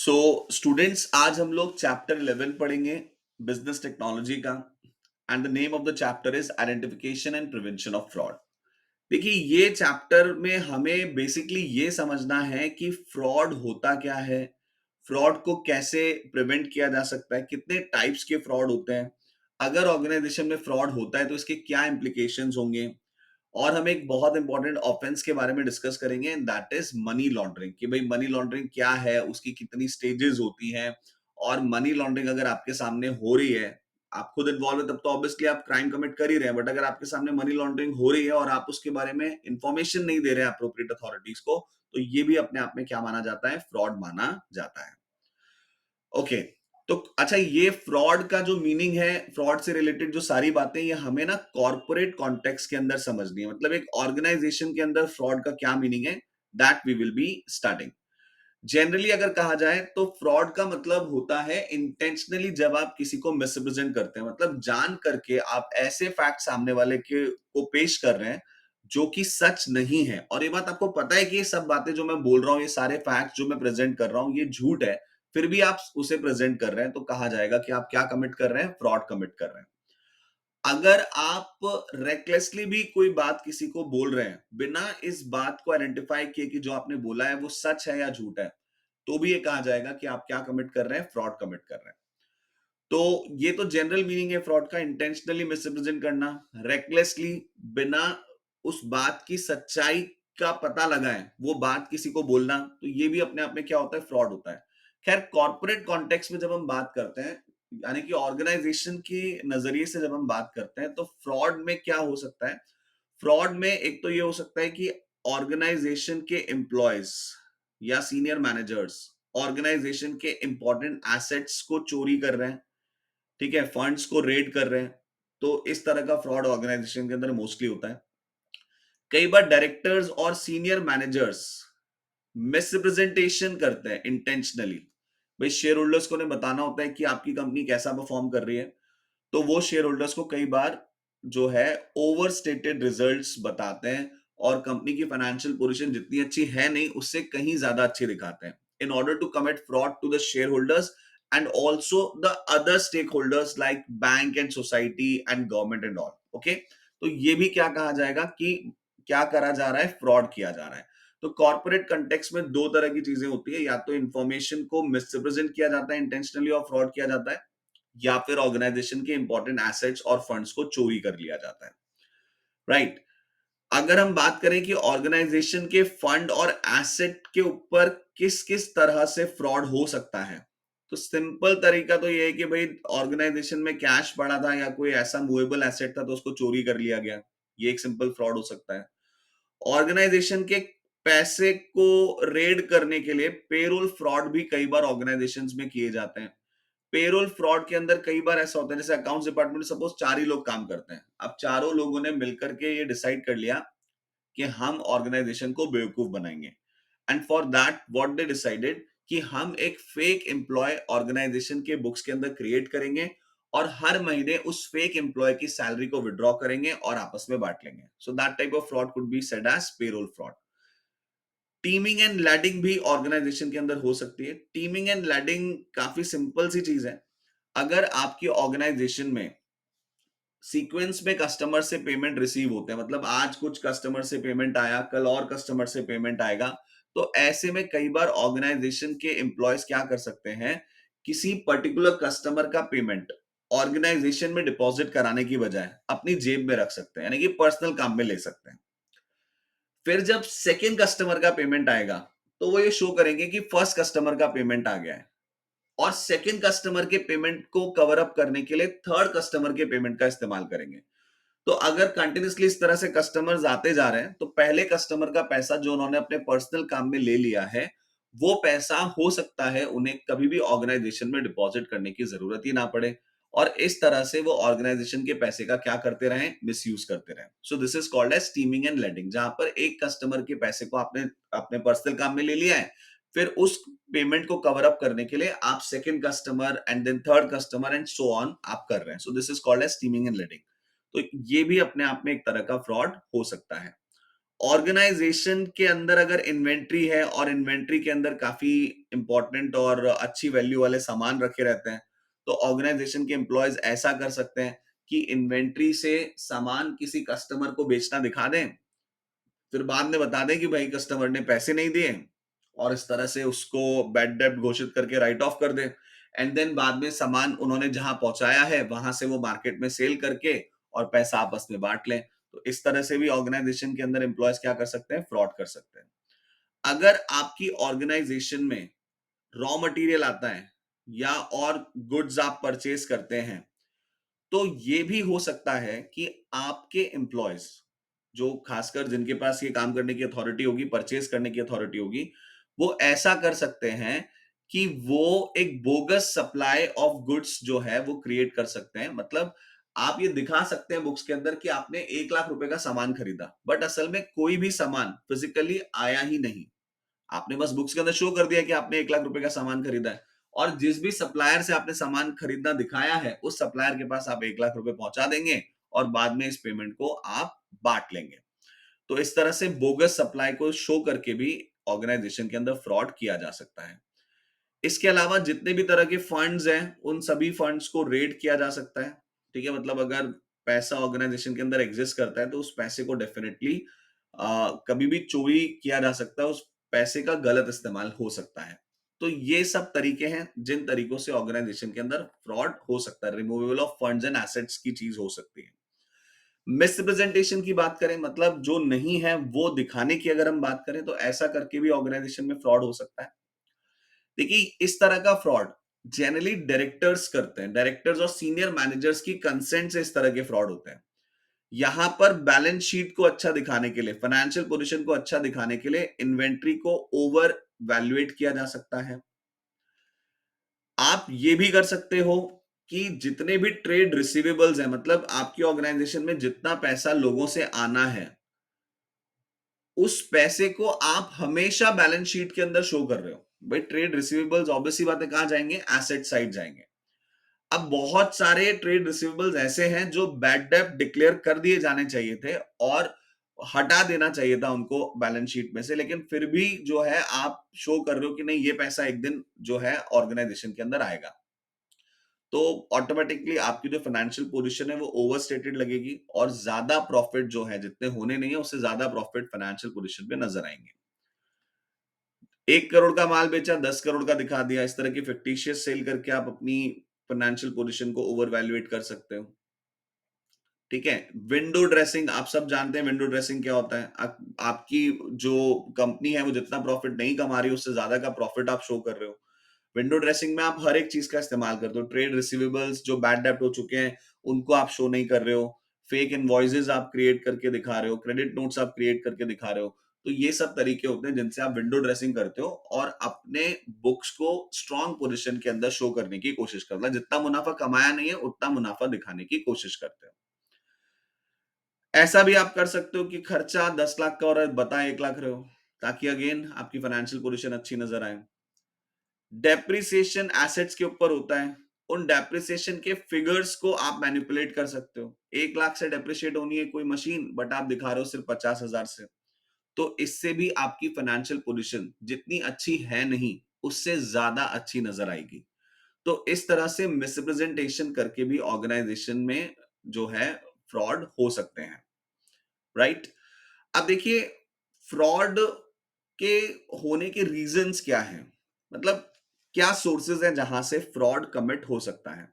So students, आज हम लोग चैप्टर 11 पढ़ेंगे, बिजनेस टेक्नोलॉजी का। And the name of the chapter is identification and prevention of fraud. देखिए, ये चैप्टर में हमें बेसिकली ये समझना है कि फ्रॉड होता क्या है, फ्रॉड को कैसे प्रिवेंट किया जा सकता है, कितने टाइप्स के फ्रॉड होते हैं, अगर ऑर्गेनाइजेशन में फ्रॉड होता है तो इसके क्या इम्प्लीकेशंस होंगे, और हम एक बहुत इंपॉर्टेंट ऑफेंस के बारे में डिस्कस करेंगे and that is money laundering. कि भाई मनी लॉन्ड्रिंग क्या है, उसकी कितनी स्टेजेस होती हैं, और मनी लॉन्ड्रिंग अगर आपके सामने हो रही है, आप खुद इन्वॉल्व है, तब तो ऑब्वियसली आप क्राइम कमिट कर ही रहे हैं। बट अगर आपके सामने मनी लॉन्ड्रिंग हो रही है और आप उसके बारे में इंफॉर्मेशन नहीं दे रहे हैं अप्रोप्रिएट अथॉरिटीज को, तो ये भी अपने आप में क्या माना जाता है, फ्रॉड माना जाता है। ओके, तो अच्छा, ये फ्रॉड का जो मीनिंग है, फ्रॉड से रिलेटेड जो सारी बातें, ये हमें ना कॉर्पोरेट कॉन्टेक्स्ट के अंदर समझनी है। मतलब एक ऑर्गेनाइजेशन के अंदर फ्रॉड का क्या मीनिंग है, that we will be starting. Generally अगर कहा जाए तो फ्रॉड का मतलब होता है इंटेंशनली जब आप किसी को मिसरिप्रेजेंट करते हैं, मतलब जान करके आप ऐसे फैक्ट सामने वाले के को पेश कर रहे हैं जो कि सच नहीं है, और ये बात आपको पता है कि ये सब बातें जो मैं बोल रहा हूं, ये सारे फैक्ट जो मैं प्रेजेंट कर रहा हूं, ये झूठ है, फिर भी आप उसे प्रेजेंट कर रहे हैं, तो कहा जाएगा कि आप क्या कमिट कर रहे हैं, फ्रॉड कमिट कर रहे हैं। अगर आप रेकलेसली भी कोई बात किसी को बोल रहे हैं बिना इस बात को आइडेंटिफाई किए कि जो आपने बोला है वो सच है या झूठ है, तो भी ये कहा जाएगा कि आप क्या कमिट कर रहे हैं, फ्रॉड कमिट कर रहे हैं। तो ये तो जनरल मीनिंग है फ्रॉड का, इंटेंशनली मिसरिप्रेजेंट करना, रेकलेसली, बिना उस बात की सच्चाई का पता लगाए वो बात किसी को बोलना, तो ये भी अपने आप में क्या होता है, फ्रॉड होता है। खैर, कॉर्पोरेट कॉन्टेक्स्ट में जब हम बात करते हैं, यानी कि ऑर्गेनाइजेशन के नजरिए से जब हम बात करते हैं, तो फ्रॉड में क्या हो सकता है। फ्रॉड में एक तो ये हो सकता है कि ऑर्गेनाइजेशन के एम्प्लॉयज या सीनियर मैनेजर्स ऑर्गेनाइजेशन के इंपॉर्टेंट एसेट्स को चोरी कर रहे हैं, ठीक है, फंड्स को रेड कर रहे हैं। तो इस तरह का फ्रॉड ऑर्गेनाइजेशन के अंदर मोस्टली होता है। कई बार डायरेक्टर्स और सीनियर मैनेजर्स मिसरिप्रेजेंटेशन करते हैं इंटेंशनली। भाई शेयर होल्डर्स को उन्हें बताना होता है कि आपकी कंपनी कैसा परफॉर्म कर रही है, तो वो शेयर होल्डर्स को कई बार जो है ओवर स्टेटेड रिजल्ट्स बताते हैं, और कंपनी की फाइनेंशियल पोजीशन जितनी अच्छी है नहीं, उससे कहीं ज्यादा अच्छी दिखाते हैं, in order to commit fraud to the shareholders and also the other stakeholders like bank and society and government and all. Okay, तो ये भी क्या कहा जाएगा कि क्या करा जा रहा है, फ्रॉड किया जा रहा है। तो कॉर्पोरेट कंटेक्स्ट में दो तरह की चीजें होती है, या तो इंफॉर्मेशन को मिसरिप्रेजेंट किया जाता है इंटेंशनली और फ्रॉड किया जाता है, या फिर ऑर्गेनाइजेशन के इंपॉर्टेंट एसेट्स और फंड्स को चोरी कर लिया जाता है। राइट, अगर हम बात करें कि ऑर्गेनाइजेशन के फंड और एसेट के ऊपर किस किस तरह से फ्रॉड हो सकता है, तो सिंपल तरीका तो ये है कि भाई ऑर्गेनाइजेशन में कैश पड़ा था या कोई ऐसा मूवेबल एसेट था तो उसको चोरी कर लिया गया, ये एक सिंपल फ्रॉड हो सकता है। ऑर्गेनाइजेशन के पैसे को रेड करने के लिए पेरोल फ्रॉड भी कई बार ऑर्गेनाइजेशंस में किए जाते हैं। पेरोल फ्रॉड के अंदर कई बार ऐसा होता है, जैसे अकाउंट्स डिपार्टमेंट में सपोज चार ही लोग काम करते हैं, अब चारों लोगों ने मिलकर के ये डिसाइड कर लिया कि हम ऑर्गेनाइजेशन को बेवकूफ बनाएंगे, and for that what they decided कि हम एक फेक एम्प्लॉय ऑर्गेनाइजेशन के बुक्स के अंदर क्रिएट करेंगे, और हर महीने उस फेक एम्प्लॉय की सैलरी को विड्रॉ करेंगे और आपस में बांट लेंगे। So that type of fraud could be said as payroll fraud. Teeming and lading भी ऑर्गेनाइजेशन के अंदर हो सकती है। टीमिंग एंड लैडिंग काफी सिंपल सी चीज है। अगर आपकी ऑर्गेनाइजेशन में सीक्वेंस में कस्टमर से पेमेंट रिसीव होते हैं, मतलब आज कुछ कस्टमर से पेमेंट आया, कल और कस्टमर से पेमेंट आएगा, तो ऐसे में कई बार ऑर्गेनाइजेशन के एम्प्लॉयज क्या कर सकते हैं, किसी पर्टिकुलर कस्टमर का पेमेंट ऑर्गेनाइजेशन में डिपॉजिट कराने की बजाय अपनी जेब में रख सकते हैं, यानी कि पर्सनल काम में ले सकते हैं। फिर जब सेकेंड कस्टमर का पेमेंट आएगा, तो वो ये शो करेंगे कि फर्स्ट कस्टमर का पेमेंट आ गया है, और सेकंड कस्टमर के पेमेंट को कवर अप करने के लिए थर्ड कस्टमर के पेमेंट का इस्तेमाल करेंगे। तो अगर कंटिन्यूसली इस तरह से कस्टमर्स आते जा रहे हैं, तो पहले कस्टमर का पैसा जो उन्होंने अपने पर्सनल काम में ले लिया है, वो पैसा हो सकता है उन्हें कभी भी ऑर्गेनाइजेशन में डिपॉजिट करने की जरूरत ही ना पड़े, और इस तरह से वो ऑर्गेनाइजेशन के पैसे का क्या करते रहें, मिसयूज करते रहें। So this is called as steaming and lending, जहां पर एक कस्टमर के पैसे को आपने अपने पर्सनल काम में ले लिया है, फिर उस पेमेंट को कवर अप करने के लिए आप second customer and then third customer and so on आप कर रहे हैं। So this is called as steaming and lending. तो ये भी अपने आप में एक तरह का फ्रॉड हो सकता है। ऑर्गेनाइजेशन के अंदर अगर इन्वेंट्री है और इन्वेंट्री के अंदर काफी इंपॉर्टेंट और अच्छी वैल्यू वाले सामान रखे रहते हैं, तो ऑर्गेनाइजेशन के एम्प्लॉयज ऐसा कर सकते हैं कि इन्वेंट्री से सामान किसी कस्टमर को बेचना दिखा दें, फिर बाद में बता दें कि भाई कस्टमर ने पैसे नहीं दिए, और इस तरह से उसको बैड डेब्ट घोषित करके राइट ऑफ कर दें। एंड देन बाद में सामान उन्होंने जहां पहुंचाया है वहां से वो मार्केट में सेल करके और पैसा आपस में बांट लें। तो इस तरह से भी ऑर्गेनाइजेशन के अंदर एम्प्लॉयज क्या कर सकते हैं, फ्रॉड कर सकते हैं। अगर आपकी ऑर्गेनाइजेशन में रॉ मटेरियल आता है या और गुड्स आप परचेज करते हैं, तो ये भी हो सकता है कि आपके एम्प्लॉयज, जो खासकर जिनके पास ये काम करने की अथॉरिटी होगी, परचेज करने की अथॉरिटी होगी, वो ऐसा कर सकते हैं कि वो एक बोगस सप्लाई ऑफ गुड्स जो है वो क्रिएट कर सकते हैं। मतलब आप ये दिखा सकते हैं बुक्स के अंदर कि आपने 1 लाख रुपए का सामान खरीदा, बट असल में कोई भी सामान फिजिकली आया ही नहीं। आपने बस बुक्स के अंदर शो कर दिया कि आपने 1 लाख रुपए का सामान खरीदा है, और जिस भी सप्लायर से आपने सामान खरीदना दिखाया है उस सप्लायर के पास आप 1 लाख रुपए पहुंचा देंगे और बाद में इस पेमेंट को आप बांट लेंगे। तो इस तरह से बोगस सप्लाई को शो करके भी ऑर्गेनाइजेशन के अंदर फ्रॉड किया जा सकता है। इसके अलावा जितने भी तरह के फंड्स हैं, उन सभी फंड्स को रेड किया जा सकता है। ठीक है, मतलब अगर पैसा ऑर्गेनाइजेशन के अंदर एग्जिस्ट करता है तो उस पैसे को डेफिनेटली कभी भी चोरी किया जा सकता है, उस पैसे का गलत इस्तेमाल हो सकता है। तो ये सब तरीके हैं जिन तरीकों से ऑर्गेनाइजेशन के अंदर फ्रॉड हो सकता है। Removable of funds and assets की चीज हो सकती है। मिसरिप्रेजेंटेशन की बात करें, मतलब जो नहीं है वो दिखाने की अगर हम बात करें, तो ऐसा करके भी ऑर्गेनाइजेशन में फ्रॉड हो सकता है। देखिए, इस तरह का फ्रॉड जनरली डायरेक्टर्स करते हैं। डायरेक्टर्स और सीनियर मैनेजर्स की कंसेंट से इस तरह के फ्रॉड होते हैं। यहां पर बैलेंस शीट को अच्छा दिखाने के लिए, फाइनेंशियल पोजीशन को अच्छा दिखाने के लिए इन्वेंट्री को ओवर वैल्यूएट किया जा सकता है। आप ये भी कर सकते हो कि जितने भी ट्रेड रिसीवेबल्स हैं, मतलब आपकी ऑर्गेनाइजेशन में जितना पैसा लोगों से आना है, उस पैसे को आप हमेशा बैलेंस शीट के अंदर शो कर रहे हो। भाई ट्रेड रिसीवेबल्स ऑब्वियस सी बात है कहां जाएंगे, एसेट साइड जाएंगे। अब बहुत सारे ट्रेड रिसीवेबल्स ऐसे हैं जो बैड डेब्ट डिक्लेयर कर दिए जाने चाहिए थे और हटा देना चाहिए था उनको बैलेंस शीट में से, लेकिन फिर भी जो है आप शो कर रहे हो कि नहीं, ये पैसा एक दिन जो है ऑर्गेनाइजेशन के अंदर आएगा। तो ऑटोमेटिकली आपकी जो फाइनेंशियल पोजीशन है वो ओवरस्टेटेड लगेगी और ज्यादा प्रॉफिट जो है, जितने होने नहीं है उससे ज्यादा प्रॉफिट फाइनेंशियल पोजीशन पे नजर आएंगे। 1 करोड़ का माल बेचा, 10 करोड़ का दिखा दिया, इस तरह की फिक्टिशियस सेल करके आप अपनी फाइनेंशियल पोजीशन को ओवर वैल्यूएट कर सकते हो। ठीक है, विंडो ड्रेसिंग, आप सब जानते हैं विंडो ड्रेसिंग क्या होता है। आपकी जो कंपनी है वो जितना प्रॉफिट नहीं कमा रही उससे ज्यादा का प्रॉफिट आप शो कर रहे हो। विंडो ड्रेसिंग में आप हर एक चीज का इस्तेमाल करते हो। ट्रेड रिसीवेबल्स जो बैड डेब्ट हो चुके हैं उनको आप शो नहीं कर रहे हो, फेक इनवॉइसेस आप क्रिएट करके दिखा रहे हो, क्रेडिट नोट्स आप क्रिएट करके दिखा रहे हो। तो ये सब तरीके होते हैं जिनसे आप विंडो ड्रेसिंग करते हो और अपने बुक्स को स्ट्रॉन्ग पोजीशन के अंदर शो करने की कोशिश करते हो। जितना मुनाफा कमाया नहीं है उतना मुनाफा दिखाने की कोशिश करते हो। ऐसा भी आप कर सकते हो कि खर्चा 10 लाख का और बताएं 1 लाख रहे हो, ताकि अगेन आपकी फाइनेंशियल पोजीशन अच्छी नजर आए। डेप्रिसिएशन एसेट्स के ऊपर होता है। उन डेप्रिसिएशन के फिगर्स को आप मैनिपुलेट कर सकते हो। 1 लाख से डेप्रिशिएट होनी है कोई मशीन, बट आप दिखा रहे हो सिर्फ 50,000 से। तो इससे भी आपकी फाइनेंशियल पोजीशन जितनी अच्छी है नहीं, उससे ज्यादा अच्छी नजर आएगी। तो इस तरह से मिसरिप्रेजेंटेशन करके भी ऑर्गेनाइजेशन में जो है फ्रॉड हो सकते हैं। राइट? अब देखिए, फ्रॉड के होने के रीजंस क्या हैं? मतलब क्या सोर्सेज हैं जहां से फ्रॉड कमिट हो सकता है?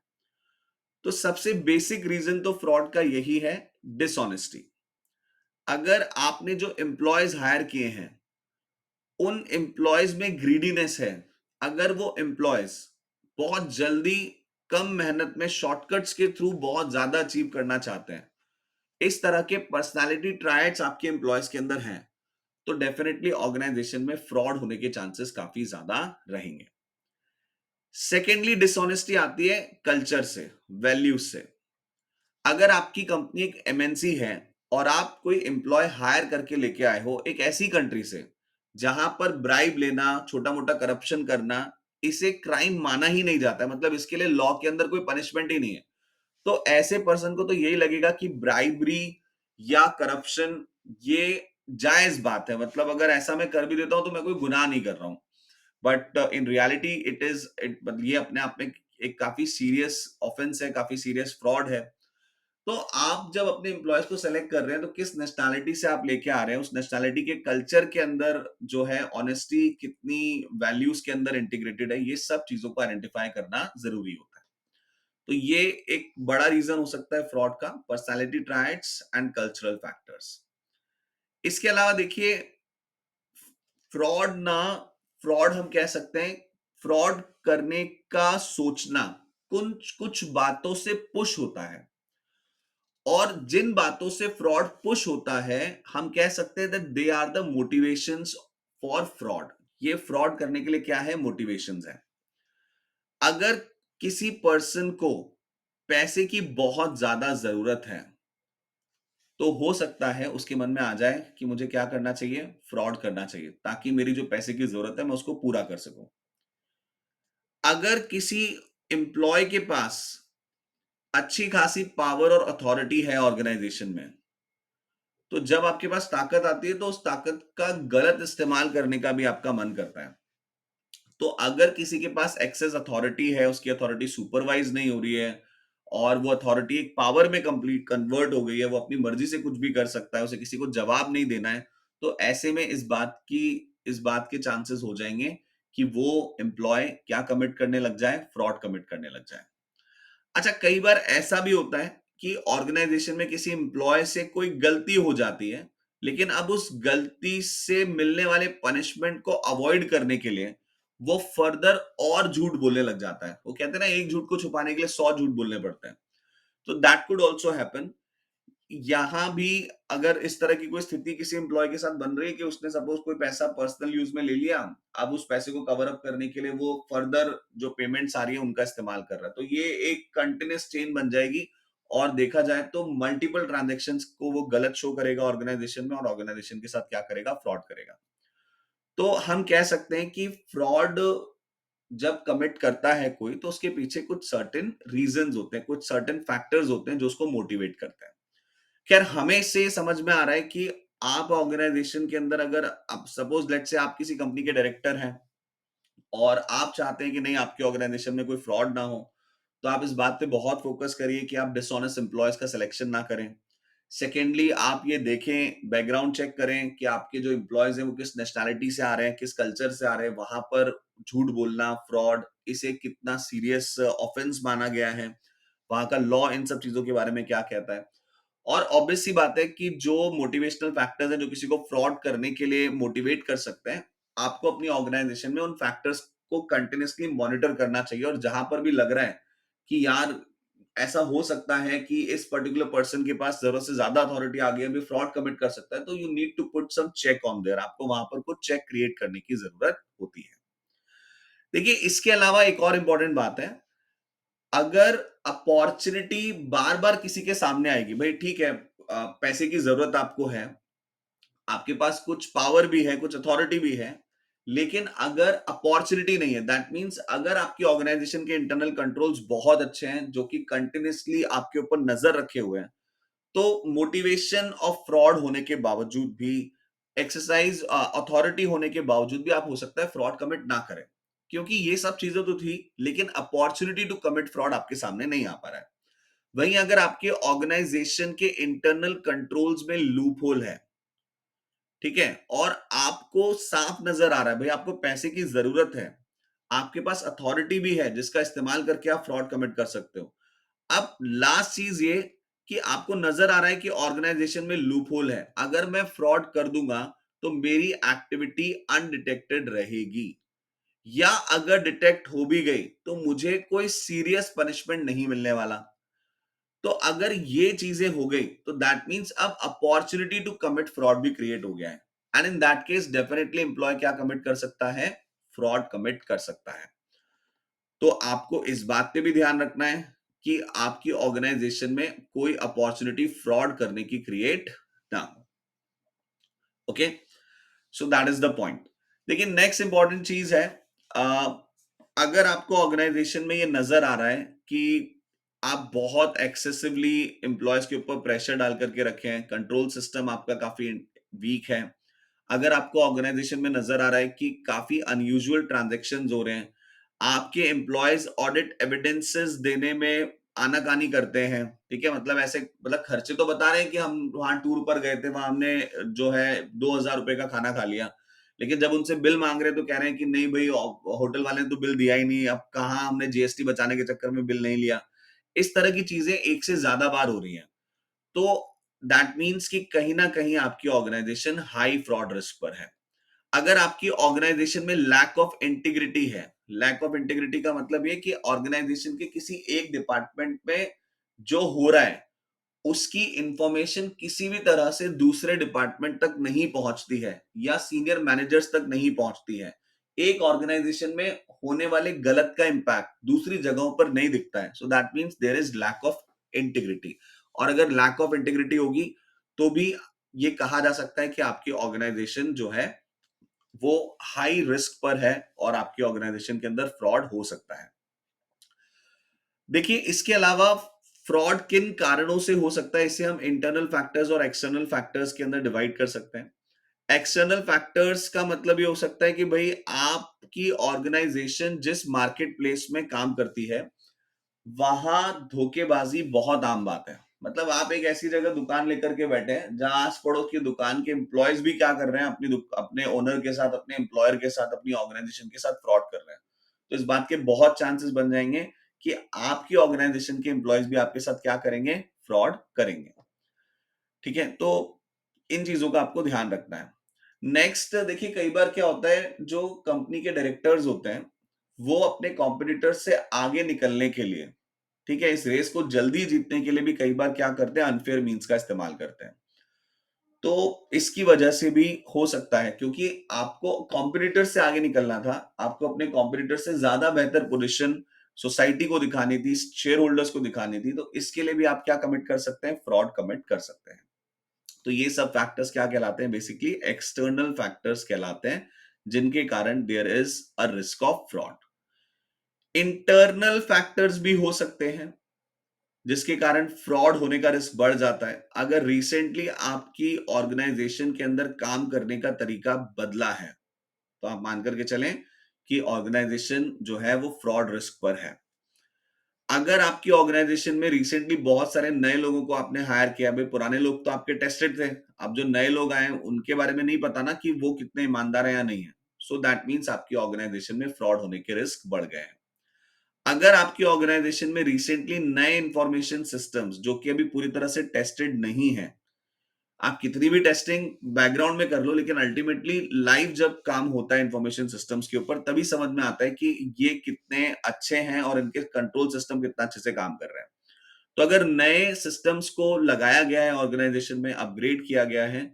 तो सबसे बेसिक रीजन तो फ्रॉड का यही है, डिसऑनेस्टी। अगर आपने जो एम्प्लॉयज हायर किए हैं उन एम्प्लॉयज में ग्रीडीनेस है, अगर वो एम्प्लॉयज बहुत जल्दी कम मेहनत में शॉर्टकट्स के थ्रू बहुत ज्यादा अचीव करना चाहते हैं, इस तरह के पर्सनालिटी ट्रायट्स आपके एम्प्लॉयज के अंदर हैं, तो डेफिनेटली ऑर्गेनाइजेशन में फ्रॉड होने के चांसेस काफी ज्यादा रहेंगे। सेकेंडली, डिसऑनेस्टी आती है कल्चर से, वैल्यूज से। अगर आपकी कंपनी एक एमएनसी है और आप कोई एम्प्लॉय हायर करके लेके आए हो एक ऐसी कंट्री से जहां पर ब्राइब लेना, छोटा मोटा करप्शन करना, इसे क्राइम माना ही नहीं जाता है, मतलब इसके लिए लॉ के अंदर कोई पनिशमेंट ही नहीं है, तो ऐसे पर्सन को तो यही लगेगा कि ब्राइबरी या करप्शन ये जायज बात है, मतलब अगर ऐसा मैं कर भी देता हूँ तो मैं कोई गुनाह नहीं कर रहा हूँ, but in reality it is it ये अपने आप में एक काफी सीरियस ऑफेंस है, काफी सीरियस फ्रॉड है। तो आप जब अपने एम्प्लॉयज को सेलेक्ट कर रहे हैं तो किस नेशनैलिटी से आप लेके आ रहे हैं, उस नेशनैलिटी के कल्चर के अंदर जो है ऑनेस्टी कितनी वैल्यूज के अंदर इंटीग्रेटेड है, ये सब चीजों को आइडेंटिफाई करना जरूरी होता है। तो ये एक बड़ा रीजन हो सकता है फ्रॉड का, personality traits and cultural factors. इसके अलावा देखिए, फ्रॉड ना फ्रॉड हम कह सकते हैं, फ्रॉड करने का सोचना कुछ कुछ बातों से पुश होता है, और जिन बातों से फ्रॉड पुश होता है हम कह सकते हैं that they are the motivations for fraud. ये फ्रॉड करने के लिए क्या है, मोटिवेशंस है। अगर किसी पर्सन को पैसे की बहुत ज्यादा जरूरत है तो हो सकता है उसके मन में आ जाए कि मुझे क्या करना चाहिए, फ्रॉड करना चाहिए, ताकि मेरी जो पैसे की जरूरत है मैं उसको पूरा कर सकूं। अगर किसी एम्प्लॉय के पास अच्छी खासी पावर और अथॉरिटी है ऑर्गेनाइजेशन में, तो जब आपके पास ताकत आती है तो उस ताकत का गलत इस्तेमाल करने का भी आपका मन करता है। तो अगर किसी के पास एक्सेस अथॉरिटी है, उसकी अथॉरिटी सुपरवाइज नहीं हो रही है, और वो अथॉरिटी एक पावर में कंप्लीट कन्वर्ट हो गई है, वो अपनी मर्जी से कुछ भी कर सकता है, उसे किसी को जवाब नहीं देना है, तो ऐसे में इस बात के चांसेस हो जाएंगे कि वो एम्प्लॉय क्या कमिट करने लग जाए, फ्रॉड कमिट करने लग जाए। अच्छा, कई बार ऐसा भी होता है कि ऑर्गेनाइजेशन में किसी एम्प्लॉय से कोई गलती हो जाती है, लेकिन अब उस गलती से मिलने वाले पनिशमेंट को अवॉइड करने के लिए वो फर्दर और झूठ बोलने लग जाता है। वो कहते हैं ना, एक झूठ को छुपाने के लिए 100 झूठ बोलने पड़ते हैं। तो दैट कुड ऑल्सो हैपन। यहाँ भी अगर इस तरह की कोई स्थिति किसी एम्प्लॉय के साथ बन रही है कि उसने सपोज कोई पैसा पर्सनल यूज में ले लिया, अब उस पैसे को कवर अप करने के लिए वो फर्दर जो पेमेंट्स आ रही है उनका इस्तेमाल कर रहा है, तो ये एक कंटिन्यूस चेन बन जाएगी, और देखा जाए तो मल्टीपल ट्रांजेक्शन्स को वो गलत शो करेगा ऑर्गेनाइजेशन में, और ऑर्गेनाइजेशन के साथ क्या करेगा, फ्रॉड करेगा। तो हम कह सकते हैं कि फ्रॉड जब कमिट करता है कोई, तो उसके पीछे कुछ सर्टेन रीजंस होते हैं, कुछ सर्टेन फैक्टर्स होते हैं जो उसको मोटिवेट करते हैं। खैर, हमें इससे समझ में आ रहा है कि आप ऑर्गेनाइजेशन के अंदर अगर आप सपोज लेट्स से आप किसी कंपनी के डायरेक्टर हैं और आप चाहते हैं कि नहीं, आपके ऑर्गेनाइजेशन में कोई फ्रॉड ना हो, तो आप इस बात पे बहुत फोकस करिए कि आप डिसऑनेस्ट एम्प्लॉयज का सिलेक्शन ना करें। सेकेंडली, आप ये देखें, बैकग्राउंड चेक करें कि आपके जो एम्प्लॉयज हैं वो किस नेशनैलिटी से आ रहे हैं, किस कल्चर से आ रहे हैं, वहां पर झूठ बोलना, फ्रॉड, इसे कितना सीरियस ऑफेंस माना गया है, वहां का लॉ इन सब चीजों के बारे में क्या कहता है। और ऑब्वियस सी बात है कि जो मोटिवेशनल फैक्टर्स हैं जो किसी को फ्रॉड करने के लिए मोटिवेट कर सकते हैं, आपको अपनी ऑर्गेनाइजेशन में उन फैक्टर्स को कंटिन्यूअसली मॉनिटर करना चाहिए, और जहां पर भी लग रहा है कि यार ऐसा हो सकता है कि इस पर्टिकुलर पर्सन के पास जरूरत से ज्यादा अथॉरिटी आ गई है, अभी फ्रॉड कमिट कर सकता है, तो you need to put some check on there, आपको वहां पर कुछ चेक क्रिएट करने की जरूरत होती है। देखिए, इसके अलावा एक और इंपॉर्टेंट बात है, अगर अपॉर्चुनिटी बार बार किसी के सामने आएगी, भाई ठीक है, पैसे की जरूरत आपको है, आपके पास कुछ पावर भी है, कुछ अथॉरिटी भी है, लेकिन अगर अपॉर्चुनिटी नहीं है, दैट मींस अगर आपकी ऑर्गेनाइजेशन के इंटरनल कंट्रोल्स बहुत अच्छे हैं जो कि कंटिन्यूअसली आपके ऊपर नजर रखे हुए हैं, तो मोटिवेशन ऑफ फ्रॉड होने के बावजूद भी, एक्सरसाइज अथॉरिटी होने के बावजूद भी, आप हो सकता है फ्रॉड कमिट ना करें, क्योंकि ये सब चीजें तो थी, लेकिन अपॉर्चुनिटी टू कमिट फ्रॉड आपके सामने नहीं आ पा रहा है। वहीं अगर आपके ऑर्गेनाइजेशन के इंटरनल कंट्रोल्स में लूप होल है, ठीक है, और आपको साफ नजर आ रहा है भाई आपको पैसे की जरूरत है, आपके पास अथॉरिटी भी है जिसका इस्तेमाल करके आप फ्रॉड कमिट कर सकते हो। अब लास्ट चीज ये कि आपको नजर आ रहा है कि ऑर्गेनाइजेशन में लूप होल है, अगर मैं फ्रॉड कर दूंगा तो मेरी एक्टिविटी अनडिटेक्टेड रहेगी, या अगर डिटेक्ट हो भी गई तो मुझे कोई सीरियस पनिशमेंट नहीं मिलने वाला। तो अगर ये चीजें हो गई तो दैट मींस अब अपॉर्चुनिटी टू कमिट फ्रॉड भी क्रिएट हो गया है, and in that case definitely employ क्या कमिट कर सकता है, फ्रॉड कमिट कर सकता है। तो आपको इस बात पे भी ध्यान रखना है कि आपकी ऑर्गेनाइजेशन में कोई अपॉर्चुनिटी फ्रॉड करने की क्रिएट ना हो। Okay, so that is the point. देखिए, नेक्स्ट इंपॉर्टेंट चीज है, अ, अगर आपको ऑर्गेनाइजेशन में ये नजर आ रहा है कि आप बहुत एक्सेसिवली एम्प्लॉयज के ऊपर प्रेशर डाल करके रखे हैं, कंट्रोल सिस्टम आपका काफी वीक है, अगर आपको ऑर्गेनाइजेशन में नजर आ रहा है कि काफी अनयूजुअल ट्रांजैक्शंस हो रहे हैं, आपके एम्प्लॉयज ऑडिट एविडेंसेस देने में आनाकानी करते हैं, ठीक है, मतलब ऐसे मतलब खर्चे तो बता रहे हैं कि हम वहां टूर पर गए थे, वहां हमने जो है 2,000 रुपए का खाना खा लिया, लेकिन जब उनसे बिल मांग रहे हैं तो कह रहे हैं कि नहीं भाई, होटल वाले ने तो बिल दिया ही नहीं, अब कहाँ हमने जीएसटी बचाने के चक्कर में बिल नहीं लिया। इस तरह की चीजें एक से ज्यादा बार हो रही हैं। तो दैट मीन्स कि कहीं ना कहीं आपकी ऑर्गेनाइजेशन हाई फ्रॉड रिस्क पर है। अगर आपकी ऑर्गेनाइजेशन में लैक ऑफ इंटीग्रिटी है, लैक ऑफ इंटीग्रिटी का मतलब ये कि ऑर्गेनाइजेशन के किसी एक डिपार्टमेंट में जो हो रहा है उसकी इंफॉर्मेशन किसी भी तरह से दूसरे डिपार्टमेंट तक नहीं पहुंचती है या सीनियर मैनेजर्स तक नहीं पहुंचती है, एक ऑर्गेनाइजेशन में होने वाले गलत का इंपैक्ट दूसरी जगहों पर नहीं दिखता है, so that means there is lack of integrity. और अगर लैक ऑफ इंटीग्रिटी होगी तो भी ये कहा जा सकता है कि आपकी ऑर्गेनाइजेशन जो है वो हाई रिस्क पर है और आपकी ऑर्गेनाइजेशन के अंदर फ्रॉड हो सकता है। देखिए, इसके अलावा फ्रॉड किन कारणों से हो सकता है, इसे हम इंटरनल फैक्टर्स और एक्सटर्नल फैक्टर्स के अंदर डिवाइड कर सकते हैं। एक्सटर्नल फैक्टर्स का मतलब ये हो सकता है कि भाई आपकी ऑर्गेनाइजेशन जिस मार्केट प्लेस में काम करती है वहां धोखेबाजी बहुत आम बात है। मतलब आप एक ऐसी जगह दुकान लेकर के बैठे हैं जहां आस पड़ोस की दुकान के एम्प्लॉयज भी क्या कर रहे हैं, अपने ओनर के साथ, अपने एम्प्लॉयर के साथ, अपनी ऑर्गेनाइजेशन के साथ फ्रॉड कर रहे हैं। तो इस बात के बहुत चांसेस बन जाएंगे कि आपकी ऑर्गेनाइजेशन के एम्प्लॉयज भी आपके साथ क्या करेंगे, फ्रॉड करेंगे। ठीक है, तो इन चीजों का आपको ध्यान रखना है। नेक्स्ट देखिए, कई बार क्या होता है, जो कंपनी के डायरेक्टर्स होते हैं वो अपने कॉम्पिटिटर्स से आगे निकलने के लिए, ठीक है, इस रेस को जल्दी जीतने के लिए भी कई बार क्या करते हैं, अनफेयर मीन्स का इस्तेमाल करते हैं। तो इसकी वजह से भी हो सकता है, क्योंकि आपको कॉम्पिटिटर से आगे निकलना था, आपको अपने कॉम्पिटिटर से ज्यादा बेहतर पोजीशन सोसाइटी को दिखानी थी, शेयर होल्डर्स को दिखानी थी, तो इसके लिए भी आप क्या कमिट कर सकते हैं, फ्रॉड कमिट कर सकते हैं। तो ये सब फैक्टर्स क्या कहलाते हैं, बेसिकली एक्सटर्नल फैक्टर्स कहलाते हैं, जिनके कारण there is a risk of fraud. Internal factors भी हो सकते हैं जिसके कारण फ्रॉड होने का रिस्क बढ़ जाता है। अगर रिसेंटली आपकी ऑर्गेनाइजेशन के अंदर काम करने का तरीका बदला है तो आप मान करके चलें कि ऑर्गेनाइजेशन जो है वो फ्रॉड रिस्क पर है। अगर आपकी ऑर्गेनाइजेशन में रिसेंटली बहुत सारे नए लोगों को आपने हायर किया, भाई पुराने लोग तो आपके टेस्टेड थे, अब जो नए लोग आए उनके बारे में नहीं पता ना कि वो कितने ईमानदार है या नहीं है, सो दैट मीन्स आपकी ऑर्गेनाइजेशन में फ्रॉड होने के रिस्क बढ़ गए हैं। अगर आपकी ऑर्गेनाइजेशन में रिसेंटली नए इंफॉर्मेशन सिस्टम्स जो कि अभी पूरी तरह से टेस्टेड नहीं है, आप कितनी भी टेस्टिंग बैकग्राउंड में कर लो, लेकिन अल्टीमेटली लाइव जब काम होता है इंफॉर्मेशन सिस्टम्स के ऊपर तभी समझ में आता है कि ये कितने अच्छे हैं और इनके कंट्रोल सिस्टम कितना अच्छे से काम कर रहे हैं। तो अगर नए सिस्टम्स को लगाया गया है, ऑर्गेनाइजेशन में अपग्रेड किया गया है,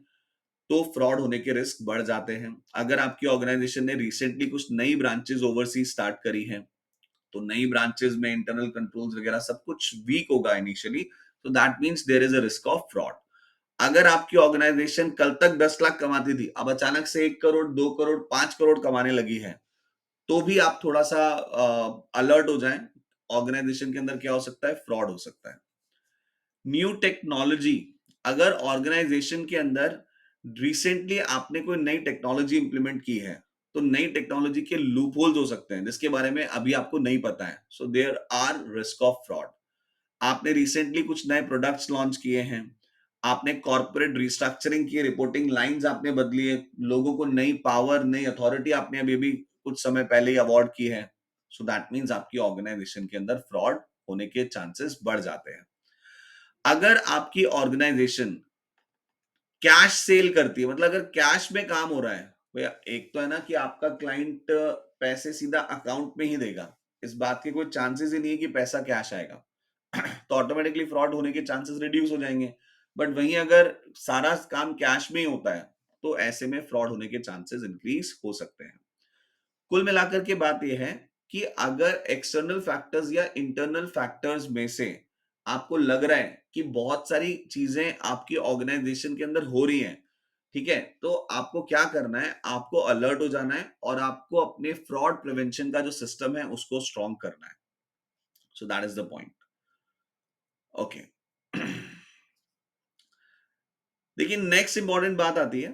तो फ्रॉड होने के रिस्क बढ़ जाते हैं। अगर आपकी ऑर्गेनाइजेशन ने रिसेंटली कुछ नई ब्रांचेस ओवरसीज स्टार्ट करी हैं, तो नई ब्रांचेस में इंटरनल कंट्रोल्स वगैरह सब कुछ वीक होगा इनिशियली, तो that means there is a risk of fraud. अगर आपकी ऑर्गेनाइजेशन कल तक 10 लाख कमाती थी, अब अचानक से 1 करोड़, 2 करोड़, 5 करोड़ कमाने लगी है, तो भी आप थोड़ा सा अलर्ट हो जाएं। ऑर्गेनाइजेशन के अंदर क्या हो सकता है, फ्रॉड हो सकता है। न्यू टेक्नोलॉजी, अगर ऑर्गेनाइजेशन के अंदर रिसेंटली आपने कोई नई टेक्नोलॉजी इंप्लीमेंट की है, तो नई टेक्नोलॉजी के लूप होल्स हो सकते हैं जिसके बारे में अभी आपको नहीं पता है, so there are risk of fraud. आपने रिसेंटली कुछ नए प्रोडक्ट्स लॉन्च किए हैं, आपने कॉर्पोरेट रिस्ट्रक्चरिंग की, रिपोर्टिंग लाइंस आपने बदली है, लोगों को नई पावर, नई अथॉरिटी आपने अभी भी कुछ समय पहले ही अवार्ड की है, सो दैट मीन्स आपकी ऑर्गेनाइजेशन के अंदर फ्रॉड होने के चांसेस बढ़ जाते हैं। अगर आपकी ऑर्गेनाइजेशन कैश सेल करती है, मतलब अगर कैश में काम हो रहा है, भैया एक तो है ना कि आपका क्लाइंट पैसे सीधा अकाउंट में ही देगा, इस बात के कोई चांसेस ही नहीं है कि पैसा कैश आएगा, तो ऑटोमेटिकली फ्रॉड होने के चांसेस रिड्यूस हो जाएंगे। बट वहीं अगर सारा काम कैश में ही होता है तो ऐसे में फ्रॉड होने के चांसेस इंक्रीज हो सकते हैं। कुल मिलाकर के बात यह है कि अगर एक्सटर्नल फैक्टर्स या इंटरनल फैक्टर्स में से आपको लग रहा है कि बहुत सारी चीजें आपकी ऑर्गेनाइजेशन के अंदर हो रही हैं, ठीक है, तो आपको क्या करना है, आपको अलर्ट हो जाना है और आपको अपने फ्रॉड प्रिवेंशन का जो सिस्टम है उसको स्ट्रॉन्ग करना है। So that is the point. Okay. देखिए नेक्स्ट इंपॉर्टेंट बात आती है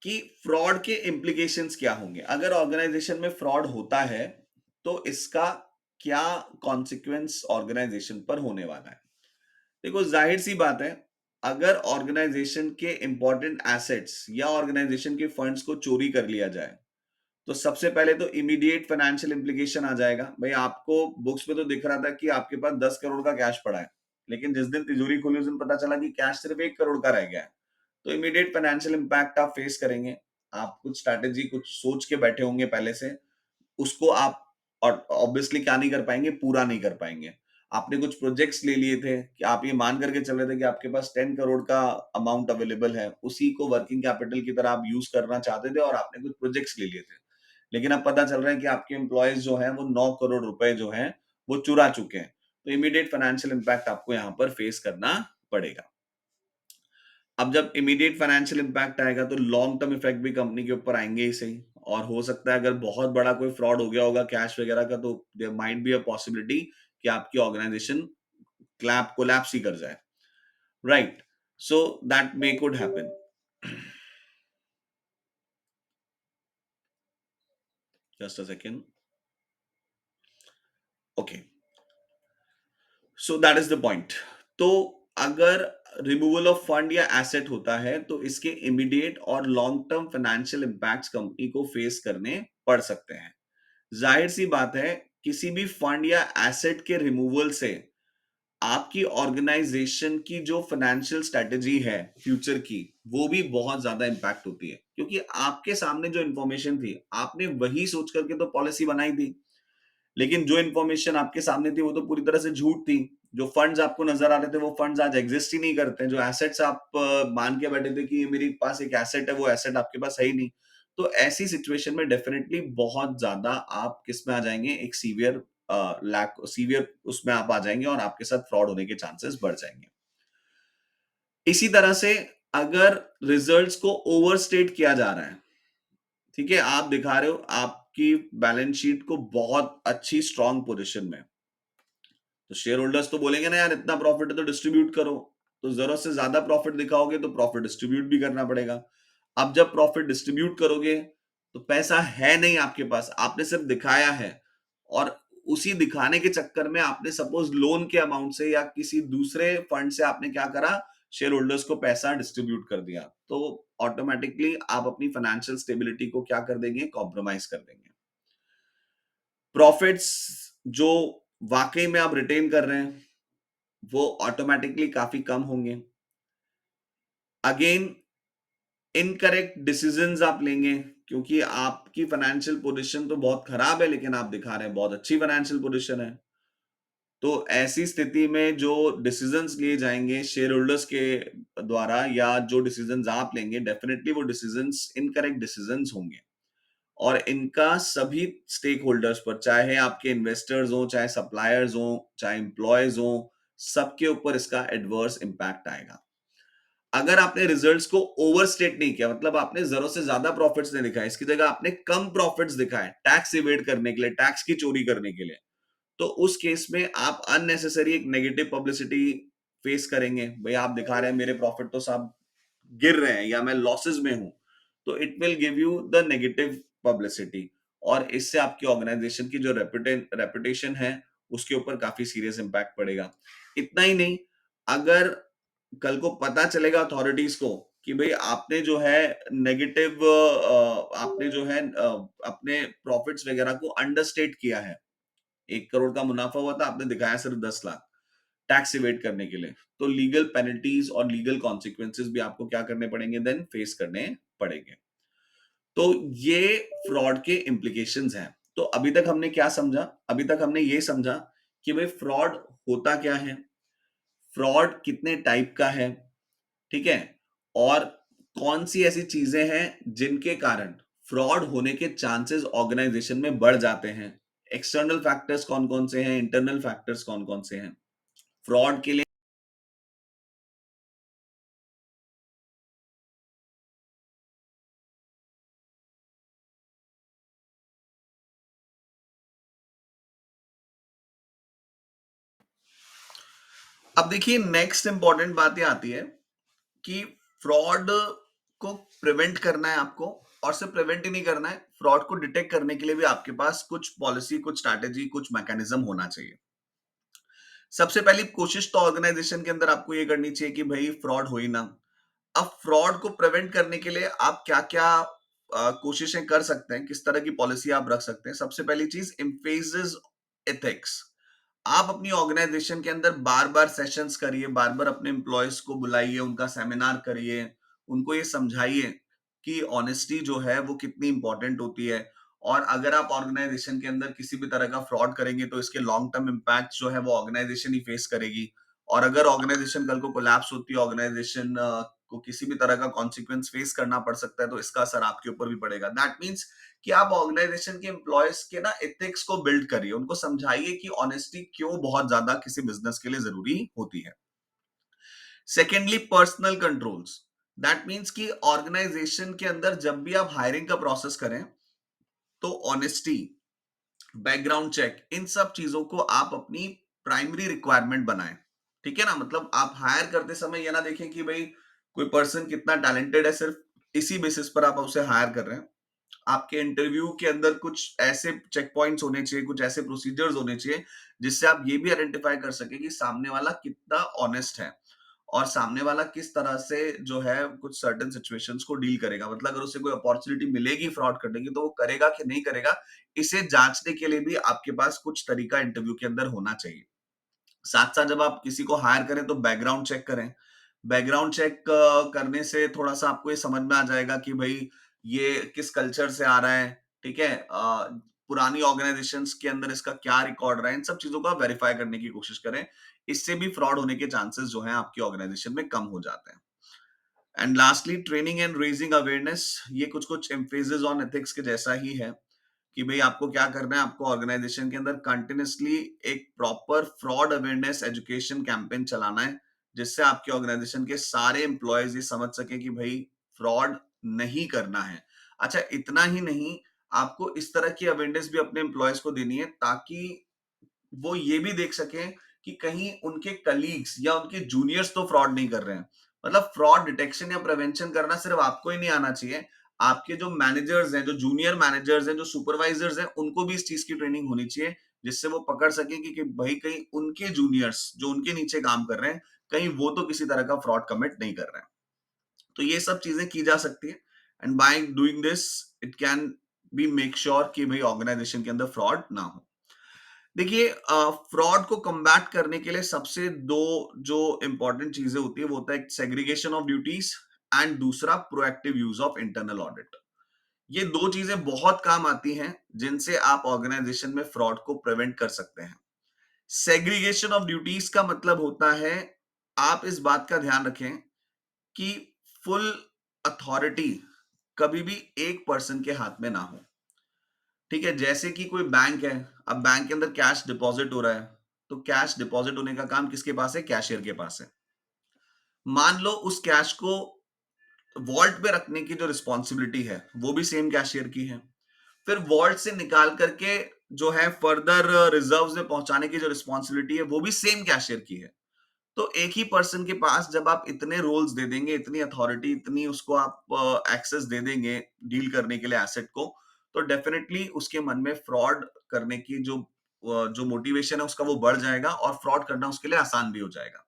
कि फ्रॉड के इम्प्लीकेशंस क्या होंगे। अगर ऑर्गेनाइजेशन में फ्रॉड होता है तो इसका क्या कॉन्सिक्वेंस ऑर्गेनाइजेशन पर होने वाला है। देखो जाहिर सी बात है, अगर ऑर्गेनाइजेशन के इंपॉर्टेंट एसेट्स या ऑर्गेनाइजेशन के फंड्स को चोरी कर लिया जाए तो सबसे पहले तो इमीडिएट फाइनेंशियल इंप्लीकेशन आ जाएगा। भाई आपको बुक्स में तो दिख रहा था कि आपके पास 10 करोड़ का कैश पड़ा है, लेकिन जिस दिन तिजोरी खोली उस दिन पता चला कि कैश सिर्फ 1 करोड़ का रह गया है। तो इमीडिएट फाइनेंशियल इंपैक्ट आप फेस करेंगे। आप कुछ स्ट्रैटेजी कुछ सोच के बैठे होंगे पहले से, उसको आप ऑब्वियसली क्या नहीं कर पाएंगे, पूरा नहीं कर पाएंगे। आपने कुछ प्रोजेक्ट्स ले लिए थे कि आप ये मान करके चल रहे थे कि आपके पास 10 करोड़ का अमाउंट अवेलेबल है, उसी को वर्किंग कैपिटल की तरह आप यूज करना चाहते थे और आपने कुछ प्रोजेक्ट्स ले लिए थे। लेकिन अब पता चल रहा है कि आपके एम्प्लॉयज जो हैं वो 9 करोड़ रुपए जो हैं वो चुरा चुके हैं। तो इमीडिएट फाइनेंशियल इंपैक्ट आपको यहाँ पर फेस करना पड़ेगा। अब जब इमीडिएट फाइनेंशियल इंपैक्ट आएगा तो लॉन्ग टर्म इफेक्ट भी कंपनी के ऊपर आएंगे ही सही। और हो सकता है अगर बहुत बड़ा कोई फ्रॉड हो गया होगा कैश वगैरह का तो there might be a possibility कि आपकी ऑर्गेनाइजेशन क्लैप कोलैप्स ही कर जाए। Right, so that may could happen. Just a second. Okay, so that is the point. तो अगर रिमूवल ऑफ फंड या एसेट होता है तो इसके इमीडिएट और long term financial impacts company को फेस करने पड़ सकते हैं। जाहिर सी बात है, किसी भी फंड या एसेट के रिमूवल से आपकी ऑर्गेनाइजेशन की जो फाइनेंशियल स्ट्रेटेजी है फ्यूचर की, वो भी बहुत ज्यादा इंपैक्ट होती है। क्योंकि आपके सामने जो इंफॉर्मेशन थी आपने वही सोच करके तो पॉलिसी बनाई थी, लेकिन जो इंफॉर्मेशन आपके सामने थी वो तो पूरी तरह से झूठ थी। जो फंड्स आपको नजर आ रहे थे वो फंड्स आज एग्जिस्ट ही नहीं करते। जो एसेट्स आप मान के बैठे थे कि ये मेरे पास एक एसेट है, वो एसेट आपके पास है ही नहीं। तो ऐसी सिचुएशन में डेफिनेटली बहुत ज्यादा आप किस में आ जाएंगे, एक सीवियर लैक सीवियर उसमें आप आ जाएंगे और आपके साथ फ्रॉड होने के चांसेस बढ़ जाएंगे। इसी तरह से अगर रिजल्ट्स को ओवरस्टेट किया जा रहा है, ठीक है, आप दिखा रहे हो आपकी बैलेंस शीट को बहुत अच्छी स्ट्रांग पोजीशन में, तो शेयर होल्डर्स तो बोलेंगे ना यार इतना प्रॉफिट है तो डिस्ट्रीब्यूट करो। तो जरूरत से ज्यादा प्रॉफिट दिखाओगे तो प्रॉफिट डिस्ट्रीब्यूट भी करना पड़ेगा। अब जब प्रॉफिट डिस्ट्रीब्यूट करोगे तो पैसा है नहीं आपके पास, आपने सिर्फ दिखाया है। और उसी दिखाने के चक्कर में आपने सपोज लोन के अमाउंट से या किसी दूसरे फंड से आपने क्या करा, शेयर होल्डर्स को पैसा डिस्ट्रीब्यूट कर दिया। तो ऑटोमेटिकली आप अपनी फाइनेंशियल स्टेबिलिटी को क्या कर देंगे, कॉम्प्रोमाइज कर देंगे। प्रॉफिट्स जो वाकई में आप रिटेन कर रहे हैं वो ऑटोमेटिकली काफी कम होंगे। अगेन इनकरेक्ट डिसीजंस आप लेंगे, क्योंकि आपकी फाइनेंशियल पोजीशन तो बहुत खराब है लेकिन आप दिखा रहे हैं बहुत अच्छी फाइनेंशियल पोजीशन है। तो ऐसी स्थिति में जो डिसीजंस लिए जाएंगे शेयर होल्डर्स के द्वारा या जो डिसीजंस आप लेंगे, डेफिनेटली वो डिसीजंस इनकरेक्ट डिसीजंस होंगे। और इनका सभी स्टेक होल्डर्स पर, चाहे आपके इन्वेस्टर्स हो, चाहे सप्लायर्स हो, चाहे एम्प्लॉयज हो, सबके ऊपर इसका एडवर्स इंपैक्ट आएगा। अगर आपने रिजल्ट्स को ओवरस्टेट नहीं किया, मतलब आपने जरूरत से ज्यादा प्रॉफिट्स नहीं दिखाए, इसकी जगह आपने कम प्रॉफिट्स दिखाए टैक्स इवेड करने के लिए, टैक्स की चोरी करने के लिए, तो उस केस में आप अननेसेसरी एक नेगेटिव पब्लिसिटी फेस करेंगे। भाई आप दिखा रहे हैं मेरे प्रॉफिट तो सब गिर रहे हैं या मैं लॉसेस में हूं, तो it will give you the negative publicity. और इससे आपकी ऑर्गेनाइजेशन की जो रेपुटेशन है उसके ऊपर काफी सीरियस इंपैक्ट पड़ेगा। इतना ही नहीं, अगर कल को पता चलेगा अथॉरिटीज को कि भाई आपने जो है नेगेटिव आपने जो है अपने प्रॉफिट्स वगैरह को अंडरस्टेट किया है, 1 करोड़ का मुनाफा हुआ था आपने दिखाया सिर्फ 10 लाख टैक्स इवेट करने के लिए, तो लीगल पेनल्टीज और लीगल कॉन्सिक्वेंसेस भी आपको क्या करने पड़ेंगे, देन फेस करने पड़ेंगे। तो ये फ्रॉड के इम्प्लीकेशंस हैं। तो अभी तक हमने क्या समझा, अभी तक हमने ये समझा कि भाई फ्रॉड होता क्या है, फ्रॉड कितने टाइप का है, ठीक है, और कौन सी ऐसी चीजें हैं जिनके कारण फ्रॉड होने के चांसेस ऑर्गेनाइजेशन में बढ़ जाते हैं। एक्सटर्नल फैक्टर्स कौन कौन से हैं, इंटरनल फैक्टर्स कौन कौन से हैं फ्रॉड के लिए। अब देखिए नेक्स्ट इंपॉर्टेंट बात ये आती है कि फ्रॉड को प्रिवेंट करना है आपको, और सिर्फ प्रिवेंट ही नहीं करना है, फ्रॉड को डिटेक्ट करने के लिए भी आपके पास कुछ पॉलिसी, कुछ स्ट्रैटेजी, कुछ मैकेनिज्म होना चाहिए। सबसे पहली कोशिश तो ऑर्गेनाइजेशन के अंदर आपको ये करनी चाहिए कि भाई फ्रॉड हो ही ना। अब फ्रॉड को प्रिवेंट करने के लिए आप क्या-क्या कोशिशें कर सकते हैं, किस तरह की पॉलिसी आप रख सकते हैं। सबसे पहली चीज, एम्फेसिस एथिक्स। आप अपनी ऑर्गेनाइजेशन के अंदर बार-बार सेशंस करिए, बार-बार अपने एम्प्लॉयज को बुलाइए, उनका सेमिनार करिए, उनको ये समझाइए कि ऑनेस्टी जो है वो कितनी इंपॉर्टेंट होती है, और अगर आप ऑर्गेनाइजेशन के अंदर किसी भी तरह का फ्रॉड करेंगे तो इसके लॉन्ग टर्म इम्पैक्ट जो है वो ऑर्गेनाइजेशन ही फेस करेगी। और अगर ऑर्गेनाइजेशन कल को कोलैप्स होती है, ऑर्गेनाइजेशन को किसी भी तरह का कॉन्सिक्वेंस फेस करना पड़ सकता है, तो इसका असर आपके ऊपर भी पड़ेगा। दैट मीन्स कि आप ऑर्गेनाइजेशन के एम्प्लॉयज के ना एथिक्स को बिल्ड करिए, उनको समझाइए कि ऑनेस्टी क्यों बहुत ज्यादा किसी बिजनेस के लिए जरूरी होती है। Secondly, personal controls. That means कि ऑर्गेनाइजेशन के अंदर जब भी आप हायरिंग का प्रोसेस करें, तो ऑनेस्टी, बैकग्राउंड चेक, इन सब चीजों को आप अपनी प्राइमरी रिक्वायरमेंट बनाएं। ठीक है ना, मतलब आप हायर करते समय ये ना देखें कि भाई कोई पर्सन कितना टैलेंटेड है, सिर्फ इसी बेसिस पर आप उसे हायर कर रहे हैं। आपके इंटरव्यू के अंदर कुछ ऐसे चेक पॉइंट्स होने चाहिए, कुछ ऐसे प्रोसीजर्स होने चाहिए जिससे आप ये भी आइडेंटिफाई कर सके कि सामने वाला कितना ऑनेस्ट है, और सामने वाला किस तरह से जो है कुछ सर्टेन सिचुएशंस को डील करेगा। मतलब अगर उसे कोई अपॉर्चुनिटी मिलेगी फ्रॉड करने की, तो वो करेगा कि नहीं करेगा, इसे जांचने के लिए भी आपके पास कुछ तरीका इंटरव्यू के अंदर होना चाहिए। साथ साथ जब आप किसी को हायर करें तो बैकग्राउंड चेक करें। बैकग्राउंड चेक करने से थोड़ा सा आपको ये समझ में आ जाएगा कि भाई ये किस कल्चर से आ रहा है। ठीक है, पुरानी ऑर्गेनाइजेशंस के अंदर इसका क्या रिकॉर्ड रहा है, इन सब चीजों को आप वेरीफाई करने की कोशिश करें। इससे भी फ्रॉड होने के चांसेस जो है आपकी ऑर्गेनाइजेशन में कम हो जाते हैं। And lastly, training and raising awareness. ये कुछ कुछ एम्फेसिस ऑन एथिक्स के जैसा ही है कि भाई आपको क्या करना है, आपको ऑर्गेनाइजेशन के अंदर कंटिन्यूसली एक proper fraud awareness education campaign चलाना है, जिससे आपके ऑर्गेनाइजेशन के सारे एम्प्लॉयज ये समझ सके कि भाई फ्रॉड नहीं करना है। अच्छा, इतना ही नहीं, आपको इस तरह की अवेयरनेस भी अपने एम्प्लॉयज को देनी है, ताकि वो ये भी देख सकें कि कहीं उनके कलीग्स या उनके जूनियर्स तो फ्रॉड नहीं कर रहे हैं। मतलब फ्रॉड डिटेक्शन या प्रिवेंशन करना सिर्फ आपको ही नहीं आना चाहिए, आपके जो मैनेजर्स हैं, जो जूनियर मैनेजर्स हैं, जो सुपरवाइजर्स हैं, उनको भी इस चीज की ट्रेनिंग होनी चाहिए, जिससे वो पकड़ सके कि भाई कहीं उनके जूनियर्स जो उनके नीचे काम कर रहे हैं, कहीं वो तो किसी तरह का फ्रॉड कमिट नहीं कर रहे हैं। तो ये सब चीजें की जा सकती है, and by doing this it can be make sure कि भाई ऑर्गेनाइजेशन के अंदर फ्रॉड ना हो। देखिए, फ्रॉड को कम्बैट करने के लिए सबसे दो जो इंपॉर्टेंट चीजें होती है, वो होता है सेग्रीगेशन ऑफ ड्यूटीज, एंड दूसरा proactive use of internal audit. ये दो चीजें बहुत काम आती हैं, जिनसे आप ऑर्गेनाइजेशन में फ्रॉड को प्रिवेंट कर सकते हैं। सेग्रीगेशन ऑफ ड्यूटीज का मतलब होता है, आप इस बात का ध्यान रखें कि फुल अथॉरिटी कभी भी एक पर्सन के हाथ में ना हो। ठीक है, जैसे कि कोई बैंक है, अब बैंक के अंदर कैश डिपॉजिट हो रहा है, तो कैश डिपॉजिट होने का काम किसके पास है? कैशियर के पास है। मान लो उस कैश को वॉल्ट पे रखने की जो रिस्पॉन्सिबिलिटी है, वो भी सेम कैशियर की है। फिर वॉल्ट से निकाल करके जो है फर्दर रिजर्व्स में पहुंचाने की जो रिस्पॉन्सिबिलिटी है, वो भी सेम कैशियर की है। तो एक ही पर्सन के पास जब आप इतने रोल्स दे देंगे, इतनी अथॉरिटी, इतनी उसको आप एक्सेस दे देंगे डील करने के लिए एसेट को, तो डेफिनेटली उसके मन में फ्रॉड करने की जो मोटिवेशन है उसका, वो बढ़ जाएगा, और फ्रॉड करना उसके लिए आसान भी हो जाएगा।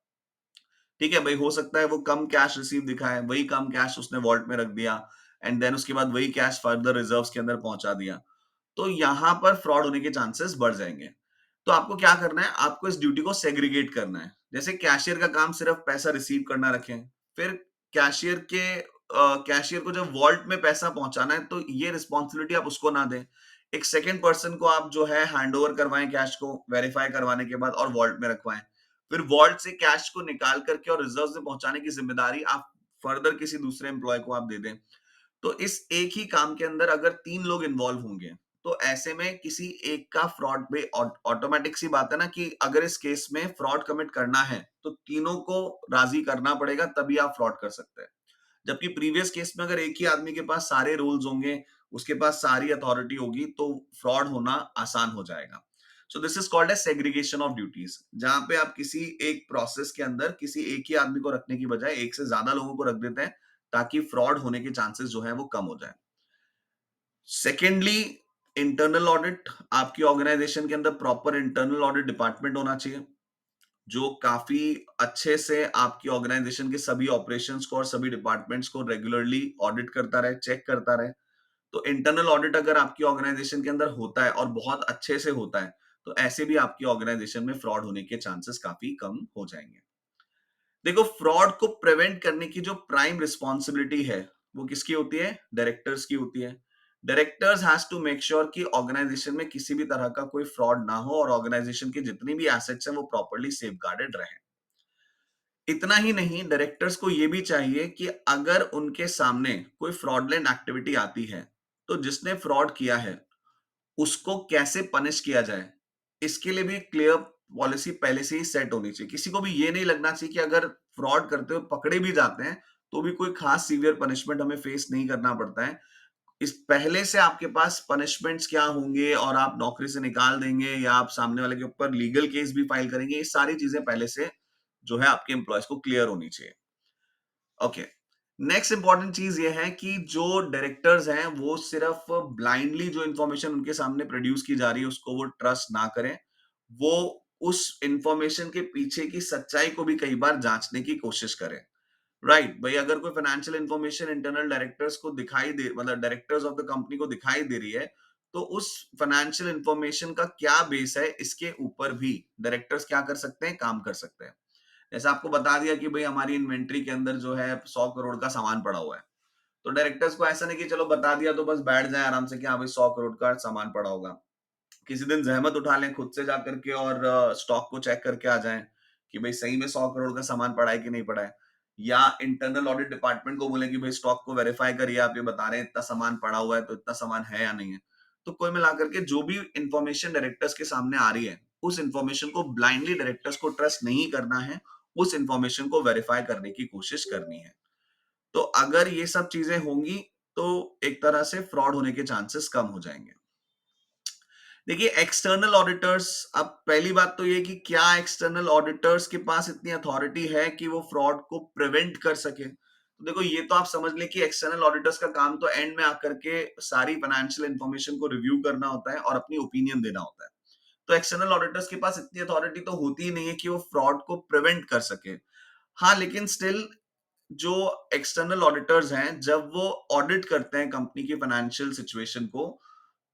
ठीक है भाई, हो सकता है वो कम कैश रिसीव दिखाए, वही कम कैश उसने वॉल्ट में रख दिया, एंड देन उसके बाद वही कैश फर्दर रिजर्व्स के अंदर पहुंचा दिया, तो यहां पर फ्रॉड होने के चांसेस बढ़ जाएंगे। तो आपको क्या करना है, आपको इस ड्यूटी को सेग्रीगेट करना है। जैसे कैशियर का काम सिर्फ पैसा रिसीव करना रखें, फिर कैशियर को जब वॉल्ट में पैसा पहुंचाना है, तो ये रिस्पॉन्सिबिलिटी आप उसको ना दें। एक सेकेंड पर्सन को आप जो है हैंड ओवर करवाएं कैश को वेरीफाई करवाने के बाद, और वॉल्ट में रखवाएं। फिर वॉल्ट से कैश को निकाल करके और रिजर्व में पहुंचाने की जिम्मेदारी आप फर्दर किसी दूसरे एम्प्लॉय को आप दे दें। तो इस एक ही काम के अंदर अगर 3 लोग इन्वॉल्व होंगे, तो ऐसे में किसी एक का फ्रॉड पे ऑटोमेटिक सी बात है ना, कि अगर इस केस में फ्रॉड कमिट करना है, तो तीनों को राजी करना पड़ेगा, तभी आप फ्रॉड कर सकते हैं। जबकि प्रीवियस केस में अगर एक ही आदमी के पास सारे रूल्स होंगे, उसके पास सारी अथॉरिटी होगी, तो फ्रॉड होना आसान हो जाएगा। So this is called as segregation of duties, जहां पे आप किसी एक प्रोसेस के अंदर किसी एक ही आदमी को रखने की बजाय एक से ज्यादा लोगों को रख देते हैं, ताकि फ्रॉड होने के चांसेस जो है वो कम हो जाए। Secondly, internal audit. आपकी ऑर्गेनाइजेशन के अंदर प्रॉपर इंटरनल ऑडिट डिपार्टमेंट होना चाहिए, जो काफी अच्छे से आपकी ऑर्गेनाइजेशन के सभी ऑपरेशंस को और सभी डिपार्टमेंट्स को रेगुलरली ऑडिट करता रहे, चेक करता रहे। तो इंटरनल ऑडिट अगर आपकी ऑर्गेनाइजेशन के अंदर होता है और बहुत अच्छे से होता है, तो ऐसे भी आपकी ऑर्गेनाइजेशन में फ्रॉड होने के चांसेस काफी कम हो जाएंगे। देखो, फ्रॉड को प्रिवेंट करने की जो प्राइम रिस्पॉन्सिबिलिटी है, वो किसकी होती है? डायरेक्टर्स की होती है। Directors has to make sure कि ऑर्गेनाइजेशन में किसी भी तरह का कोई फ्रॉड ना हो और ऑर्गेनाइजेशन की जितनी भी एसेट्स हैं वो प्रॉपर्ली सेफगार्डेड रहे। इतना ही नहीं, डायरेक्टर्स को ये भी चाहिए कि अगर उनके सामने कोई फ्रॉडलेंट एक्टिविटी आती है, तो जिसने फ्रॉड किया है उसको कैसे पनिश किया जाए, इसके लिए भी क्लियर पॉलिसी पहले से ही सेट होनी चाहिए। किसी को भी ये नहीं लगना चाहिए कि अगर फ्रॉड करते हुए पकड़े भी जाते हैं, तो भी कोई खास सीवियर पनिशमेंट हमें फेस नहीं करना पड़ता है। इस पहले से आपके पास पनिशमेंट्स क्या होंगे और आप नौकरी से निकाल देंगे या आप सामने वाले के ऊपर लीगल केस भी फाइल करेंगे, ये सारी चीजें पहले से जो है आपके एम्प्लॉयज को क्लियर होनी चाहिए। ओके, नेक्स्ट इंपॉर्टेंट चीज ये है कि जो डायरेक्टर्स हैं वो सिर्फ ब्लाइंडली जो इंफॉर्मेशन उनके सामने प्रोड्यूस की जा रही है उसको वो ट्रस्ट ना करें। वो उस इंफॉर्मेशन के पीछे की सच्चाई को भी कई बार जांचने की कोशिश करें। राइट भाई, अगर कोई फाइनेंशियल इंफॉर्मेशन इंटरनल डायरेक्टर्स को दिखाई दे, मतलब डायरेक्टर्स ऑफ द कंपनी को दिखाई दे रही है, तो उस फाइनेंशियल इंफॉर्मेशन का क्या बेस है, इसके ऊपर भी डायरेक्टर्स क्या कर सकते हैं? काम कर सकते हैं। जैसे आपको बता दिया कि भाई हमारी इन्वेंट्री के अंदर जो है 100 करोड़ का सामान पड़ा हुआ है, तो डायरेक्टर्स को ऐसा नहीं कि चलो बता दिया तो बस बैठ जाए आराम से कि हाँ भाई 100 करोड़ का सामान पड़ा होगा। किसी दिन जहमत उठा लें खुद से जाकर के और स्टॉक को चेक करके आ जाएं कि भाई सही में 100 करोड़ का सामान पड़ा है कि नहीं पड़ा है, या इंटरनल ऑडिट डिपार्टमेंट को बोले कि भाई स्टॉक को वेरीफाई करिए, आप ये बता रहे हैं इतना सामान पड़ा हुआ है, तो इतना सामान है या नहीं है। तो कोई मिलाकर के जो भी इंफॉर्मेशन डायरेक्टर्स के सामने आ रही है, उस इंफॉर्मेशन को ब्लाइंडली डायरेक्टर्स को ट्रस्ट नहीं करना है, उस इंफॉर्मेशन को वेरीफाई करने की कोशिश करनी है। तो अगर ये सब चीजें होंगी, तो एक तरह से फ्रॉड होने के चांसेस कम हो जाएंगे। देखिए, एक्सटर्नल ऑडिटर्स, अब पहली बात तो ये कि क्या एक्सटर्नल ऑडिटर्स के पास इतनी अथॉरिटी है कि वो फ्रॉड को प्रिवेंट कर सके? तो देखो, ये तो आप समझ लें कि एक्सटर्नल ऑडिटर्स का काम तो एंड में आकर के सारी फाइनेंशियल इंफॉर्मेशन को रिव्यू करना होता है और अपनी ओपिनियन देना होता है। तो एक्सटर्नल ऑडिटर्स के पास इतनी अथॉरिटी तो होती ही नहीं है कि वो फ्रॉड को प्रिवेंट कर सके। हाँ, लेकिन स्टिल जो एक्सटर्नल ऑडिटर्स हैं, जब वो ऑडिट करते हैं कंपनी की फाइनेंशियल सिचुएशन को,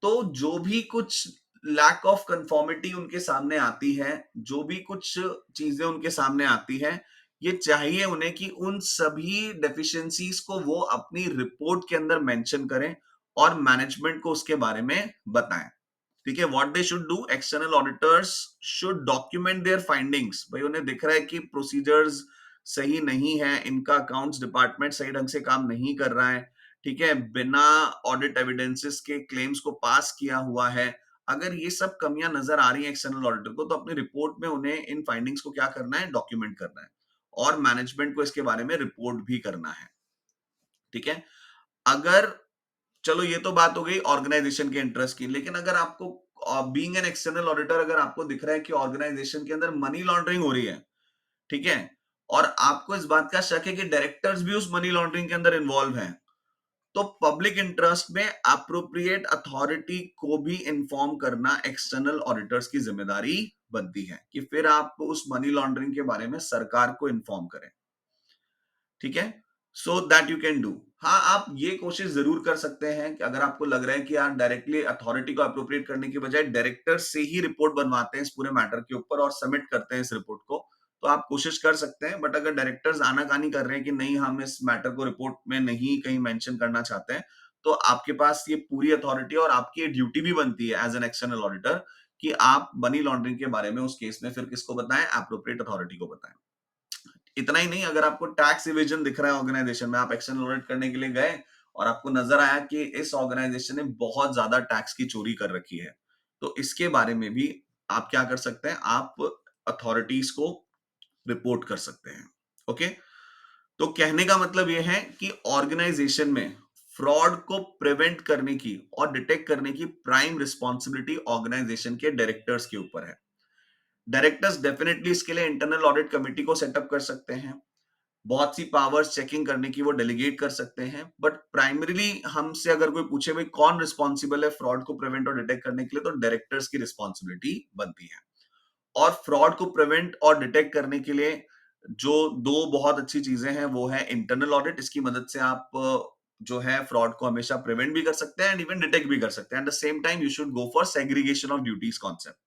तो जो भी कुछ लैक ऑफ कंफॉर्मिटी उनके सामने आती है, जो भी कुछ चीजें उनके सामने आती है, ये चाहिए उन्हें कि उन सभी डेफिशिएंसीज को वो अपनी रिपोर्ट के अंदर मेंशन करें और मैनेजमेंट को उसके बारे में बताएं। ठीक है, what they should do, external auditors should document their findings. भाई उन्हें दिख रहा है कि प्रोसीजर्स सही नहीं है, इनका अकाउंट्स डिपार्टमेंट सही ढंग से काम नहीं कर रहा है, ठीक है, बिना ऑडिट एविडेंसेस के क्लेम्स को पास किया हुआ है। अगर ये सब कमियां नजर आ रही हैं एक्सटर्नल ऑडिटर को, तो अपनी रिपोर्ट में उन्हें इन फाइंडिंग्स को क्या करना है? डॉक्यूमेंट करना है और मैनेजमेंट को इसके बारे में रिपोर्ट भी करना है। ठीक है, अगर, चलो ये तो बात हो गई ऑर्गेनाइजेशन के इंटरेस्ट की, लेकिन अगर आपको बीइंग एन एक्सटर्नल ऑडिटर अगर आपको दिख रहा है कि ऑर्गेनाइजेशन के अंदर मनी लॉन्ड्रिंग हो रही है, ठीक है, और आपको इस बात का शक है कि डायरेक्टर्स भी उस मनी लॉन्ड्रिंग के अंदर इन्वॉल्व हैं, तो पब्लिक इंटरेस्ट में अप्रोप्रिएट अथॉरिटी को भी इन्फॉर्म करना एक्सटर्नल ऑडिटर्स की जिम्मेदारी बनती है कि फिर आप उस मनी लॉन्ड्रिंग के बारे में सरकार को इन्फॉर्म करें। ठीक है, so that you can do. हाँ, आप ये कोशिश जरूर कर सकते हैं कि अगर आपको लग रहा है कि यार डायरेक्टली अथॉरिटी को अप्रोप्रिएट करने की बजाय डायरेक्टर से ही रिपोर्ट बनवाते हैं इस पूरे मैटर के ऊपर और सबमिट करते हैं इस रिपोर्ट को, तो आप कोशिश कर सकते हैं। बट अगर डायरेक्टर्स आनाकानी कर रहे हैं कि नहीं, हम इस मैटर को रिपोर्ट में नहीं कहीं मेंशन करना चाहते हैं, तो आपके पास ये पूरी अथॉरिटी और आपकी ये ड्यूटी भी बनती है एज एन एक्सटर्नल ऑडिटर कि आप मनी लॉन्ड्रिंग के बारे में उस केस में फिर किसको बताएं? अप्रोप्रिएट अथॉरिटी को बताएं। इतना ही नहीं, अगर आपको टैक्स इवेजन दिख रहा है ऑर्गेनाइजेशन में, आप एक्सटर्नल ऑडिट करने के लिए गए और आपको नजर आया कि इस ऑर्गेनाइजेशन ने बहुत ज्यादा टैक्स की चोरी कर रखी है, तो इसके बारे में भी आप क्या कर सकते हैं? आप अथॉरिटीज को रिपोर्ट कर सकते हैं। ओके, तो कहने का मतलब यह है कि ऑर्गेनाइजेशन में फ्रॉड को प्रिवेंट करने की और डिटेक्ट करने की प्राइम रिस्पॉन्सिबिलिटी ऑर्गेनाइजेशन के डायरेक्टर्स के ऊपर है। डायरेक्टर्स डेफिनेटली इसके लिए इंटरनल ऑडिट कमेटी को सेटअप कर सकते हैं। बहुत सी पावर्स चेकिंग करने की वो डेलीगेट कर सकते हैं, बट प्राइमरीली हमसे अगर कोई पूछे भाई कौन रिस्पॉन्सिबल है फ्रॉड को प्रिवेंट और डिटेक्ट करने के लिए, तो डायरेक्टर्स की रिस्पॉन्सिबिलिटी बनती है। और फ्रॉड को प्रिवेंट और डिटेक्ट करने के लिए जो दो बहुत अच्छी चीजें हैं वो है इंटरनल ऑडिट। इसकी मदद से आप जो है फ्रॉड को हमेशा प्रिवेंट भी कर सकते हैं एंड इवन डिटेक्ट भी कर सकते हैं। At the same time you should go for segregation of duties concept.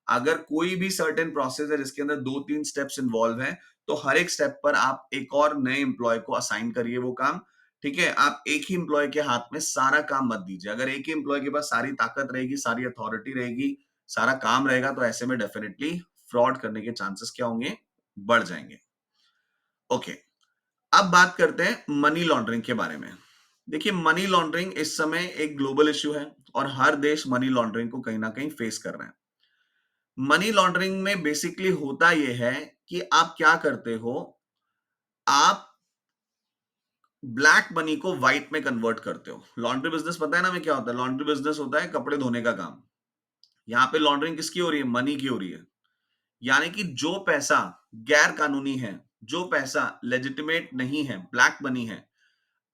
अगर कोई भी सर्टेन प्रोसेस है जिसके अंदर 2-3 स्टेप्स इन्वॉल्व हैं, तो हर एक स्टेप पर आप एक और नए एम्प्लॉय को असाइन करिए वो काम। ठीक है? आप एक ही एम्प्लॉय के हाथ में सारा काम मत दीजिए। अगर एक ही एम्प्लॉय के पास सारी ताकत रहेगी, सारी अथॉरिटी रहेगी, सारा काम रहेगा, तो ऐसे में डेफिनिटली फ्रॉड करने के चांसेस क्या होंगे? बढ़ जाएंगे। ओके, अब बात करते हैं मनी लॉन्ड्रिंग के बारे में। देखिए, मनी लॉन्ड्रिंग इस समय एक ग्लोबल इश्यू है और हर देश मनी लॉन्ड्रिंग को कहीं ना कहीं फेस कर रहे हैं। मनी लॉन्ड्रिंग में बेसिकली होता यह है कि आप क्या करते हो, आप ब्लैक मनी को व्हाइट में कन्वर्ट करते हो। लॉन्ड्री बिजनेस पता है ना में क्या होता है? लॉन्ड्री बिजनेस होता है कपड़े धोने का काम। यहां पे लॉन्ड्रिंग किसकी हो रही है? मनी की हो रही है। यानी कि जो पैसा गैर कानूनी है, जो पैसा लेजिटिमेट नहीं है, ब्लैक मनी है,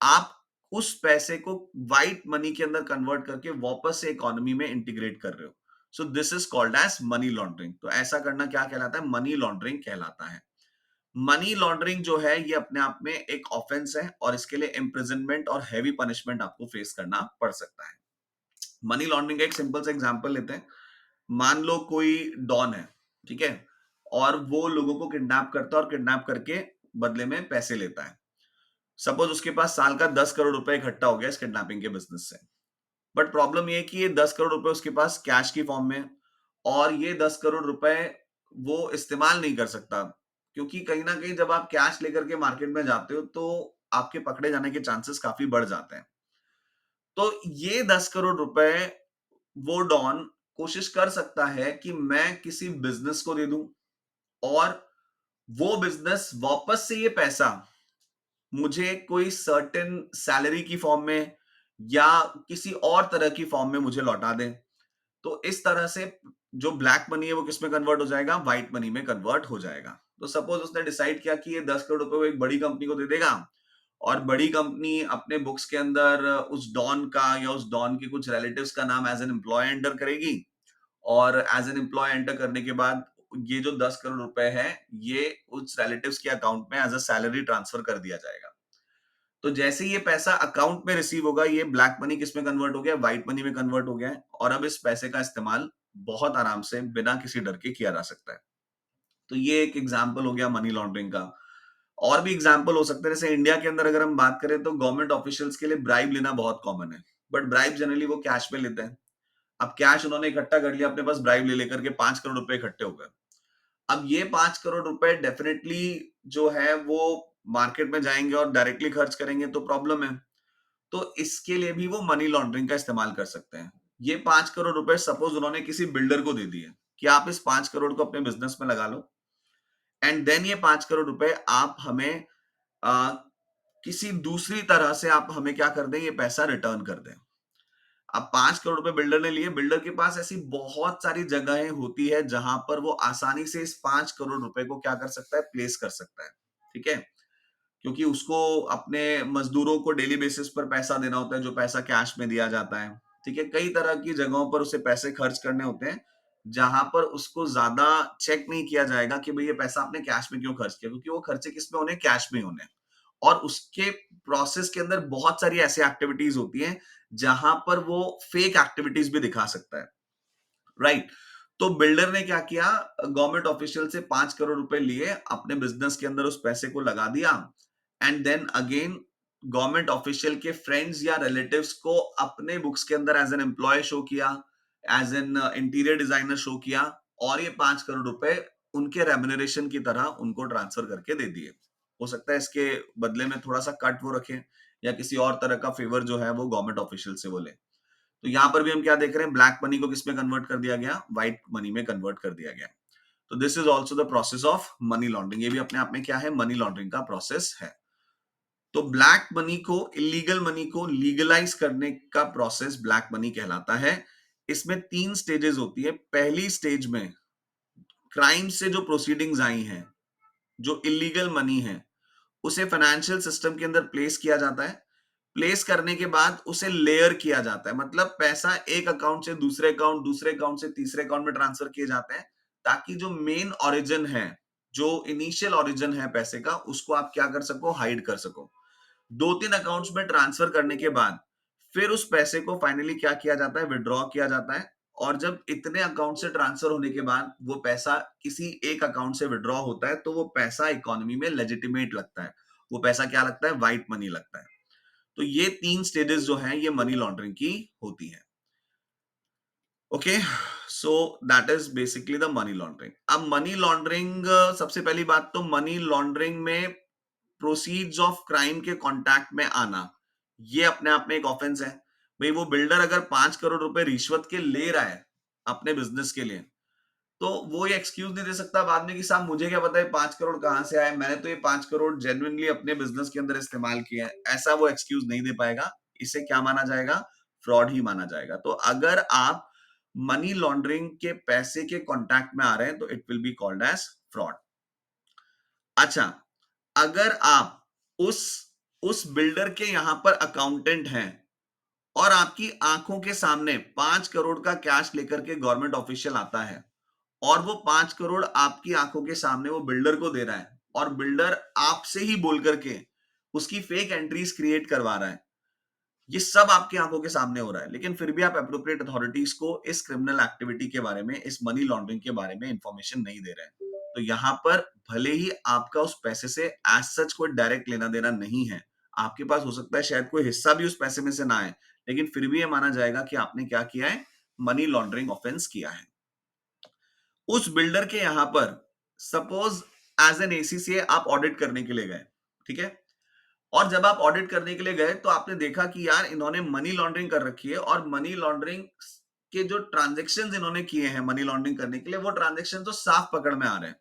आप उस पैसे को व्हाइट मनी के अंदर कन्वर्ट करके वापस से इकोनॉमी में इंटीग्रेट कर रहे हो। So this is called as money laundering. तो ऐसा करना क्या कहलाता है? मनी लॉन्ड्रिंग कहलाता है। मनी लॉन्ड्रिंग जो है ये अपने आप में एक ऑफेंस है और इसके लिए इम्प्रिजनमेंट और हैवी पनिशमेंट आपको फेस करना पड़ सकता है। मनी लॉन्ड्रिंग का एक सिंपल सा एग्जांपल लेते हैं। मान लो कोई डॉन है, ठीक है, और वो लोगों को किडनैप करता है और किडनैप करके बदले में पैसे लेता है। सपोज उसके पास साल का 10 करोड़ रुपए इकट्ठा हो गया इस किडनैपिंग के बिजनेस से। बट प्रॉब्लम ये है कि ये 10 करोड़ रुपए उसके पास कैश की फॉर्म में है और ये 10 करोड़ रुपए वो इस्तेमाल नहीं कर सकता, क्योंकि कहीं ना कहीं जब आप कैश लेकर के मार्केट में जाते हो तो आपके पकड़े जाने के चांसेस काफी बढ़ जाते हैं। तो ये 10 करोड़ रुपए वो डॉन कोशिश कर सकता है कि मैं किसी बिजनेस को दे दूं और वो बिजनेस वापस से ये पैसा मुझे कोई सर्टेन सैलरी की फॉर्म में या किसी और तरह की फॉर्म में मुझे लौटा दें। तो इस तरह से जो ब्लैक मनी है वो किस में कन्वर्ट हो जाएगा? व्हाइट मनी में कन्वर्ट हो जाएगा। तो सपोज उसने डिसाइड किया कि ये 10 करोड़ रुपए वो एक बड़ी कंपनी को दे देगा और बड़ी कंपनी अपने बुक्स के अंदर उस डॉन का या उस डॉन के कुछ रिलेटिव्स का नाम एज एन एम्प्लॉय एंटर करेगी और एज एन एम्प्लॉय एंटर करने के बाद ये जो 10 करोड़ रुपए है ये उस रिलेटिव्स के अकाउंट में एज अ सैलरी ट्रांसफर कर दिया जाएगा। तो जैसे ही ये पैसा अकाउंट में रिसीव होगा, ये ब्लैक मनी किस में कन्वर्ट हो गया? व्हाइट मनी में कन्वर्ट हो गया है और अब इस पैसे का इस्तेमाल बहुत आराम से बिना किसी डर के किया जा सकता है। तो ये एक एग्जांपल हो गया मनी लॉन्ड्रिंग का। और भी एग्जांपल हो सकते हैं, जैसे इंडिया के अंदर अगर हम बात करें तो गवर्नमेंट ऑफिशियल्स के लिए ब्राइब लेना बहुत कॉमन है, बट ब्राइब जनरली वो कैश में लेते हैं। अब कैश उन्होंने इकट्ठा कर लिया अपने पास, ब्राइब ले लेकर के 5 करोड़ रुपए इकट्ठे हो गए। अब ये 5 करोड़ रुपए डेफिनेटली जो है वो मार्केट में जाएंगे और डायरेक्टली खर्च करेंगे तो प्रॉब्लम है। तो इसके लिए भी वो मनी लॉन्ड्रिंग का इस्तेमाल कर सकते हैं। ये 5 करोड़ रुपए सपोज उन्होंने किसी बिल्डर को दे दिए कि आप इस 5 करोड़ को अपने बिजनेस में लगा लो एंड देन ये 5 करोड़ रुपए आप हमें आ, किसी दूसरी तरह से आप हमें क्या कर दें? ये पैसा रिटर्न कर दें। अब 5 करोड़ रुपए बिल्डर ने लिए, बिल्डर के पास ऐसी बहुत सारी जगहें होती है जहां पर वो आसानी से इस 5 करोड़ रुपए को क्या कर सकता है? प्लेस कर सकता है। ठीक है, क्योंकि उसको अपने मजदूरों को डेली बेसिस पर पैसा देना होता है, जो पैसा कैश में दिया जाता है। ठीक है, कई तरह की जगहों पर उसे पैसे खर्च करने होते हैं जहां पर उसको ज्यादा चेक नहीं किया जाएगा कि भाई ये पैसा आपने कैश में क्यों खर्च किया, क्योंकि वो खर्चे किस में होने? कैश में होने। और उसके प्रोसेस के अंदर बहुत सारी ऐसी एक्टिविटीज होती हैं जहां पर वो फेक एक्टिविटीज भी दिखा सकता है। राइट, तो बिल्डर ने क्या किया? गवर्नमेंट ऑफिशियल से 5 करोड़ रुपए लिए, अपने बिजनेस के अंदर उस पैसे को लगा दिया and then again government official के फ्रेंड्स या रिलेटिव्स को अपने बुक्स के अंदर एज एन एम्प्लॉय शो किया, as an interior designer show किया और ये 5 करोड़ रुपए उनके रेम्युनरेशन की तरह उनको ट्रांसफर करके दे दिए। हो सकता है इसके बदले में थोड़ा सा कट वो रखें या किसी और तरह का फेवर जो है वो गवर्नमेंट ऑफिशियल से वो ले। तो यहां पर भी हम क्या देख रहे हैं? ब्लैक मनी को किस में कन्वर्ट कर दिया गया? व्हाइट मनी में कन्वर्ट कर दिया गया। तो this is also the process of money laundering. ये भी अपने आप में क्या है? मनी लॉन्ड्रिंग का प्रोसेस है। तो ब्लैक मनी को, इलीगल मनी को लीगलाइज करने का प्रोसेस ब्लैक मनी कहलाता है। इसमें 3 स्टेजेस होती है। पहली स्टेज में क्राइम से जो प्रोसीडिंग्स आई हैं, जो इलीगल मनी है, उसे फाइनेंशियल सिस्टम के अंदर प्लेस किया जाता है। प्लेस करने के बाद उसे लेयर किया जाता है, मतलब पैसा एक अकाउंट से दूसरे अकाउंट, दूसरे अकाउंट से तीसरे अकाउंट में ट्रांसफर किए जाते हैं, ताकि जो मेन ओरिजिन है, जो इनिशियल ओरिजिन है पैसे का, उसको आप क्या कर सको, हाइड कर सको। 2-3 अकाउंट्स में ट्रांसफर करने के बाद फिर उस पैसे को फाइनली क्या किया जाता है, विड्रॉ किया जाता है। और जब इतने अकाउंट से ट्रांसफर होने के बाद वो पैसा किसी एक अकाउंट से विड्रॉ होता है, तो वो पैसा इकोनॉमी में लेजिटिमेट लगता है। वो पैसा क्या लगता है, व्हाइट मनी लगता है। तो ये 3 स्टेजेस जो हैं, ये मनी लॉन्ड्रिंग की होती है। Okay, so that is basically the money laundering. अब मनी लॉन्ड्रिंग, सबसे पहली बात तो मनी लॉन्ड्रिंग में प्रोसीड्स ऑफ क्राइम के कांटेक्ट में आना, ये अपने आप में एक ऑफेंस है। भाई वो बिल्डर अगर 5 करोड़ रुपए रिश्वत के ले रहा है अपने बिजनेस के लिए, तो वो ये एक्सक्यूज नहीं दे सकता बाद में कि साहब मुझे क्या पता है 5 करोड़ कहां से आए, मैंने तो ये 5 करोड़ जेन्युइनली अपने बिजनेस के अंदर इस्तेमाल किए हैं। ऐसा वो एक्सक्यूज नहीं दे पाएगा। इसे क्या माना जाएगा, फ्रॉड ही माना जाएगा। तो अगर आप मनी लॉन्ड्रिंग के पैसे के कांटेक्ट में आ रहे हैं, तो it will be called as fraud. अच्छा, अगर आप उस उस बिल्डर के यहां पर अकाउंटेंट हैं और आपकी आंखों के सामने 5 करोड़ का कैश लेकर के गवर्नमेंट ऑफिशियल आता है, और वो 5 करोड़ आपकी आंखों के सामने वो बिल्डर को दे रहा है, और बिल्डर आपसे ही बोल करके उसकी फेक एंट्रीज क्रिएट करवा रहा है, ये सब आपकी आंखों के सामने हो रहा है, लेकिन फिर भी आप एप्रोप्रिएट अथॉरिटीज को इस क्रिमिनल एक्टिविटी के बारे में, इस मनी लॉन्ड्रिंग के बारे में इंफॉर्मेशन नहीं दे रहे हैं, तो यहां पर भले ही आपका उस पैसे से एज सच कोई डायरेक्ट लेना देना नहीं है, आपके पास हो सकता है शायद कोई हिस्सा भी उस पैसे में से ना आए, लेकिन फिर भी यह माना जाएगा कि आपने क्या किया है, मनी लॉन्ड्रिंग ऑफेंस किया है। उस बिल्डर के यहां पर सपोज एज एन एसीसी आप ऑडिट करने के लिए गए, ठीक है, और जब आप ऑडिट करने के लिए गए तो आपने देखा कि यार इन्होंने मनी लॉन्ड्रिंग कर रखी है, और मनी लॉन्ड्रिंग के जो ट्रांजेक्शन इन्होंने किए हैं मनी लॉन्ड्रिंग करने के लिए, वो ट्रांजेक्शन तो साफ पकड़ में आ रहे हैं।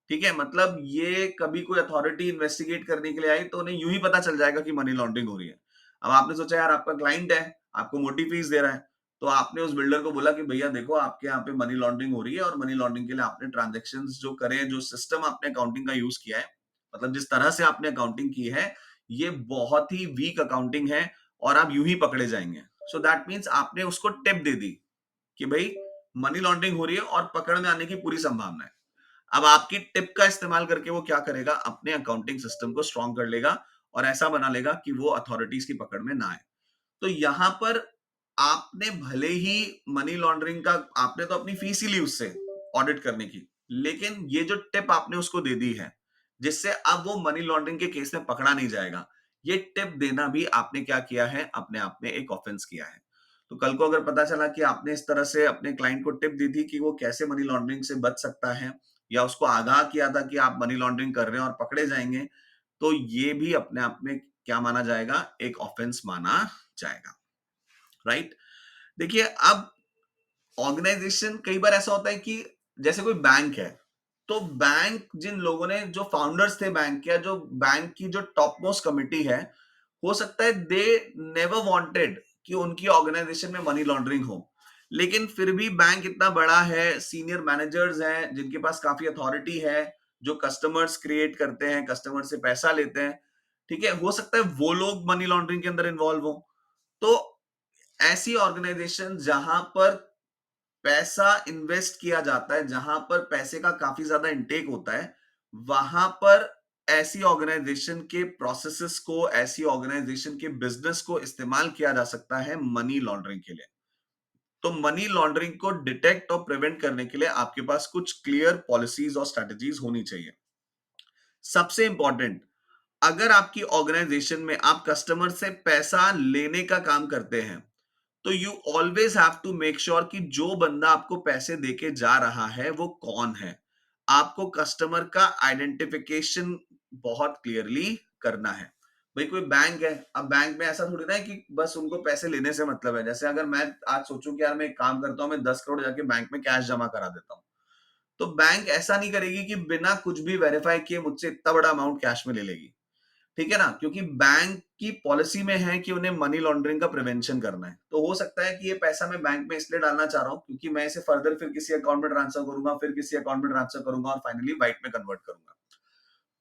ठीक है, मतलब ये कभी कोई अथॉरिटी इन्वेस्टिगेट करने के लिए आई तो उन्हें यूं ही पता चल जाएगा कि मनी लॉन्ड्रिंग हो रही है। अब आपने सोचा यार आपका क्लाइंट है, आपको मोटी फीस दे रहा है, तो आपने उस बिल्डर को बोला कि भैया देखो आपके यहाँ पे मनी लॉन्ड्रिंग हो रही है, और मनी लॉन्ड्रिंग के लिए आपने ट्रांजेक्शन जो करे, जो सिस्टम आपने अकाउंटिंग का यूज किया है, मतलब जिस तरह से आपने अकाउंटिंग की है, ये बहुत ही वीक अकाउंटिंग है, और आप यूं ही पकड़े जाएंगे। सो दैट मीन्स आपने उसको टिप दे दी कि भाई मनी लॉन्ड्रिंग हो रही है और पकड़ में आने की पूरी संभावना है। अब आपकी टिप का इस्तेमाल करके वो क्या करेगा, अपने अकाउंटिंग सिस्टम को स्ट्रांग कर लेगा और ऐसा बना लेगा कि वो अथॉरिटीज की पकड़ में ना आए। तो यहां पर आपने भले ही मनी लॉन्ड्रिंग का, आपने तो अपनी फीस ही ली उससे ऑडिट करने की, लेकिन ये जो टिप आपने उसको दे दी है, जिससे अब वो मनी लॉन्ड्रिंग के केस में पकड़ा नहीं जाएगा, ये टिप देना भी आपने क्या किया है, अपने आप में एक ऑफेंस किया है। तो कल को अगर पता चला कि आपने इस तरह से अपने क्लाइंट को टिप दी थी कि वो कैसे मनी लॉन्ड्रिंग से बच सकता है, या उसको आगाह किया था कि आप मनी लॉन्ड्रिंग कर रहे हैं और पकड़े जाएंगे, तो ये भी अपने आप में क्या माना जाएगा, एक ऑफेंस माना जाएगा। राइट। देखिए, अब ऑर्गेनाइजेशन, कई बार ऐसा होता है कि जैसे कोई बैंक है, तो बैंक, जिन लोगों ने, जो फाउंडर्स थे बैंक के, या जो बैंक की जो टॉप मोस्ट कमिटी है, हो सकता है दे नेवर वांटेड कि उनकी ऑर्गेनाइजेशन में मनी लॉन्ड्रिंग हो, लेकिन फिर भी बैंक इतना बड़ा है, सीनियर मैनेजर्स हैं जिनके पास काफी अथॉरिटी है, जो कस्टमर्स क्रिएट करते हैं, कस्टमर से पैसा लेते हैं, ठीक है, हो सकता है वो लोग मनी लॉन्ड्रिंग के अंदर इन्वॉल्व हो। तो ऐसी ऑर्गेनाइजेशन जहां पर पैसा इन्वेस्ट किया जाता है, जहां पर पैसे का काफी ज्यादा इंटेक होता है, वहां पर ऐसी ऑर्गेनाइजेशन के प्रोसेसेस को, ऐसी ऑर्गेनाइजेशन के बिजनेस को इस्तेमाल किया जा सकता है मनी लॉन्ड्रिंग के लिए। तो मनी लॉन्ड्रिंग को डिटेक्ट और प्रिवेंट करने के लिए आपके पास कुछ क्लियर पॉलिसीज और स्ट्रेटजीज होनी चाहिए। सबसे इंपॉर्टेंट, अगर आपकी ऑर्गेनाइजेशन में आप कस्टमर से पैसा लेने का काम करते हैं, तो you always have to make sure कि जो बंदा आपको पैसे देके जा रहा है वो कौन है। आपको कस्टमर का आइडेंटिफिकेशन बहुत क्लियरली करना है। भाई कोई बैंक है, अब बैंक में ऐसा थोड़ी ना है कि बस उनको पैसे लेने से मतलब है। जैसे अगर मैं आज सोचूं कि यार मैं एक काम करता हूं, मैं 10 करोड़ जाके बैंक में कैश जमा करा देता हूं, तो बैंक ऐसा नहीं करेगी कि बिना कुछ भी वेरीफाई किए मुझसे इतना बड़ा अमाउंट कैश में ले लेगी। ठीक है ना, क्योंकि बैंक की पॉलिसी में है कि उन्हें मनी लॉन्ड्रिंग का प्रिवेंशन करना है। तो हो सकता है कि ये पैसा मैं बैंक में इसलिए डालना चाह रहा हूँ क्योंकि मैं इसे फर्दर फिर किसी अकाउंट में ट्रांसफर करूंगा, फिर किसी अकाउंट में ट्रांसफर करूंगा और फाइनली व्हाइट में कन्वर्ट करूंगा।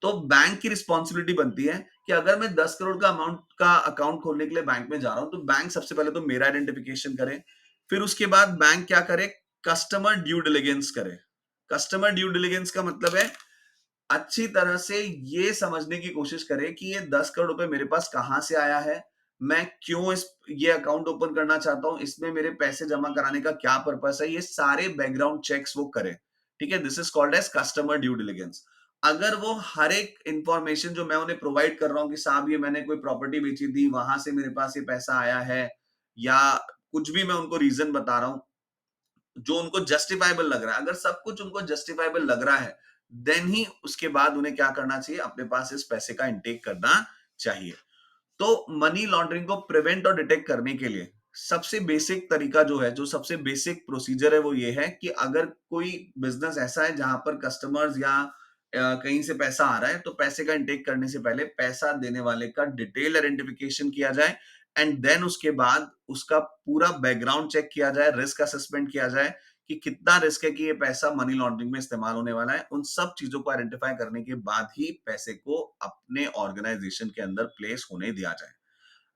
तो बैंक की रिस्पॉन्सिबिलिटी बनती है कि अगर मैं 10 करोड़ का अमाउंट का अकाउंट खोलने के लिए बैंक में जा रहा हूं, तो बैंक सबसे पहले तो मेरा आइडेंटिफिकेशन करे। फिर उसके बाद बैंक क्या करे, कस्टमर ड्यू डिलिजेंस करे। कस्टमर ड्यू डिलिजेंस का मतलब है अच्छी तरह से ये समझने की कोशिश करे कि ये 10 करोड़ रुपए मेरे पास कहां से आया है, मैं क्यों इस ये अकाउंट ओपन करना चाहता हूं, इसमें मेरे पैसे जमा कराने का क्या पर्पस है, ये सारे बैकग्राउंड चेक्स वो करे। ठीक है, this is called as customer due diligence. अगर वो हर एक इंफॉर्मेशन जो मैं उन्हें प्रोवाइड कर रहा हूँ कि साहब ये मैंने कोई प्रॉपर्टी बेची थी, वहां से मेरे पास ये पैसा आया है, या कुछ भी मैं उनको रीजन बता रहा हूं जो उनको जस्टिफाइबल लग रहा है, अगर सब कुछ उनको जस्टिफाइबल लग रहा है, देन ही उसके बाद उन्हें क्या करना चाहिए, अपने पास इस पैसे का इंटेक करना चाहिए। तो मनी लॉन्ड्रिंग को प्रिवेंट और डिटेक्ट करने के लिए सबसे बेसिक तरीका जो है, जो सबसे बेसिक प्रोसीजर है, वो ये है कि अगर कोई बिजनेस ऐसा है जहां पर कस्टमर्स या कहीं से पैसा आ रहा है, तो पैसे का इंटेक करने से पहले पैसा देने वाले का डिटेल आइडेंटिफिकेशन किया जाए, एंड देन उसके बाद उसका पूरा बैकग्राउंड चेक किया जाए, रिस्क असेसमेंट किया जाए कि कितना रिस्क है कि ये पैसा मनी लॉन्ड्रिंग में इस्तेमाल होने वाला है। उन सब चीजों को आइडेंटिफाई करने के बाद ही पैसे को अपने ऑर्गेनाइजेशन के अंदर प्लेस होने दिया जाए।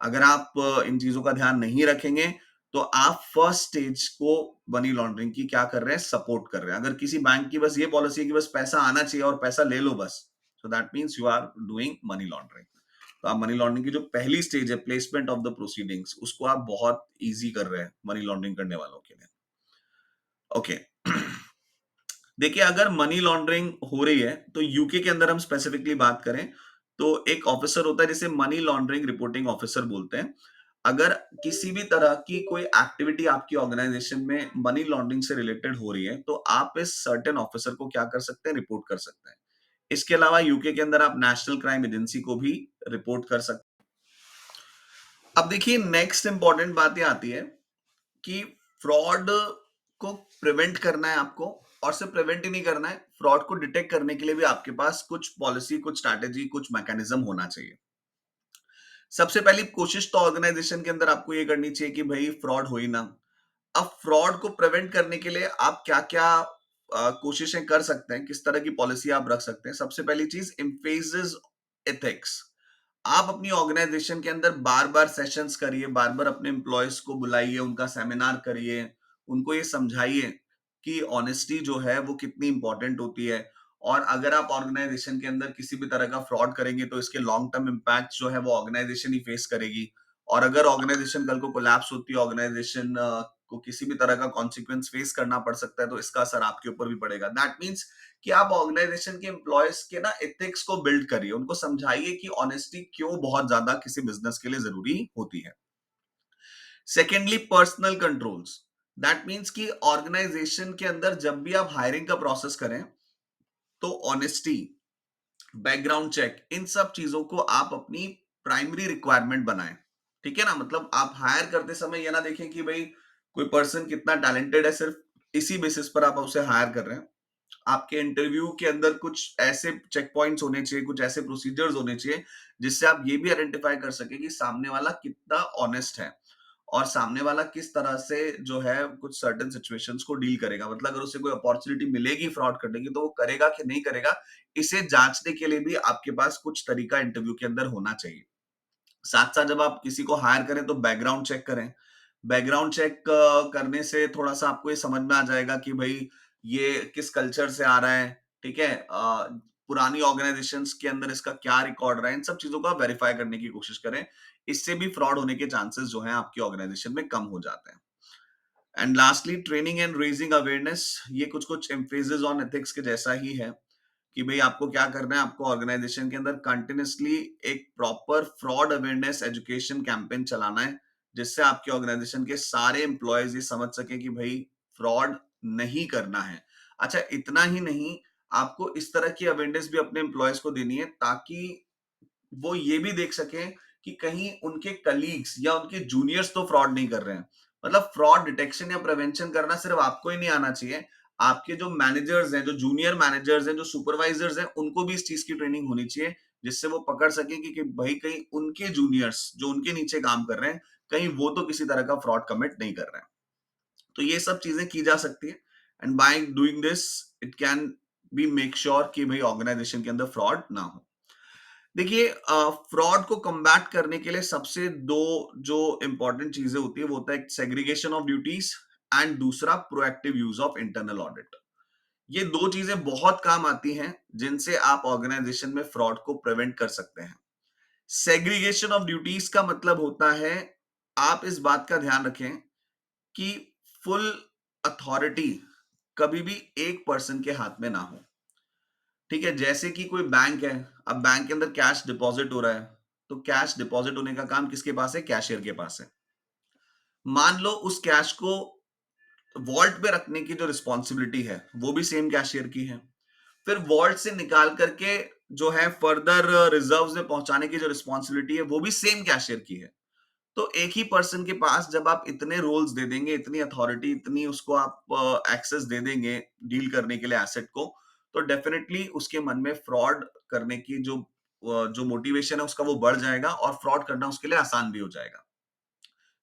अगर आप इन चीजों का ध्यान नहीं रखेंगे, तो आप फर्स्ट स्टेज को मनी लॉन्ड्रिंग की क्या कर रहे हैं, सपोर्ट कर रहे हैं। अगर किसी बैंक की बस ये पॉलिसी है कि बस पैसा आना चाहिए और पैसा ले लो बस, तो that means you are doing money laundering. तो आप मनी लॉन्ड्रिंग की जो पहली स्टेज है, प्लेसमेंट ऑफ द प्रोसीडिंग्स, उसको आप बहुत इजी कर रहे हैं मनी लॉन्ड्रिंग करने वालों के लिए। ओके देखिए, अगर मनी लॉन्ड्रिंग हो रही है, तो यूके के अंदर हम स्पेसिफिकली बात करें, तो एक ऑफिसर होता है जिसे मनी लॉन्ड्रिंग रिपोर्टिंग ऑफिसर बोलते हैं। अगर किसी भी तरह की कोई एक्टिविटी आपकी ऑर्गेनाइजेशन में मनी लॉन्ड्रिंग से रिलेटेड हो रही है, तो आप इस सर्टेन ऑफिसर को क्या कर सकते हैं, रिपोर्ट कर सकते हैं। इसके अलावा यूके के अंदर आप नेशनल क्राइम एजेंसी को भी रिपोर्ट कर सकते हैं। अब देखिए, नेक्स्ट इंपॉर्टेंट बात ये आती है कि फ्रॉड को प्रिवेंट करना है आपको, और सिर्फ प्रिवेंट ही नहीं करना है, फ्रॉड को डिटेक्ट करने के लिए भी आपके पास कुछ पॉलिसी, कुछ स्ट्रैटेजी, कुछ मैकेनिज्म होना चाहिए। सबसे पहली कोशिश तो ऑर्गेनाइजेशन के अंदर आपको ये करनी चाहिए कि भाई फ्रॉड हो ही ना। अब फ्रॉड को प्रिवेंट करने के लिए आप क्या क्या कोशिशें कर सकते हैं, किस तरह की पॉलिसी आप रख सकते हैं। सबसे पहली चीज, एम्फेसिस एथिक्स। आप अपनी ऑर्गेनाइजेशन के अंदर बार बार सेशंस करिए, बार बार अपने एम्प्लॉयज को बुलाइए, उनका सेमिनार करिए, उनको ये समझाइए कि ऑनेस्टी जो है वो कितनी इंपॉर्टेंट होती है। और अगर आप ऑर्गेनाइजेशन के अंदर किसी भी तरह का फ्रॉड करेंगे, तो इसके लॉन्ग टर्म इम्पैक्ट जो है वो ऑर्गेनाइजेशन ही फेस करेगी। और अगर ऑर्गेनाइजेशन कल को कोलैप्स होती है, ऑर्गेनाइजेशन को किसी भी तरह का कॉन्सिक्वेंस फेस करना पड़ सकता है, तो इसका असर आपके ऊपर भी पड़ेगा। दैट मीन्स कि आप ऑर्गेनाइजेशन के एम्प्लॉयज के ना एथिक्स को बिल्ड करिए, उनको समझाइए कि ऑनेस्टी क्यों बहुत ज्यादा किसी बिजनेस के लिए जरूरी होती है। Secondly, personal controls. That means कि ऑर्गेनाइजेशन के अंदर जब भी आप हायरिंग का प्रोसेस करें, तो ऑनेस्टी, बैकग्राउंड चेक, इन सब चीजों को आप अपनी प्राइमरी रिक्वायरमेंट बनाएं। ठीक है ना, मतलब आप हायर करते समय ये ना देखें कि भाई कोई पर्सन कितना टैलेंटेड है, सिर्फ इसी बेसिस पर आप उसे हायर कर रहे हैं। आपके इंटरव्यू के अंदर कुछ ऐसे चेक पॉइंट्स होने चाहिए, कुछ ऐसे प्रोसीजर्स होने चाहिए जिससे आप ये भी आइडेंटिफाई कर सके कि सामने वाला कितना ऑनेस्ट है, और सामने वाला किस तरह से जो है कुछ सर्टेन सिचुएशंस को डील करेगा। मतलब अगर उसे कोई अपॉर्चुनिटी मिलेगी फ्रॉड करने की, तो वो करेगा कि नहीं करेगा, इसे जांचने के लिए भी आपके पास कुछ तरीका इंटरव्यू के अंदर होना चाहिए। साथ साथ जब आप किसी को हायर करें, तो बैकग्राउंड चेक करें। बैकग्राउंड चेक करने से थोड़ा सा आपको ये समझ में आ जाएगा कि भाई ये किस कल्चर से आ रहा है। ठीक है, पुरानी ऑर्गेनाइजेशंस के अंदर इसका क्या रिकॉर्ड रहा है, इन सब चीजों का वेरीफाई करने की कोशिश करें। इससे भी फ्रॉड होने के चांसेस जो है आपकी ऑर्गेनाइजेशन में कम हो जाते हैं। And lastly, training and raising awareness. ये कुछ कुछ एम्फेसिस ऑन एथिक्स के जैसा ही है कि भाई आपको क्या करना है, आपको ऑर्गेनाइजेशन के अंदर कंटिन्यूसली एक proper fraud awareness education campaign चलाना है, जिससे आपके ऑर्गेनाइजेशन के सारे एम्प्लॉयज ये समझ सके कि भाई फ्रॉड नहीं करना है। अच्छा, इतना ही नहीं, आपको इस तरह की अवेयरनेस भी अपने एम्प्लॉयज को देनी है, ताकि वो ये भी देख सकें कि कहीं उनके कलीग्स या उनके जूनियर्स तो फ्रॉड नहीं कर रहे हैं। मतलब फ्रॉड डिटेक्शन या प्रिवेंशन करना सिर्फ आपको ही नहीं आना चाहिए, आपके जो मैनेजर्स हैं, जो जूनियर मैनेजर्स हैं, जो सुपरवाइजर्स हैं, उनको भी इस चीज की ट्रेनिंग होनी चाहिए, जिससे वो पकड़ सके कि भाई कहीं उनके जूनियर्स जो उनके नीचे काम कर रहे हैं, कहीं वो तो किसी तरह का फ्रॉड कमिट नहीं कर रहे हैं। तो ये सब चीजें की जा सकती है, and by doing this it can be make sure कि भाई ऑर्गेनाइजेशन के अंदर फ्रॉड ना हो। देखिए, फ्रॉड को कम्बैट करने के लिए सबसे दो जो इंपॉर्टेंट चीजें होती है वो होता है सेग्रीगेशन ऑफ ड्यूटीज, एंड दूसरा proactive use of internal audit. ये दो चीजें बहुत काम आती हैं जिनसे आप ऑर्गेनाइजेशन में फ्रॉड को प्रिवेंट कर सकते हैं। सेग्रीगेशन ऑफ ड्यूटीज का मतलब होता है, आप इस बात का ध्यान रखें कि फुल अथॉरिटी कभी भी एक पर्सन के हाथ में ना हो। ठीक है, जैसे कि कोई बैंक है, अब बैंक के अंदर कैश डिपॉजिट हो रहा है, तो कैश डिपॉजिट होने का काम किसके पास है? कैशियर के पास है। मान लो उस कैश को वॉल्ट पे रखने की जो रिस्पॉन्सिबिलिटी है वो भी सेम कैशियर की है, फिर वॉल्ट से निकाल करके जो है फर्दर रिजर्व्स में पहुंचाने की जो रिस्पॉन्सिबिलिटी है वो भी सेम कैशियर की है। तो एक ही पर्सन के पास जब आप इतने रोल्स दे देंगे, इतनी अथॉरिटी, इतनी उसको आप एक्सेस दे देंगे डील करने के लिए एसेट को, तो डेफिनेटली उसके मन में फ्रॉड करने की जो मोटिवेशन है उसका वो बढ़ जाएगा, और फ्रॉड करना उसके लिए आसान भी हो जाएगा।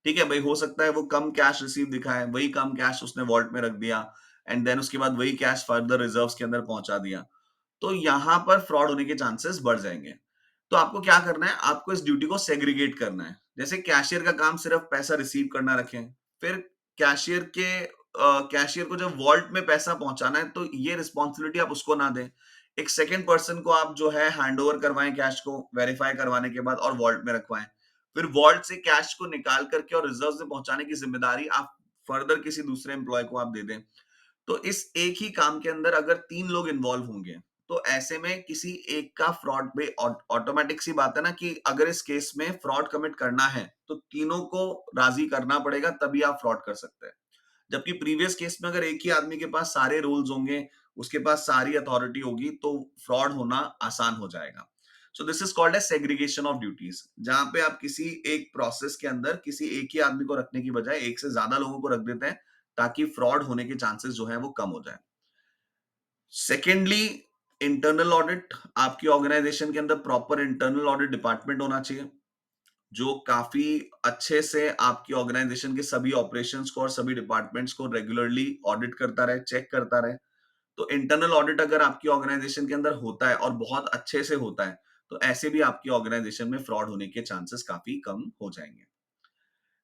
ठीक है भाई, हो सकता है वो कम कैश रिसीव दिखाए, वही कम कैश उसने वॉल्ट में रख दिया, एंड देन उसके बाद वही कैश फर्दर रिजर्व्स के अंदर पहुंचा दिया, तो यहां पर फ्रॉड होने के चांसेस बढ़ जाएंगे। तो आपको क्या करना है? आपको इस ड्यूटी को सेग्रीगेट करना है। जैसे कैशियर का काम सिर्फ पैसा रिसीव करना रखें, फिर कैशियर को जब वॉल्ट में पैसा पहुंचाना है तो ये रिस्पॉन्सिबिलिटी आप उसको ना दें। एक सेकेंड पर्सन को आप जो है हैंड ओवर करवाएं कैश को वेरीफाई करवाने के बाद, और वॉल्ट में रखवाएं। फिर वॉल्ट से कैश को निकाल करके और रिजर्व में पहुंचाने की जिम्मेदारी आप फर्दर किसी दूसरे एम्प्लॉय को आप दे दें। तो इस एक ही काम के अंदर अगर 3 लोग इन्वॉल्व होंगे, तो ऐसे में किसी एक का फ्रॉड पे ऑटोमेटिक सी बात है ना कि अगर इस केस में फ्रॉड कमिट करना है, तो तीनों को राजी करना पड़ेगा, तभी आप फ्रॉड कर सकते हैं। जबकि प्रीवियस केस में अगर एक ही आदमी के पास सारे रूल्स होंगे, उसके पास सारी अथॉरिटी होगी, तो फ्रॉड होना आसान हो जाएगा। So this is called as segregation of duties, जहां पे आप किसी एक प्रोसेस के अंदर किसी एक ही आदमी को रखने की बजाय एक से ज्यादा लोगों को रख देते हैं, ताकि फ्रॉड होने के चांसेस जो है वो कम हो जाए। Secondly, internal audit. आपकी ऑर्गेनाइजेशन के अंदर प्रॉपर इंटरनल ऑडिट डिपार्टमेंट होना चाहिए, जो काफी अच्छे से आपकी ऑर्गेनाइजेशन के सभी ऑपरेशंस को और सभी डिपार्टमेंट्स को रेगुलरली ऑडिट करता रहे, चेक करता रहे। तो इंटरनल ऑडिट अगर आपकी ऑर्गेनाइजेशन के अंदर होता है और बहुत अच्छे से होता है, तो ऐसे भी आपकी ऑर्गेनाइजेशन में फ्रॉड होने के चांसेस काफी कम हो जाएंगे।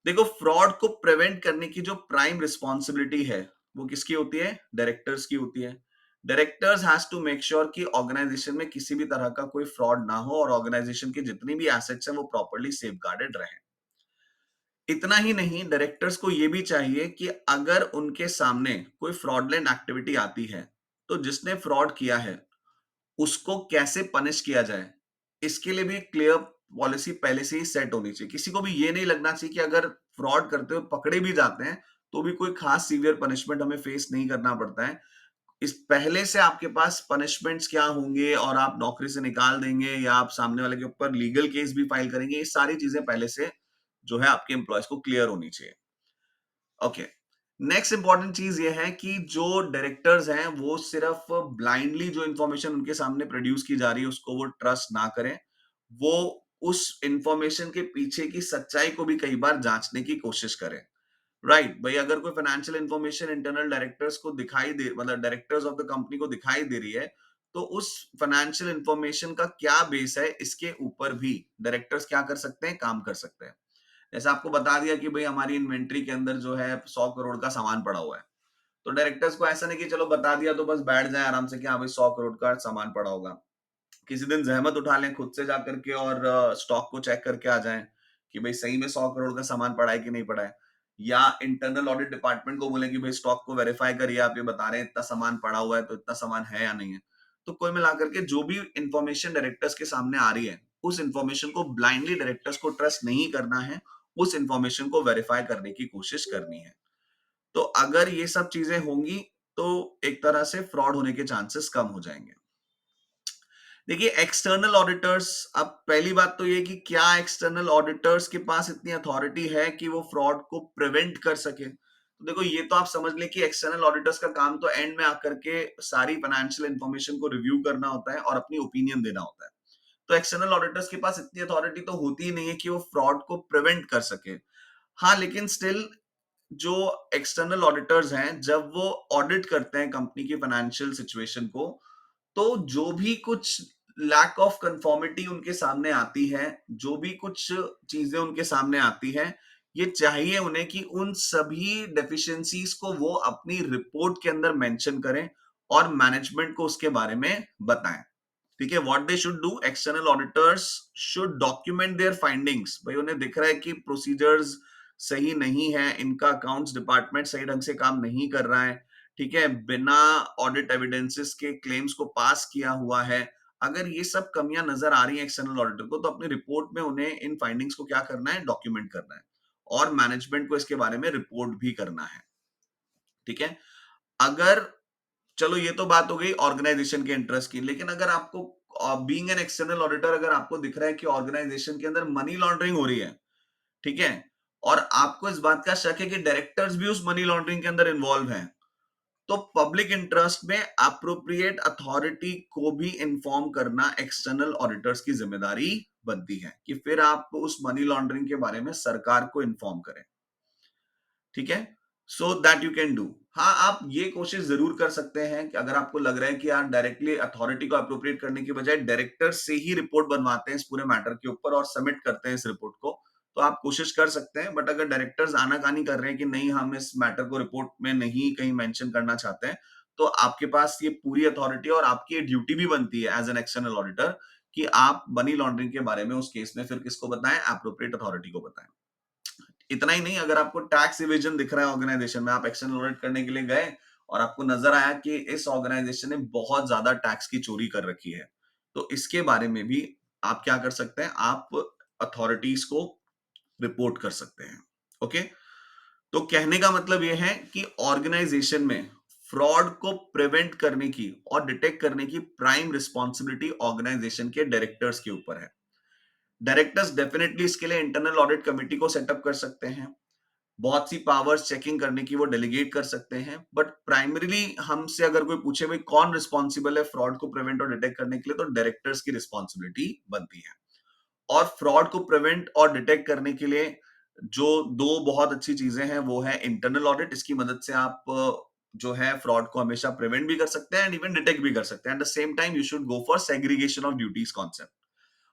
देखो, फ्रॉड को प्रिवेंट करने की जो प्राइम रिस्पॉन्सिबिलिटी है वो किसकी होती है? डायरेक्टर्स की होती है। Directors has to make sure कि ऑर्गेनाइजेशन में किसी भी तरह का कोई फ्रॉड ना हो और ऑर्गेनाइजेशन के जितनी भी एसेट्स हैं वो प्रॉपर्ली सेफगार्डेड रहें। इतना ही नहीं, डायरेक्टर्स को ये भी चाहिए कि अगर उनके सामने कोई फ्रॉडलेंट एक्टिविटी आती है, तो जिसने फ्रॉड किया है उसको कैसे पनिश किया जाए, इसके लिए भी क्लियर पॉलिसी पहले से ही सेट होनी चाहिए। किसी को भी ये नहीं लगना चाहिए कि अगर फ्रॉड करते हुए पकड़े भी जाते हैं, तो भी कोई खास सीवियर पनिशमेंट हमें फेस नहीं करना पड़ता है। इस पहले से आपके पास पनिशमेंट्स क्या होंगे, और आप नौकरी से निकाल देंगे या आप सामने वाले के ऊपर लीगल केस भी फाइल करेंगे, ये सारी चीजें पहले से जो है आपके एम्प्लॉयज को क्लियर होनी चाहिए। ओके, नेक्स्ट इंपॉर्टेंट चीज ये है कि जो डायरेक्टर्स हैं वो सिर्फ ब्लाइंडली जो इंफॉर्मेशन उनके सामने प्रोड्यूस की जा रही है उसको वो ट्रस्ट ना करें। वो उस इंफॉर्मेशन के पीछे की सच्चाई को भी कई बार जांचने की कोशिश करें। राइट भाई, अगर कोई फाइनेंशियल इंफॉर्मेशन इंटरनल डायरेक्टर्स को दिखाई दे, मतलब डायरेक्टर्स ऑफ द कंपनी को दिखाई दे रही है, तो उस फाइनेंशियल इंफॉर्मेशन का क्या बेस है, इसके ऊपर भी डायरेक्टर्स क्या कर सकते हैं? काम कर सकते हैं। जैसे आपको बता दिया कि भाई हमारी इन्वेंट्री के अंदर जो है 100 करोड़ का सामान पड़ा हुआ है, तो डायरेक्टर्स को ऐसा नहीं कि चलो बता दिया तो बस बैठ जाए आराम से कि हाँ भाई 100 करोड़ का सामान पड़ा होगा। किसी दिन जहमत उठा लें खुद से जा करके और स्टॉक को चेक करके आ जाएं कि भाई सही में 100 करोड़ का सामान पड़ा है कि नहीं पड़ा है। या इंटरनल ऑडिट डिपार्टमेंट को बोले कि भाई स्टॉक को वेरीफाई करिए, आप ये बता रहे हैं इतना सामान पड़ा हुआ है, तो इतना सामान है या नहीं है। तो कुल मिलाकर के जो भी इंफॉर्मेशन डायरेक्टर्स के सामने आ रही है, उस इंफॉर्मेशन को ब्लाइंडली डायरेक्टर्स को ट्रस्ट नहीं करना है, उस इंफॉर्मेशन को वेरीफाई करने की कोशिश करनी है। तो अगर ये सब चीजें होंगी, तो एक तरह से फ्रॉड होने के चांसेस कम हो जाएंगे। देखिए, एक्सटर्नल ऑडिटर्स, अब पहली बात तो ये कि क्या एक्सटर्नल ऑडिटर्स के पास इतनी अथॉरिटी है कि वो फ्रॉड को प्रिवेंट कर सके? तो देखो, ये तो आप समझ लें कि एक्सटर्नल ऑडिटर्स का काम तो एंड में आकर के सारी फाइनेंशियल इंफॉर्मेशन को रिव्यू करना होता है और अपनी ओपिनियन देना होता है। तो एक्सटर्नल ऑडिटर्स के पास इतनी अथॉरिटी तो होती ही नहीं है कि वो फ्रॉड को प्रिवेंट कर सके। हाँ, लेकिन स्टिल जो एक्सटर्नल ऑडिटर्स हैं, जब वो ऑडिट करते हैं कंपनी की फाइनेंशियल सिचुएशन को, तो जो भी कुछ लैक ऑफ कंफॉर्मिटी उनके सामने आती है, जो भी कुछ चीजें उनके सामने आती हैं, ये चाहिए उन्हें कि उन सभी डेफिशिएंसीज को वो अपनी रिपोर्ट के अंदर मेंशन करें और मैनेजमेंट को उसके बारे में बताएं। ठीक है, what they should do, external auditors should document their findings. भाई उन्हें दिख रहा है कि प्रोसीजर्स सही नहीं है, इनका अकाउंट्स डिपार्टमेंट सही ढंग से काम नहीं कर रहा है, ठीक है, बिना ऑडिट एविडेंसेस के क्लेम्स को पास किया हुआ है। अगर ये सब कमियां नजर आ रही हैं एक्सटर्नल ऑडिटर को, तो अपनी रिपोर्ट में उन्हें इन फाइंडिंग्स को क्या करना है, डॉक्यूमेंट करना है और मैनेजमेंट को इसके बारे में रिपोर्ट भी करना है। ठीक है, अगर, चलो ये तो बात हो गई ऑर्गेनाइजेशन के इंटरेस्ट की, लेकिन अगर आपको बीइंग एन एक्सटर्नल ऑडिटर अगर आपको दिख रहा है कि ऑर्गेनाइजेशन के अंदर मनी लॉन्ड्रिंग हो रही है, ठीक है, और आपको इस बात का शक है कि डायरेक्टर्स भी उस मनी लॉन्ड्रिंग के अंदर इन्वॉल्व हैं, तो पब्लिक इंटरेस्ट में अप्रोप्रिएट अथॉरिटी को भी इन्फॉर्म करना एक्सटर्नल ऑडिटर्स की जिम्मेदारी बनती है कि फिर आप उस मनी लॉन्ड्रिंग के बारे में सरकार को इन्फॉर्म करें। ठीक है, so that you can do. हाँ, आप ये कोशिश जरूर कर सकते हैं कि अगर आपको लग रहा है कि आप डायरेक्टली अथॉरिटी को अप्रोप्रिएट करने की बजाय डायरेक्टर से ही रिपोर्ट बनवाते हैं इस पूरे मैटर के ऊपर और सबमिट करते हैं इस रिपोर्ट को, तो आप कोशिश कर सकते हैं। बट अगर डायरेक्टर्स आनाकानी कर रहे हैं कि नहीं, हम इस मैटर को रिपोर्ट में नहीं कहीं मेंशन करना चाहते हैं, तो आपके पास ये पूरी अथॉरिटी और आपकी ड्यूटी भी बनती है एज एन एक्सटर्नल ऑडिटर कि आप मनी लॉन्ड्रिंग के बारे में उस केस में फिर किसको बताएं, अप्रोप्रिएट अथॉरिटी को बताएं। इतना ही नहीं, अगर आपको टैक्स इवेजन दिख रहा है ऑर्गेनाइजेशन में, आप एक्सटर्नल ऑडिट करने के लिए गए और आपको नजर आया कि इस ऑर्गेनाइजेशन ने बहुत ज्यादा टैक्स की चोरी कर रखी है, तो इसके बारे में भी आप क्या कर सकते हैं, आप अथॉरिटीज को रिपोर्ट कर सकते हैं। ओके, तो कहने का मतलब यह है कि ऑर्गेनाइजेशन में फ्रॉड को प्रिवेंट करने की और डिटेक्ट करने की प्राइम रिस्पॉन्सिबिलिटी ऑर्गेनाइजेशन के डायरेक्टर्स के ऊपर है। डायरेक्टर्स डेफिनेटली इसके लिए इंटरनल ऑडिट कमेटी को सेटअप कर सकते हैं, बहुत सी पावर्स चेकिंग करने की वो डेलीगेट कर सकते हैं, बट प्राइमरीली हमसे अगर कोई पूछे भाई कौन रिस्पॉन्सिबल है फ्रॉड को प्रिवेंट और डिटेक्ट करने के लिए, तो डायरेक्टर्स की रिस्पॉन्सिबिलिटी बनती है। और फ्रॉड को प्रिवेंट और डिटेक्ट करने के लिए जो दो बहुत अच्छी चीजें हैं वो है इंटरनल ऑडिट। इसकी मदद से आप जो है फ्रॉड को हमेशा प्रिवेंट भी कर सकते हैं एंड इवन डिटेक्ट भी कर सकते हैं। At the same time you should go for segregation of duties concept.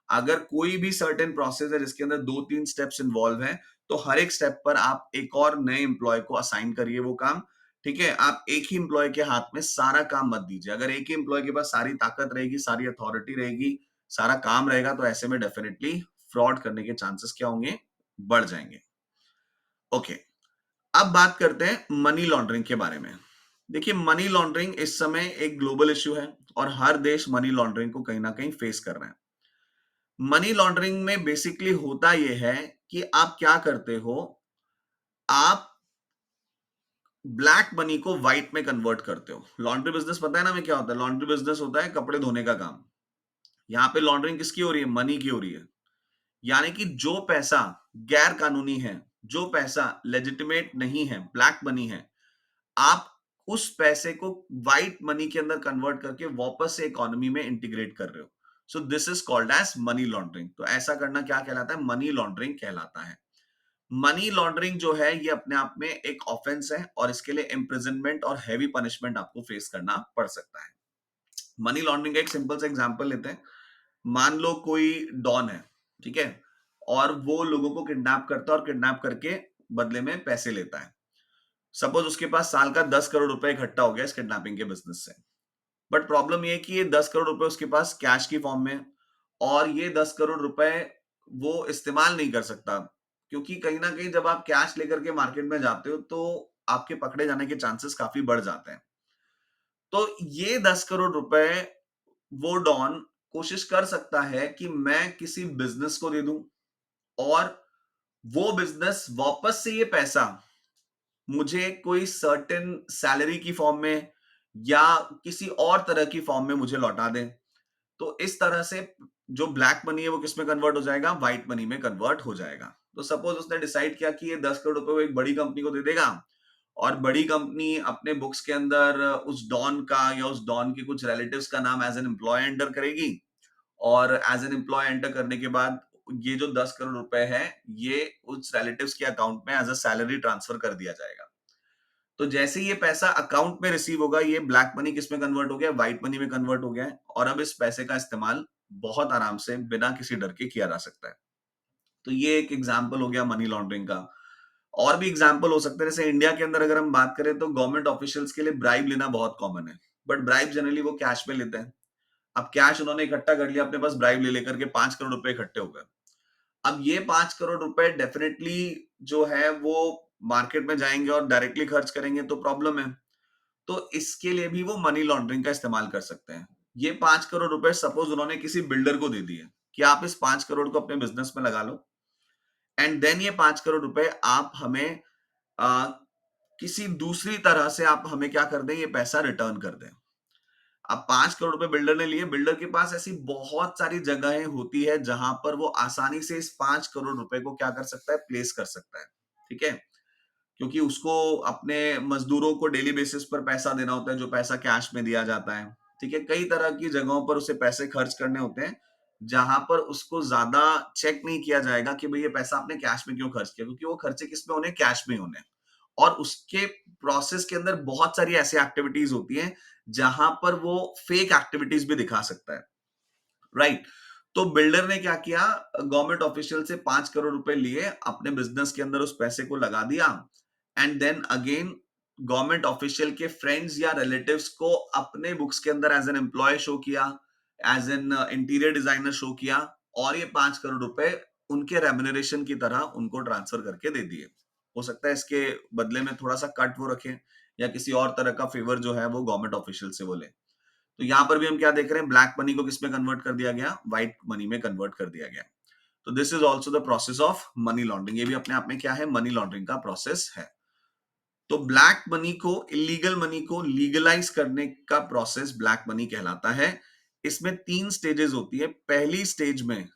अगर कोई भी सर्टेन प्रोसेस है जिसके अंदर 2-3 स्टेप्स इन्वॉल्व हैं, तो हर एक स्टेप पर आप एक और नए एम्प्लॉय को असाइन करिए वो काम। ठीक है, आप एक ही एम्प्लॉय के हाथ में सारा काम मत दीजिए। अगर एक ही एम्प्लॉय के पास सारी ताकत रहेगी, सारी अथॉरिटी रहेगी, सारा काम रहेगा, तो ऐसे में डेफिनेटली फ्रॉड करने के चांसेस क्या होंगे, बढ़ जाएंगे। ओके, अब बात करते हैं मनी लॉन्ड्रिंग के बारे में। देखिए, मनी लॉन्ड्रिंग इस समय एक ग्लोबल इश्यू है और हर देश मनी लॉन्ड्रिंग को कहीं ना कहीं फेस कर रहे हैं। मनी लॉन्ड्रिंग में बेसिकली होता यह है कि आप क्या करते हो, आप ब्लैक मनी को व्हाइट में कन्वर्ट करते हो। लॉन्ड्री बिजनेस पता है ना में क्या होता है, लॉन्ड्री बिजनेस होता है कपड़े धोने का काम। यहां पे लॉन्ड्रिंग किसकी हो रही है, मनी की हो रही है। यानी कि जो पैसा गैर कानूनी है, जो पैसा लेजिटिमेट नहीं है, ब्लैक मनी है, आप उस पैसे को व्हाइट मनी के अंदर कन्वर्ट करके वापस से इकोनॉमी में इंटीग्रेट कर रहे हो। So this is called as money laundering. तो ऐसा करना क्या कहलाता है, मनी लॉन्ड्रिंग कहलाता है। मनी लॉन्ड्रिंग जो है ये अपने आप में एक ऑफेंस है और इसके लिए इम्प्रिजनमेंट और हैवी पनिशमेंट आपको फेस करना पड़ सकता है। मनी लॉन्ड्रिंग का एक सिंपल सा एग्जांपल लेते हैं। मान लो कोई डॉन है, ठीक है, और वो लोगों को किडनैप करता है और किडनैप करके बदले में पैसे लेता है। सपोज उसके पास साल का 10 करोड़ रुपए इकट्ठा हो गया इस किडनैपिंग के बिजनेस से। बट प्रॉब्लम ये है कि ये 10 करोड़ रुपए उसके पास कैश की फॉर्म में है और ये 10 करोड़ रुपए वो इस्तेमाल नहीं कर सकता, क्योंकि कहीं ना कहीं जब आप कैश लेकर के मार्केट में जाते हो तो आपके पकड़े जाने के चांसेस काफी बढ़ जाते हैं। तो ये 10 करोड़ रुपए वो डॉन कोशिश कर सकता है कि मैं किसी बिजनेस को दे दूं और वो बिजनेस वापस से ये पैसा मुझे कोई सर्टेन सैलरी की फॉर्म में या किसी और तरह की फॉर्म में मुझे लौटा दें। तो इस तरह से जो ब्लैक मनी है वो किस में कन्वर्ट हो जाएगा, व्हाइट मनी में कन्वर्ट हो जाएगा। तो सपोज उसने डिसाइड किया कि ये 10 करोड़ रुपए वो एक बड़ी कंपनी को दे देगा और बड़ी कंपनी अपने बुक्स के अंदर उस डॉन का या उस डॉन के कुछ रिलेटिव्स का नाम एज एन एम्प्लॉय एंटर करेगी और एज एन एम्प्लॉय एंटर करने के बाद ये जो 10 करोड़ रुपए है, ये उस रिलेटिव्स के अकाउंट में एज अ सैलरी ट्रांसफर कर दिया जाएगा। तो जैसे ही ये पैसा अकाउंट में रिसीव होगा, ये ब्लैक मनी किस में कन्वर्ट हो गया, व्हाइट मनी में कन्वर्ट हो गया है, और अब इस पैसे का इस्तेमाल बहुत आराम से बिना किसी डर के किया जा सकता है। तो ये एक एग्जाम्पल हो गया मनी लॉन्ड्रिंग का। और भी एग्जाम्पल हो सकते हैं, जैसे इंडिया के अंदर अगर हम बात करें तो गवर्नमेंट ऑफिशियल्स के लिए ब्राइब लेना बहुत कॉमन है, बट ब्राइब जनरली वो कैश में लेते हैं। अब कैश उन्होंने इकट्ठा कर लिया अपने पास, ब्राइब ले लेकर के 5 करोड़ रुपए इकट्ठे हो गए। अब ये 5 करोड़ रुपए डेफिनेटली जो है वो मार्केट में जाएंगे और डायरेक्टली खर्च करेंगे तो प्रॉब्लम है। तो इसके लिए भी वो मनी लॉन्ड्रिंग का इस्तेमाल कर सकते हैं। ये 5 करोड़ रुपए सपोज उन्होंने किसी बिल्डर को दे दिए कि आप इस 5 करोड़ को अपने बिजनेस में लगा लो, एंड देन ये 5 करोड़ रुपए आप हमें आ, किसी दूसरी तरह से आप हमें क्या कर दें, ये पैसा रिटर्न कर दें। अब 5 करोड़ रुपए बिल्डर ने लिए, बिल्डर के पास ऐसी बहुत सारी जगहें होती है जहां पर वो आसानी से इस 5 करोड़ रुपए को क्या कर सकता है, प्लेस कर सकता है। ठीक है, क्योंकि उसको अपने मजदूरों को डेली बेसिस पर पैसा देना होता है, जो पैसा कैश में दिया जाता है। ठीक है, कई तरह की जगहों पर उसे पैसे खर्च करने होते हैं जहां पर उसको ज्यादा चेक नहीं किया जाएगा कि भाई ये पैसा आपने कैश में क्यों खर्च किया, क्योंकि वो खर्चे किस में होने, कैश में होने। और उसके प्रोसेस के अंदर बहुत सारी ऐसी एक्टिविटीज होती हैं जहां पर वो फेक एक्टिविटीज भी दिखा सकता है, राइट। तो बिल्डर ने क्या किया, गवर्नमेंट ऑफिशियल से 5 करोड़ रुपए लिए, अपने बिजनेस के अंदर उस पैसे को लगा दिया, and then again government official के फ्रेंड्स या रिलेटिव्स को अपने बुक्स के अंदर एज एन एम्प्लॉय शो किया, as an interior designer show किया, और ये 5 करोड़ रुपए उनके रेम्युनरेशन की तरह उनको ट्रांसफर करके दे दिए। हो सकता है इसके बदले में थोड़ा सा कट वो रखें, या किसी और तरह का फेवर जो है वो गवर्नमेंट ऑफिशियल से वो ले। तो यहां पर भी हम क्या देख रहे हैं, ब्लैक मनी को किस में कन्वर्ट कर दिया गया, व्हाइट मनी में कन्वर्ट कर दिया गया। तो this is also the process of money laundering. ये भी अपने आप में क्या है, मनी लॉन्ड्रिंग का प्रोसेस है। तो ब्लैक मनी को, इलीगल मनी को लीगलाइज करने का प्रोसेस ब्लैक मनी कहलाता है। इसमें 3 स्टेजेस होती है। पहली स्टेज में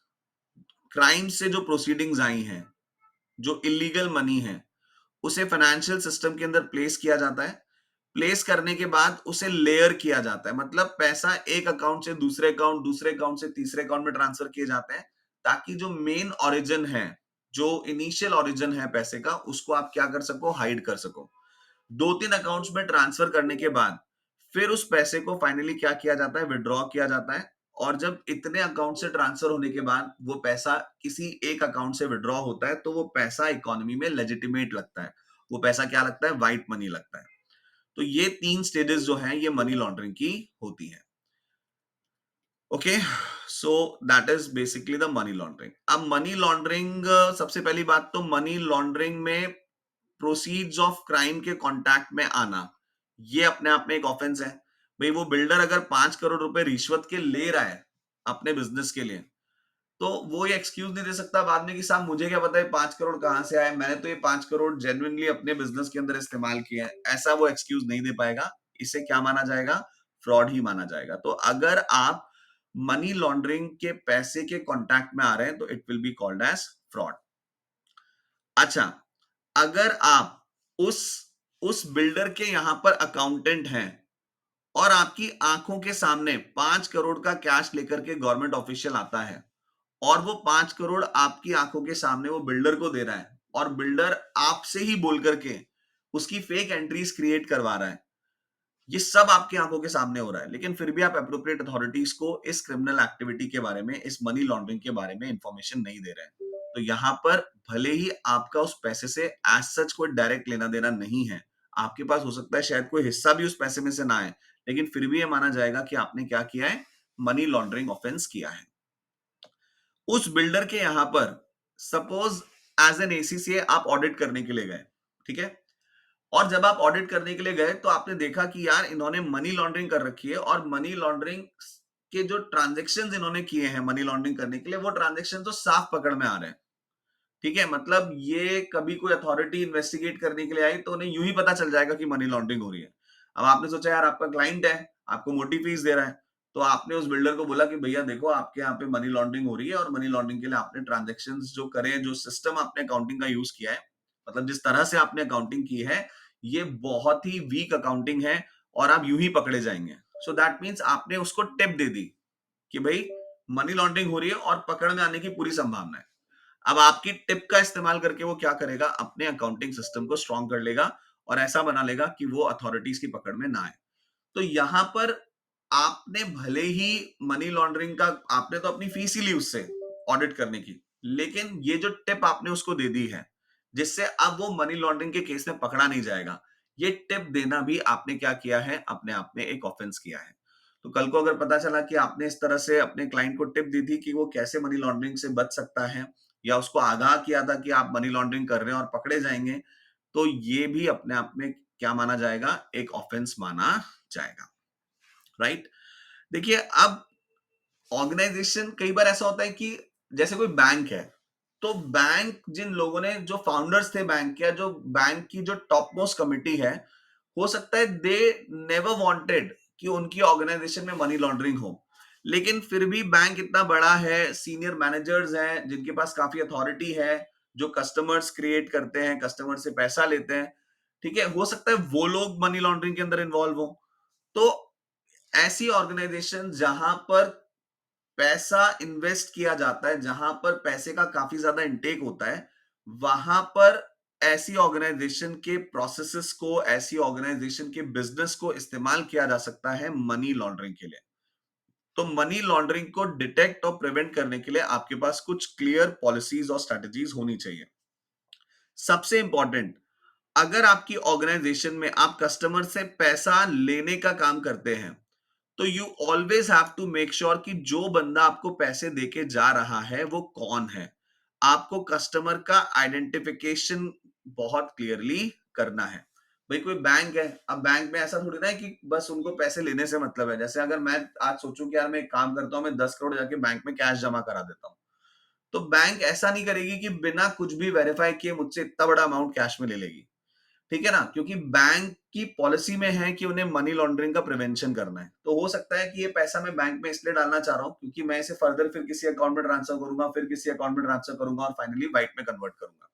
क्राइम से जो प्रोसीडिंग्स आई हैं, जो इलीगल मनी है, उसे फाइनेंशियल सिस्टम के अंदर प्लेस किया जाता है। प्लेस करने के बाद उसे लेयर किया जाता है, मतलब पैसा एक अकाउंट से दूसरे अकाउंट, दूसरे अकाउंट से तीसरे अकाउंट में ट्रांसफर किए जाते हैं, ताकि जो मेन ओरिजिन है, जो इनिशियल ओरिजिन है पैसे का, उसको आप क्या कर सको, हाइड कर सको। 2-3 अकाउंट्स में ट्रांसफर करने के बाद फिर उस पैसे को फाइनली क्या किया जाता है, विड्रॉ किया जाता है। और जब इतने अकाउंट से ट्रांसफर होने के बाद वो पैसा किसी एक अकाउंट से विड्रॉ होता है, तो वो पैसा इकोनॉमी में लेजिटिमेट लगता है। वो पैसा क्या लगता है, व्हाइट मनी लगता है। तो ये 3 स्टेजेस जो हैं, ये मनी लॉन्ड्रिंग की होती है। Okay, so that is basically the money laundering. अब मनी लॉन्ड्रिंग, सबसे पहली बात तो मनी लॉन्ड्रिंग में प्रोसीड्स ऑफ क्राइम के कांटेक्ट में आना, ये अपने आप में एक ऑफेंस है। भाई वो बिल्डर अगर 5 करोड़ रुपए रिश्वत के ले रहा है अपने बिजनेस के लिए, तो वो ये एक्सक्यूज नहीं दे सकता बाद में कि साहब मुझे क्या पता है 5 करोड़ कहां से आए, मैंने तो ये 5 करोड़ जेन्युइनली अपने बिजनेस के अंदर इस्तेमाल किया है। ऐसा वो एक्सक्यूज नहीं दे पाएगा। इसे क्या माना जाएगा, फ्रॉड ही माना जाएगा। तो अगर आप मनी लॉन्ड्रिंग के पैसे के कॉन्टैक्ट में आ रहे हैं तो it will be called as fraud. अच्छा, अगर आप उस उस बिल्डर के यहां पर अकाउंटेंट हैं और आपकी आंखों के सामने 5 करोड़ का कैश लेकर के गवर्नमेंट ऑफिशियल आता है, और वो 5 करोड़ आपकी आंखों के सामने वो बिल्डर को दे रहा है, और बिल्डर आपसे ही बोल करके उसकी फेक एंट्रीज क्रिएट करवा रहा है, ये सब आपकी आंखों के सामने हो रहा है, लेकिन फिर भी आप एप्रोप्रिएट अथॉरिटीज को इस क्रिमिनल एक्टिविटी के बारे में, इस मनी लॉन्ड्रिंग के बारे में इंफॉर्मेशन नहीं दे रहे हैं, तो यहां पर भले ही आपका उस पैसे से एज सच कोई डायरेक्ट लेना देना नहीं है, आपके पास हो सकता है शायद कोई हिस्सा भी उस पैसे में से ना आए, लेकिन फिर भी यह माना जाएगा कि आपने क्या किया है, मनी लॉन्ड्रिंग ऑफेंस किया है। उस बिल्डर के यहां पर सपोज एज एन एसीसीए आप ऑडिट करने के लिए गए, ठीक है, और जब आप ऑडिट करने के लिए गए तो आपने देखा कि यार इन्होंने मनी लॉन्ड्रिंग कर रखी है, और मनी लॉन्ड्रिंग के जो ट्रांजेक्शन इन्होंने किए हैं मनी लॉन्ड्रिंग करने के लिए, वो ट्रांजेक्शन तो साफ पकड़ में आ रहे हैं। ठीक है, मतलब ये कभी कोई अथॉरिटी इन्वेस्टिगेट करने के लिए आई तो उन्हें यूं ही पता चल जाएगा कि मनी लॉन्ड्रिंग हो रही है। अब आपने सोचा यार आपका क्लाइंट है, आपको मोटी फीस दे रहा है, तो आपने उस बिल्डर को बोला कि भैया देखो आपके यहाँ पे मनी लॉन्ड्रिंग हो रही है, और मनी लॉन्ड्रिंग के लिए आपने ट्रांजेक्शन जो करे हैं, जो सिस्टम आपने अकाउंटिंग का यूज किया है, मतलब जिस तरह से आपने अकाउंटिंग की है, ये बहुत ही वीक अकाउंटिंग है, और आप यूं ही पकड़े जाएंगे। सो दैट मीन्स आपने उसको टिप दे दी कि भाई मनी लॉन्ड्रिंग हो रही है और पकड़ में आने की पूरी संभावना है। अब आपकी टिप का इस्तेमाल करके वो क्या करेगा, अपने अकाउंटिंग सिस्टम को स्ट्रांग कर लेगा और ऐसा बना लेगा कि वो अथॉरिटीज की पकड़ में ना आए। तो यहां पर आपने भले ही मनी लॉन्ड्रिंग का, आपने तो अपनी फीस ही ली उससे ऑडिट करने की, लेकिन ये जो टिप आपने उसको दे दी है जिससे अब वो मनी लॉन्ड्रिंग के केस में पकड़ा नहीं जाएगा, ये टिप देना भी आपने क्या किया है, अपने आप में एक ऑफेंस किया है। तो कल को अगर पता चला कि आपने इस तरह से अपने क्लाइंट को टिप दी थी कि वो कैसे मनी लॉन्ड्रिंग से बच सकता है, या उसको आगाह किया था कि आप मनी लॉन्ड्रिंग कर रहे हैं और पकड़े जाएंगे, तो ये भी अपने आप में क्या माना जाएगा, एक ऑफेंस माना जाएगा। राइट। देखिए, अब ऑर्गेनाइजेशन, कई बार ऐसा होता है कि जैसे कोई बैंक है, तो बैंक, जिन लोगों ने, जो फाउंडर्स थे बैंक के, या जो बैंक की जो टॉप मोस्ट कमिटी है, हो सकता है दे नेवर वांटेड कि उनकी ऑर्गेनाइजेशन में मनी लॉन्ड्रिंग हो, लेकिन फिर भी बैंक इतना बड़ा है, सीनियर मैनेजर्स हैं जिनके पास काफी अथॉरिटी है, जो कस्टमर्स क्रिएट करते हैं, कस्टमर से पैसा लेते हैं, ठीक है, हो सकता है वो लोग मनी लॉन्ड्रिंग के अंदर इन्वॉल्व हो। तो ऐसी ऑर्गेनाइजेशन जहां पर पैसा इन्वेस्ट किया जाता है, जहां पर पैसे का काफी ज्यादा इनटेक होता है, वहां पर ऐसी ऑर्गेनाइजेशन के प्रोसेसेस को, ऐसी ऑर्गेनाइजेशन के बिजनेस को इस्तेमाल किया जा सकता है मनी लॉन्ड्रिंग के लिए। तो मनी लॉन्ड्रिंग को डिटेक्ट और प्रिवेंट करने के लिए आपके पास कुछ क्लियर पॉलिसीज और स्ट्रेटजीज होनी चाहिए। सबसे इंपॉर्टेंट, अगर आपकी ऑर्गेनाइजेशन में आप कस्टमर से पैसा लेने का काम करते हैं, तो you always have to make sure कि जो बंदा आपको पैसे देके जा रहा है वो कौन है। आपको कस्टमर का आइडेंटिफिकेशन बहुत क्लियरली करना है। भाई कोई बैंक है, अब बैंक में ऐसा थोड़ी ना है कि बस उनको पैसे लेने से मतलब है। जैसे अगर मैं आज सोचूं कि यार मैं एक काम करता हूं, मैं 10 करोड़ जाके बैंक में कैश जमा करा देता हूं, तो बैंक ऐसा नहीं करेगी कि बिना कुछ भी वेरीफाई किए मुझसे इतना बड़ा अमाउंट कैश में ले लेगी। ठीक है ना, क्योंकि बैंक की पॉलिसी में है कि उन्हें मनी लॉन्ड्रिंग का प्रिवेंशन करना है। तो हो सकता है कि ये पैसा मैं बैंक में इसलिए डालना चाह रहा हूं क्योंकि मैं इसे फर्दर फिर किसी अकाउंट में ट्रांसफर करूंगा, फिर किसी अकाउंट में ट्रांसफर करूंगा और फाइनली वाइट में कन्वर्ट करूंगा।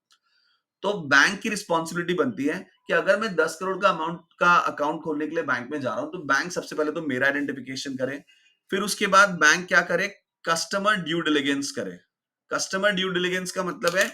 तो बैंक की रिस्पॉन्सिबिलिटी बनती है कि अगर मैं 10 करोड़ का अमाउंट का अकाउंट खोलने के लिए बैंक में जा रहा हूं, तो बैंक सबसे पहले तो मेरा आइडेंटिफिकेशन करे, फिर उसके बाद बैंक क्या करे, कस्टमर ड्यू डिलिजेंस करे। कस्टमर ड्यू डिलिजेंस का मतलब है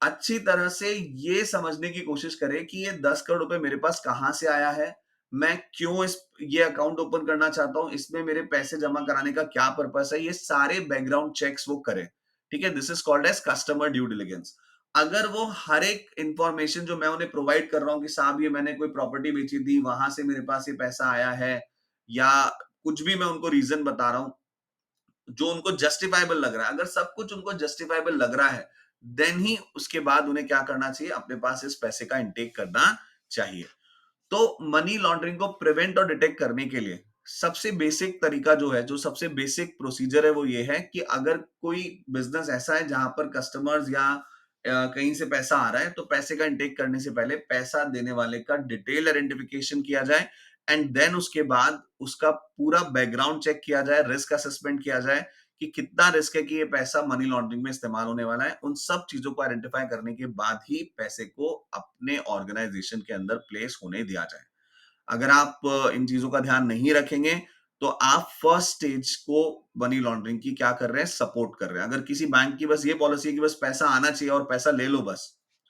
अच्छी तरह से ये समझने की कोशिश करें कि ये 10 करोड़ रुपए मेरे पास कहां से आया है, मैं क्यों इस ये अकाउंट ओपन करना चाहता हूं, इसमें मेरे पैसे जमा कराने का क्या पर्पस है, ये सारे बैकग्राउंड चेक्स वो करें। ठीक है, this is called as customer due diligence. अगर वो हर एक इंफॉर्मेशन जो मैं उन्हें प्रोवाइड कर रहा हूं कि साहब ये मैंने कोई प्रॉपर्टी बेची थी, वहां से मेरे पास ये पैसा आया है, या कुछ भी मैं उनको रीजन बता रहा हूं जो उनको जस्टिफाइबल लग रहा है, अगर सब कुछ उनको जस्टिफाइबल लग रहा है, देन ही उसके बाद उन्हें क्या करना चाहिए, अपने पास इस पैसे का इंटेक करना चाहिए। तो मनी लॉन्ड्रिंग को प्रिवेंट और डिटेक्ट करने के लिए सबसे बेसिक तरीका जो है, जो सबसे बेसिक प्रोसीजर है, वो ये है कि अगर कोई बिजनेस ऐसा है जहां पर कस्टमर्स या कहीं से पैसा आ रहा है, तो पैसे का इंटेक करने से पहले पैसा देने वाले का डिटेल आइडेंटिफिकेशन किया जाए, एंड देन उसके बाद उसका पूरा बैकग्राउंड चेक किया जाए, रिस्क असेसमेंट किया जाए कि कितना रिस्क है कि ये पैसा मनी लॉन्ड्रिंग में इस्तेमाल होने वाला है। उन सब चीजों को आइडेंटिफाई करने के बाद ही पैसे को अपने ऑर्गेनाइजेशन के अंदर प्लेस होने दिया जाए। अगर आप इन चीजों का ध्यान नहीं रखेंगे, तो आप फर्स्ट स्टेज को मनी लॉन्ड्रिंग की क्या कर रहे हैं, सपोर्ट कर रहे हैं। अगर किसी बैंक की बस ये पॉलिसी है कि बस पैसा आना चाहिए और पैसा ले लो बस,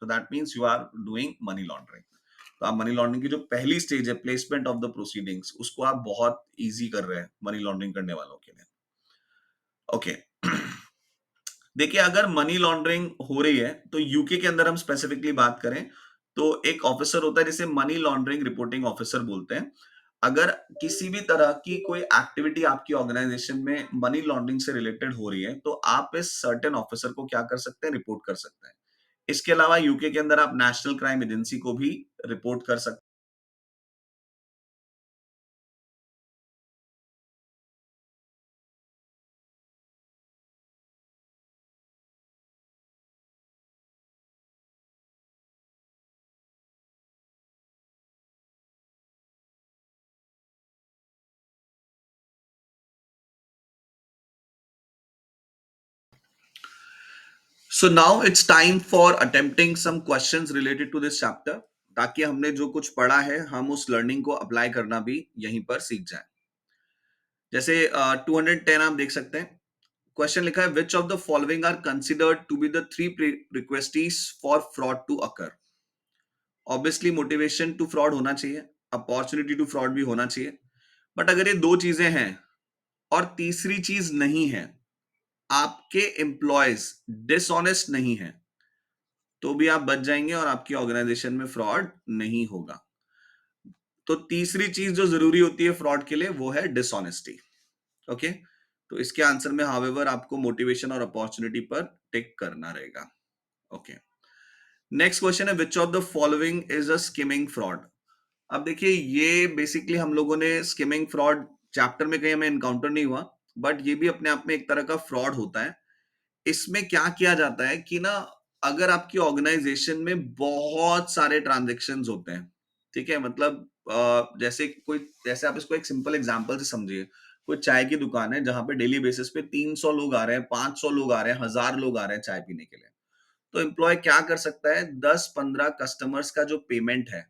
so that means you are doing money laundering. तो आप मनी लॉन्ड्रिंग की जो पहली स्टेज है, प्लेसमेंट ऑफ द प्रोसीडिंग्स, उसको आप बहुत इजी कर रहे हैं मनी लॉन्ड्रिंग करने वालों के लिए। ओके। देखिए, अगर मनी लॉन्ड्रिंग हो रही है, तो यूके के अंदर हम स्पेसिफिकली बात करें, तो एक ऑफिसर होता है जिसे मनी लॉन्ड्रिंग रिपोर्टिंग ऑफिसर बोलते हैं। अगर किसी भी तरह की कोई एक्टिविटी आपकी ऑर्गेनाइजेशन में मनी लॉन्ड्रिंग से रिलेटेड हो रही है, तो आप इस सर्टेन ऑफिसर को क्या कर सकते हैं, रिपोर्ट कर सकते हैं। इसके अलावा यूके के अंदर आप नेशनल क्राइम एजेंसी को भी रिपोर्ट कर सकते हैं। So now it's time for attempting some questions related to this chapter, ताकि हमने जो कुछ पढ़ा है हम उस लर्निंग को अप्लाई करना भी यहीं पर सीख जाए। जैसे 210 आप देख सकते हैं, क्वेश्चन लिखा है which of the following are considered to be the three requisites for fraud to occur. Obviously motivation to fraud होना चाहिए, अपॉर्चुनिटी टू फ्रॉड भी होना चाहिए, बट अगर ये दो चीजें हैं और तीसरी चीज नहीं है, आपके एम्प्लॉयज डिसऑनेस्ट नहीं है, तो भी आप बच जाएंगे और आपकी ऑर्गेनाइजेशन में फ्रॉड नहीं होगा। तो तीसरी चीज जो जरूरी होती है फ्रॉड के लिए वो है डिसऑनेस्टी। ओके, तो इसके आंसर में हावेवर आपको मोटिवेशन और अपॉर्चुनिटी पर टिक करना रहेगा। ओके, नेक्स्ट क्वेश्चन है which of the following is a skimming fraud. अब देखिए ये बेसिकली हम लोगों ने स्किमिंग फ्रॉड चैप्टर में कहीं हमें एनकाउंटर नहीं हुआ, बट ये भी अपने आप में एक तरह का फ्रॉड होता है। इसमें क्या किया जाता है कि ना, अगर आपकी ऑर्गेनाइजेशन में बहुत सारे ट्रांजेक्शन्स होते हैं, ठीक है, मतलब जैसे आप इसको एक सिंपल एग्जांपल से समझिए। कोई चाय की दुकान है जहां पे डेली बेसिस पे 300 लोग आ रहे हैं, 500 लोग आ रहे हैं, 1000 लोग आ रहे हैं चाय पीने के लिए। तो एम्प्लॉय क्या कर सकता है, 10-15 कस्टमर्स का जो पेमेंट है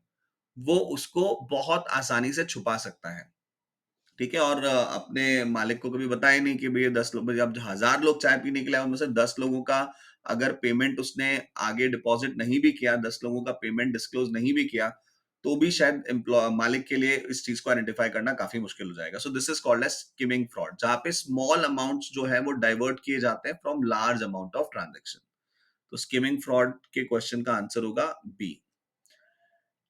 वो उसको बहुत आसानी से छुपा सकता है, ठीक है, और अपने मालिक को कभी बताया नहीं कि भैया 10 लोग, अब 1000 लोग चाय पीने के लिए आए, उनमें से 10 लोगों का अगर पेमेंट उसने आगे डिपॉजिट नहीं भी किया, 10 लोगों का पेमेंट डिस्क्लोज नहीं भी किया, तो भी शायद एम्प्लॉय मालिक के लिए इस चीज को आइडेंटिफाई करना काफी मुश्किल हो जाएगा। So this is called as skimming fraud, जहां पे स्मॉल अमाउंट्स जो है वो डाइवर्ट किए जाते हैं from large amount of transaction. तो स्किमिंग फ्रॉड के क्वेश्चन का आंसर होगा B.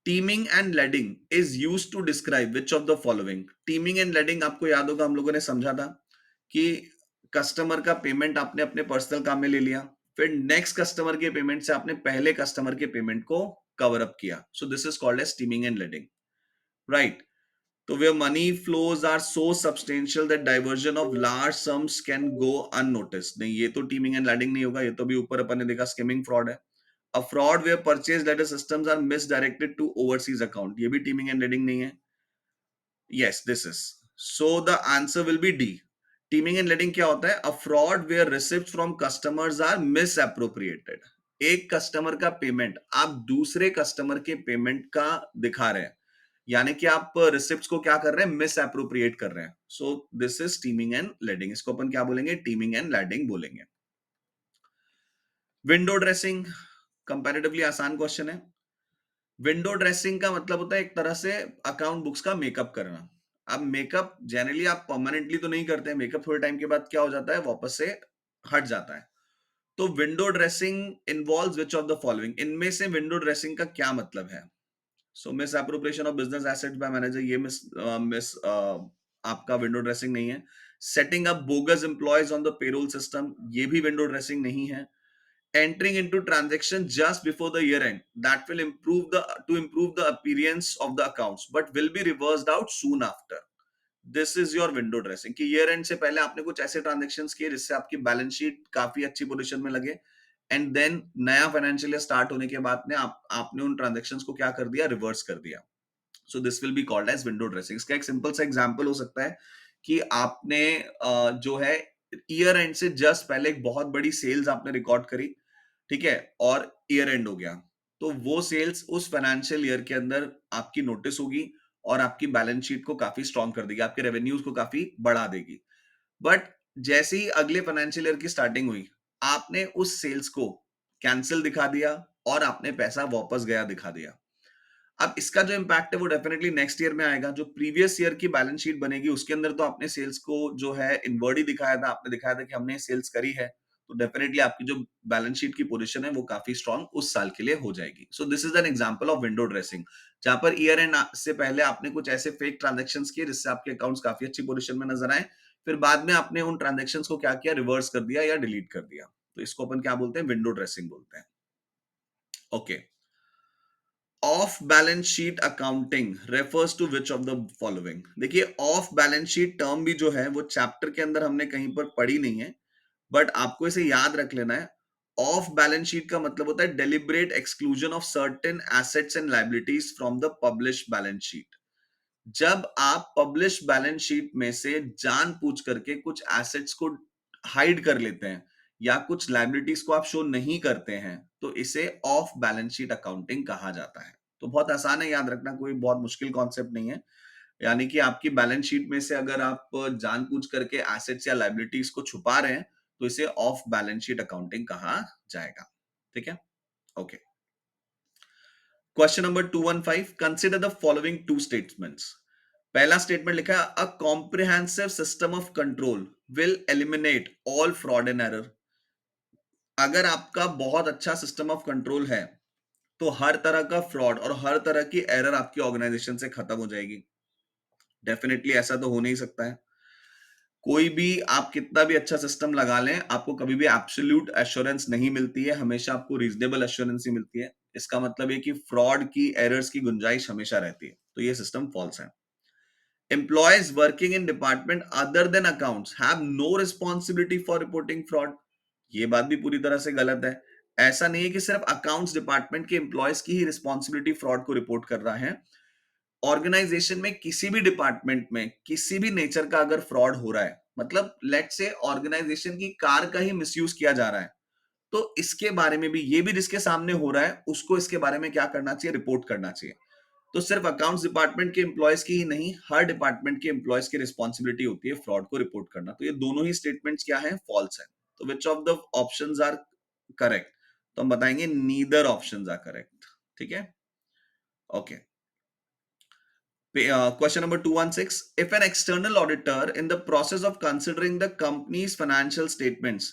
Teeming and lading is use to describe which of the following. Teeming and lading आपको याद होगा, हम लोगों ने समझा था कि कस्टमर का पेमेंट आपने अपने पर्सनल काम में ले लिया, फिर नेक्स्ट कस्टमर के पेमेंट से आपने पहले कस्टमर के पेमेंट को कवर अप किया। So this is called as teeming and lading, right. तो where money flows are so substantial that diversion of large sums can go unnoticed, नहीं ये तो टीमिंग एंड लेडिंग नहीं होगा, ये तो भी ऊपर अपन ने देखा स्किमिंग फ्रॉड है। A fraud where purchase ledger systems are misdirected to overseas account, ये भी teaming and leading नहीं है। Yes, this is. So the answer will be D. Teaming and leading क्या होता है? A fraud where receipts from customers are misappropriated. एक customer का payment आप दूसरे कस्टमर के पेमेंट का दिखा रहे हैं, यानी कि आप रिसिप्ट्स को क्या कर रहे हैं, मिस एप्रोप्रिएट कर रहे हैं। So this is teeming and lading, इसको अपन क्या बोलेंगे, टीमिंग एंड लेडिंग बोलेंगे। विंडो ड्रेसिंग कंपैरेटिवली आसान क्वेश्चन है। विंडो ड्रेसिंग का मतलब होता है एक तरह से अकाउंट बुक्स का मेकअप करना। अब मेकअप जनरली आप परमानेंटली तो नहीं करते हैं, मेकअप थोड़े टाइम के बाद क्या हो जाता है, वापस से हट जाता है। तो window dressing involves which of the following, इनमें से विंडो ड्रेसिंग का क्या मतलब है। So misappropriation of business assets by manager, ये मिस आपका विंडो ड्रेसिंग नहीं है। Setting up bogus employees on the payroll system, ये भी विंडो ड्रेसिंग नहीं है। Entering into transaction just before the year end, that will improve the appearance of the accounts but will be reversed out soon after. This is your window dressing कि year end से पहले आपने कुछ ऐसे transactions किए जिससे आपकी balance sheet काफी अच्छी पोजीशन में लगे, एंड देन नया फाइनेंशियल ईयर स्टार्ट होने के बाद ने आपने उन ट्रांजेक्शन्स को क्या कर दिया, रिवर्स कर दिया। So this will be called as window dressing. इसका एक सिंपल सा एग्जांपल हो सकता है कि आपने जो है ईयर एंड से जस्ट पहले एक बहुत बड़ी सेल्स आपने रिकॉर्ड करी, ठीक है, और ईयर एंड हो गया, तो वो सेल्स उस फाइनेंशियल ईयर के अंदर आपकी नोटिस होगी और आपकी बैलेंस शीट को काफी स्ट्रॉन्ग कर देगी, आपके रेवेन्यूज को काफी बढ़ा देगी। बट जैसे ही अगले फाइनेंशियल ईयर की स्टार्टिंग हुई, आपने उस सेल्स को कैंसिल दिखा दिया और आपने पैसा वापस गया दिखा दिया। अब इसका जो इम्पैक्ट है वो डेफिनेटली नेक्स्ट ईयर में आएगा। जो प्रीवियस ईयर की बैलेंस शीट बनेगी उसके अंदर तो आपने सेल्स को जो है इनवर्ड ही दिखाया था, आपने दिखाया था कि हमने सेल्स करी है, तो डेफिनेटली आपकी जो बैलेंस शीट की पोजीशन है वो काफी स्ट्रांग उस साल के लिए हो जाएगी। सो this is an example of window dressing, जहां पर ईयर एंड से पहले आपने कुछ ऐसे फेक ट्रांजेक्शन्स किए जिससे आपके अकाउंट्स काफी अच्छी पोजीशन में नजर आए, फिर बाद में आपने उन ट्रांजेक्शन्स को क्या किया, रिवर्स कर दिया या डिलीट कर दिया। तो इसको अपन क्या बोलते हैं, विंडो ड्रेसिंग बोलते हैं। Okay, off balance sheet accounting refers to which of the following. देखिए ऑफ बैलेंस शीट टर्म भी जो है वो चैप्टर के अंदर हमने कहीं पर पढ़ी नहीं है, बट आपको इसे याद रख लेना है। ऑफ बैलेंस शीट का मतलब होता है deliberate exclusion of certain assets and liabilities from the publish balance sheet. जब आप पब्लिश बैलेंस शीट में से जानबूझ करके कुछ एसेट्स को हाइड कर लेते हैं या कुछ लायबिलिटीज को आप शो नहीं करते हैं, तो इसे ऑफ बैलेंस शीट अकाउंटिंग कहा जाता है। तो बहुत आसान है याद रखना, कोई बहुत मुश्किल कॉन्सेप्ट नहीं है। यानी कि आपकी बैलेंस शीट में से अगर आप जानबूझ करके एसेट्स या लायबिलिटीज को छुपा रहे हैं, तो इसे ऑफ बैलेंस शीट अकाउंटिंग कहा जाएगा। ठीक है, okay. Question number 215, consider the following two statements. पहला स्टेटमेंट लिखा है a comprehensive system of control will eliminate all fraud and error. अगर आपका बहुत अच्छा सिस्टम ऑफ कंट्रोल है तो हर तरह का फ्रॉड और हर तरह की एरर आपकी ऑर्गेनाइजेशन से खत्म हो जाएगी। डेफिनेटली ऐसा तो हो नहीं सकता है। कोई भी आप कितना भी अच्छा सिस्टम लगा लें, आपको कभी भी एब्सोल्यूट एश्योरेंस नहीं मिलती है, हमेशा आपको रीजनेबल एश्योरेंस ही मिलती है। इसका मतलब है कि फ्रॉड की, एरर्स की गुंजाइश हमेशा रहती है, तो ये सिस्टम फॉल्स है। Employees working in department other than accounts have no responsibility for reporting fraud। ये बात भी पूरी तरह से गलत है। ऐसा नहीं है कि सिर्फ अकाउंट्स डिपार्टमेंट के एम्प्लॉयज की ही रिस्पॉन्सिबिलिटी फ्रॉड को रिपोर्ट कर रहा है। ऑर्गेनाइजेशन में किसी भी डिपार्टमेंट में किसी भी नेचर का अगर फ्रॉड हो रहा है, मतलब लेट्स से ऑर्गेनाइजेशन की कार का ही मिसयूज किया जा रहा है, तो इसके बारे में भी, ये भी जिसके सामने हो रहा है उसको इसके बारे में क्या करना चाहिए, रिपोर्ट करना चाहिए। तो सिर्फ अकाउंट्स डिपार्टमेंट के एम्प्लॉयज की ही नहीं, हर डिपार्टमेंट के एम्प्लॉयज की रिस्पॉन्सिबिलिटी होती है फ्रॉड को रिपोर्ट करना। तो ये दोनों ही स्टेटमेंट्स क्या है, फॉल्स है। तो which of the options are correct? तो हम बताएंगे नीदर ऑप्शंस आर करेक्ट। ठीक है, okay. Question number 216. If an external auditor in the process of considering the company's financial statements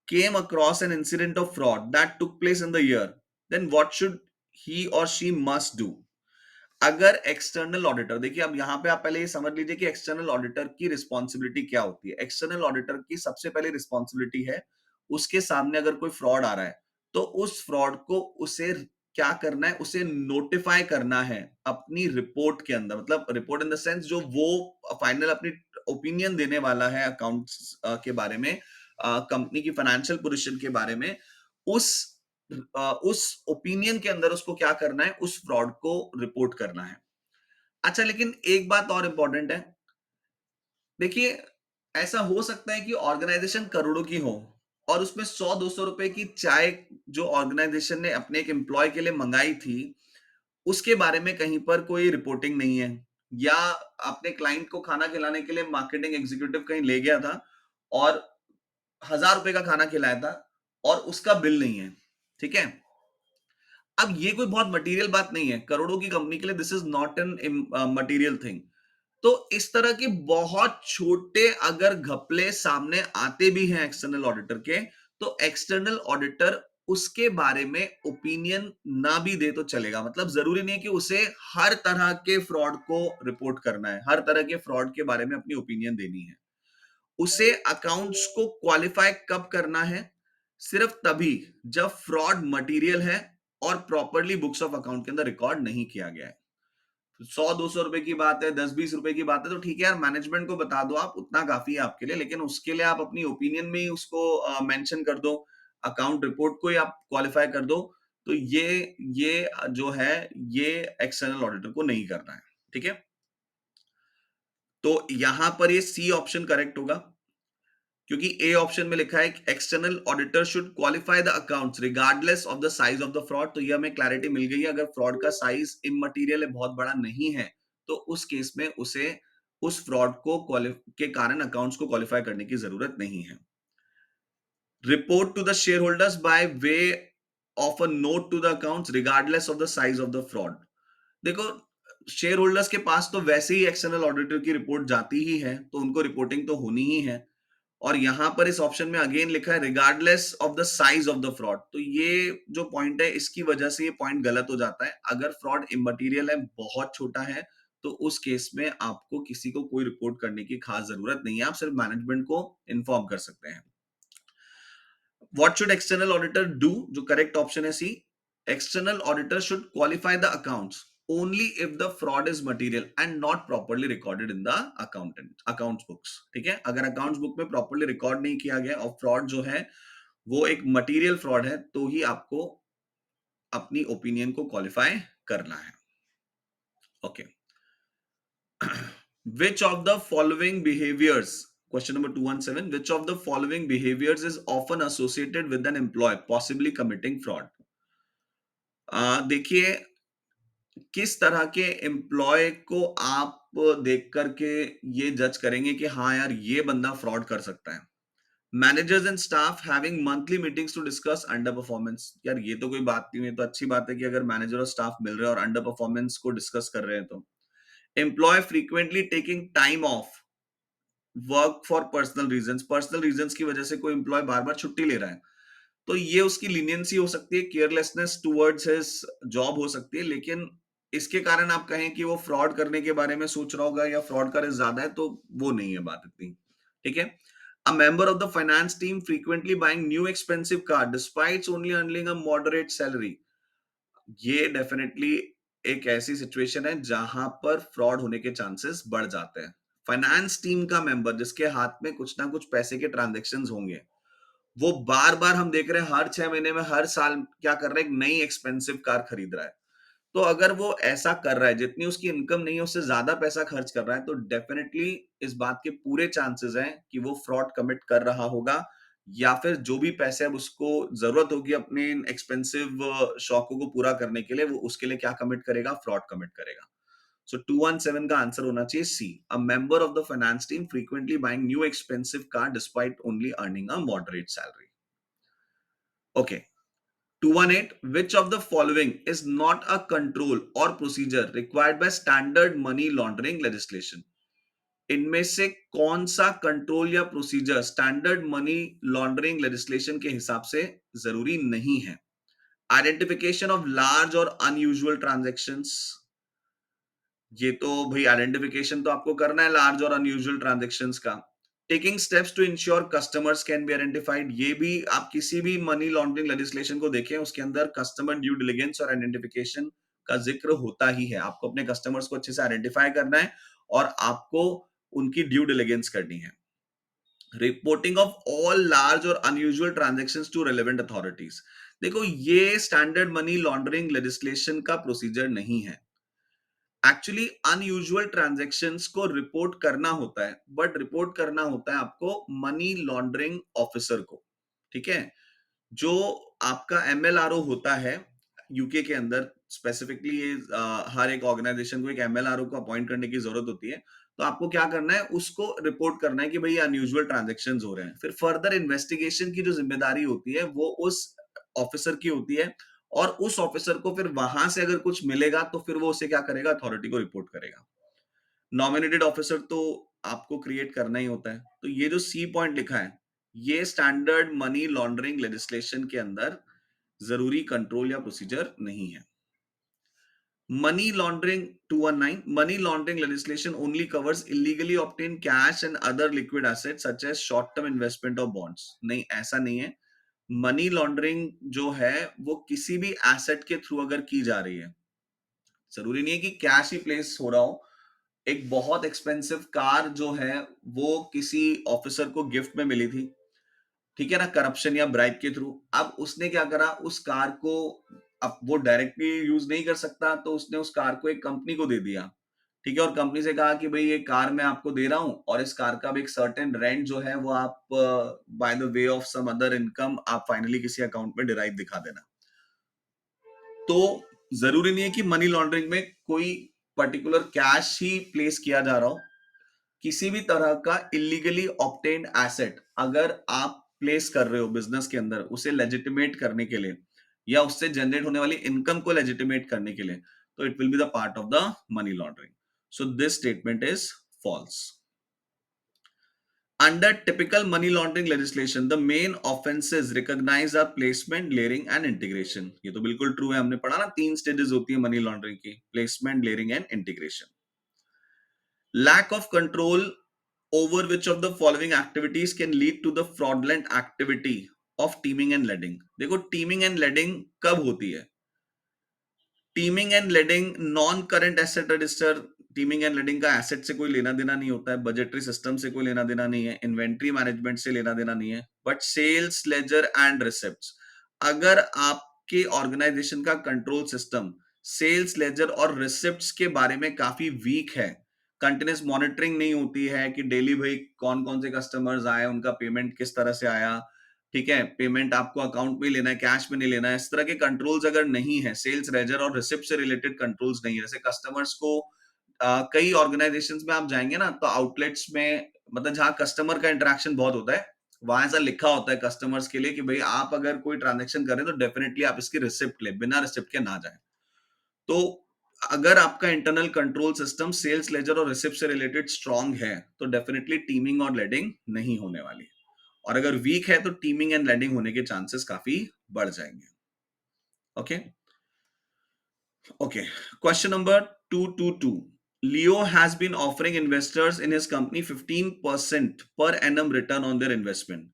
came across an incident of fraud that took place in the year, then what should he or she must do? अगर external auditor, देखिए अब यहां पे आप पहले ये समझ लीजिए कि एक्सटर्नल ऑडिटर की रिस्पॉन्सिबिलिटी क्या होती है। एक्सटर्नल ऑडिटर की सबसे पहले रिस्पॉन्सिबिलिटी है, उसके सामने अगर कोई फ्रॉड आ रहा है तो उस फ्रॉड को उसे क्या करना है, उसे नोटिफाई करना है अपनी रिपोर्ट के अंदर। मतलब रिपोर्ट इन द सेंस जो वो फाइनल अपनी ओपिनियन देने वाला है अकाउंट्स के बारे में, कंपनी की फाइनेंशियल पोजीशन के बारे में, उस उस ओपिनियन के अंदर उसको क्या करना है, उस फ्रॉड को रिपोर्ट करना है। अच्छा, लेकिन एक बात और इंपॉर्टेंट है। देखिए, ऐसा हो सकता है कि ऑर्गेनाइजेशन करोड़ों की हो और उसमें 100-200 रुपए की चाय जो ऑर्गेनाइजेशन ने अपने एक एम्प्लॉय के लिए मंगाई थी, उसके बारे में कहीं पर कोई रिपोर्टिंग नहीं है, या अपने क्लाइंट को खाना खिलाने के लिए मार्केटिंग एग्जीक्यूटिव कहीं ले गया था और 1000 रुपए का खाना खिलाया था और उसका बिल नहीं है। ठीक है, अब ये कोई बहुत मटेरियल बात नहीं है, करोड़ों की कंपनी के लिए this is not an material thing. तो इस तरह के बहुत छोटे अगर घपले सामने आते भी हैं एक्सटर्नल ऑडिटर के, तो एक्सटर्नल ऑडिटर उसके बारे में ओपिनियन ना भी दे तो चलेगा। मतलब जरूरी नहीं है कि उसे हर तरह के फ्रॉड को रिपोर्ट करना है, हर तरह के फ्रॉड के बारे में अपनी ओपिनियन देनी है। उसे अकाउंट्स को क्वालिफाई कब करना है, सिर्फ तभी जब फ्रॉड मटेरियल है और प्रॉपरली बुक्स ऑफ अकाउंट के अंदर रिकॉर्ड नहीं किया गया है। 100-200 रुपए की बात है, 10-20 रुपए की बात है, तो ठीक है यार, मैनेजमेंट को बता दो आप, उतना काफी है आपके लिए। लेकिन उसके लिए आप अपनी ओपिनियन में ही उसको मेंशन कर दो, अकाउंट रिपोर्ट को ही आप क्वालिफाई कर दो। तो ये जो है, ये एक्सटर्नल ऑडिटर को नहीं करना है। ठीक है, तो यहां पर ये सी ऑप्शन करेक्ट होगा, क्योंकि ए ऑप्शन में लिखा है external auditor should qualify the accounts regardless of the size of the fraud. तो ये हमें क्लैरिटी मिल गई है, अगर फ्रॉड का साइज इमटेरियल है, बहुत बड़ा नहीं है, तो उस केस में उसे उस फ्रॉड को के कारण अकाउंट्स को क्वालिफाई करने की जरूरत नहीं है। Report to the shareholders by way of a note to the accounts regardless of the size of the fraud. देखो, शेयर होल्डर्स के पास तो वैसे ही एक्सटर्नल ऑडिटर की रिपोर्ट जाती ही है, तो उनको रिपोर्टिंग तो होनी ही है। और यहां पर इस ऑप्शन में अगेन लिखा है regardless of the size of the fraud. तो ये जो पॉइंट है, इसकी वजह से ये पॉइंट गलत हो जाता है। अगर फ्रॉड इमटेरियल है, बहुत छोटा है, तो उस केस में आपको किसी को कोई रिपोर्ट करने की खास जरूरत नहीं है, आप सिर्फ मैनेजमेंट को इन्फॉर्म कर सकते हैं। What should external auditor do? जो करेक्ट ऑप्शन है C, external auditor should qualify the accounts only if the fraud is material and not properly recorded in the accounts books। ठीक है, अगर अकाउंट्स बुक में properly record नहीं किया गया और फ्रॉड जो है वो एक मटेरियल फ्रॉड है, तो ही आपको अपनी ओपिनियन को क्वालिफाई करना है। Okay, which of the following behaviors, question number 217, which of the following behaviors is often associated with an employee possibly committing fraud? देखिए, किस तरह के एम्प्लॉय को आप देख करके ये जज करेंगे कि हाँ यार, ये बंदा फ्रॉड कर सकता है। Managers and staff having monthly meetings to discuss underperformance. यार ये तो कोई बात नहीं है, तो अच्छी बात है कि अगर मैनेजर और स्टाफ मिल रहे हैं और अंडर परफॉर्मेंस को डिस्कस कर रहे हैं तो। Employ frequently taking time off work for personal reasons की वजह से कोई एम्प्लॉय बार बार छुट्टी ले रहा है, तो ये उसकी लीनियंसी हो सकती है, केयरलेसनेस टुवर्ड्स हिज जॉब हो सकती है, लेकिन इसके कारण आप कहें कि वो फ्रॉड करने के बारे में सोच रहा होगा या फ्रॉड का रिस्क ज्यादा है, तो वो नहीं है बात इतनी। ठीक है। A member of the finance team frequently buying new expensive car despite only earning a moderate salary। ये डेफिनेटली एक ऐसी सिचुएशन है जहां पर फ्रॉड होने के चांसेस बढ़ जाते हैं। फाइनेंस टीम का मेंबर जिसके हाथ में कुछ ना कुछ पैसे के ट्रांजैक्शंस होंगे, वो बार बार हम देख रहे हैं हर 6 महीने में, हर साल क्या कर रहा है, एक नई एक्सपेंसिव कार खरीद रहा है। तो अगर वो ऐसा कर रहा है, जितनी उसकी इनकम नहीं है उससे ज्यादा पैसा खर्च कर रहा है, तो डेफिनेटली इस बात के पूरे चांसेस हैं कि वो फ्रॉड कमिट कर रहा होगा, या फिर जो भी पैसे अब उसको जरूरत होगी अपने इन एक्सपेंसिव शौकों को पूरा करने के लिए, वो उसके लिए क्या कमिट करेगा, फ्रॉड कमिट करेगा। सो 217 का आंसर होना चाहिए C. A member of the finance team frequently buying new expensive car despite only earning a moderate salary. Okay. 218, which of the following is not a control or procedure required by standard money laundering legislation? इनमें से कौन सा control या procedure standard money laundering legislation के हिसाब से जरूरी नहीं है? आइडेंटिफिकेशन ऑफ लार्ज और अनयूजुअल ट्रांजैक्शंस। ये तो भाई आइडेंटिफिकेशन तो आपको करना है लार्ज और अनयूजुअल ट्रांजैक्शंस का। Taking steps to ensure customers can be identified, ये भी आप किसी भी मनी लॉन्ड्रिंग लेजिस्लेशन को देखें, उसके अंदर कस्टमर ड्यू डिलिजेंस और आइडेंटिफिकेशन का जिक्र होता ही है। आपको अपने कस्टमर्स को अच्छे से आइडेंटिफाई करना है और आपको उनकी ड्यू डिलिजेंस करनी है। रिपोर्टिंग ऑफ ऑल लार्ज और unusual transactions to relevant authorities. देखो ये स्टैंडर्ड मनी लॉन्ड्रिंग लेजिस्लेशन का प्रोसीजर नहीं है। एक्चुअली अनयूजुअल ट्रांजैक्शंस को रिपोर्ट करना होता है, बट रिपोर्ट करना होता है आपको मनी लॉन्ड्रिंग ऑफिसर को। ठीक है। जो आपका एमएलआरओ होता है यूके के अंदर, स्पेसिफिकली ये हर एक ऑर्गेनाइजेशन को एक एमएलआरओ को अपॉइंट करने की जरूरत होती है। तो आपको क्या करना है, उसको रिपोर्ट करना है कि भाई अनयूजुअल ट्रांजैक्शंस हो रहे हैं। फिर फर्दर इन्वेस्टिगेशन की जो जिम्मेदारी होती है वो उस ऑफिसर की होती है, और उस ऑफिसर को फिर वहां से अगर कुछ मिलेगा तो फिर वो उसे क्या करेगा, अथॉरिटी को रिपोर्ट करेगा। नॉमिनेटेड ऑफिसर तो आपको क्रिएट करना ही होता है। तो ये जो सी पॉइंट लिखा है, ये स्टैंडर्ड मनी लॉन्ड्रिंग लेजिस्लेशन के अंदर जरूरी कंट्रोल या प्रोसीजर नहीं है। Money laundering 219, money laundering legislation only covers illegally obtain cash and other liquid assets such as short term investment of bonds. नहीं, ऐसा नहीं है। मनी लॉन्ड्रिंग जो है वो किसी भी एसेट के थ्रू अगर की जा रही है, जरूरी नहीं है कि कैश ही प्लेस हो रहा हो। एक बहुत एक्सपेंसिव कार जो है वो किसी ऑफिसर को गिफ्ट में मिली थी, ठीक है ना, करप्शन या ब्राइब के थ्रू। अब उसने क्या करा, उस कार को, अब वो डायरेक्टली यूज नहीं कर सकता, तो उसने उस कार को एक कंपनी को दे दिया। ठीक है। और कंपनी से कहा कि भाई ये कार मैं आपको दे रहा हूं, और इस कार का भी एक सर्टेन रेंट जो है वो आप by the way of some other income आप फाइनली किसी अकाउंट में डिराइव दिखा देना। तो जरूरी नहीं है कि मनी लॉन्ड्रिंग में कोई पर्टिकुलर कैश ही प्लेस किया जा रहा हो। किसी भी तरह का इलीगली ऑब्टेन्ड एसेट अगर आप प्लेस कर रहे हो बिजनेस के अंदर, उसे लेजिटिमेट करने के लिए या उससे जनरेट होने वाली इनकम को लेजिटिमेट करने के लिए, तो it will be the part of the money laundering. So this statement is false. Under typical money laundering legislation, the main offenses recognized are placement, layering and integration। ये तो बिल्कुल ट्रू है, हमने पढ़ा ना, 3 स्टेजेस होती है मनी लॉन्ड्रिंग की, placement, layering and integration. Lack of control over which of the following activities can lead to the fraudulent activity of teaming and lending। देखो टीमिंग एंड लेडिंग कब होती है? Teeming and lading non current asset register. Teeming and lading का asset से कोई लेना देना नहीं होता है, बजटरी सिस्टम से कोई लेना देना नहीं है, इन्वेंट्री मैनेजमेंट से लेना देना नहीं है, but sales ledger and receipts. अगर आपके ऑर्गेनाइजेशन का कंट्रोल सिस्टम सेल्स लेजर और रिसिप्ट्स के बारे में काफी वीक है, कंटिन्यूस मॉनिटरिंग नहीं होती है कि डेली भाई कौन कौन से कस्टमर्स आए, उनका पेमेंट किस तरह से आया, ठीक है, पेमेंट आपको अकाउंट में लेना है, कैश में नहीं लेना है, इस तरह के कंट्रोल्स अगर नहीं है, सेल्स लेजर और रिसिप्ट से रिलेटेड कंट्रोल्स नहीं है, जैसे कस्टमर्स को कई ऑर्गेनाइजेशंस में आप जाएंगे ना, तो आउटलेट्स में, मतलब जहां कस्टमर का इंटरेक्शन बहुत होता है, वहां ऐसा लिखा होता है कस्टमर्स के लिए कि भाई आप अगर कोई ट्रांजेक्शन करें तो डेफिनेटली आप इसकी रिसिप्ट ले, बिना रिसिप्ट के ना जाए। तो अगर आपका internal control system sales ledger और रिसिप्ट से रिलेटेड स्ट्रांग है तो डेफिनेटली टीमिंग और लेडिंग नहीं होने वाली, और अगर वीक है तो टीमिंग एंड लेडिंग होने के चांसेस काफी बढ़ जाएंगे। Okay okay, question number 222। Leo has been offering investors in his company 15% per annum return on their investment.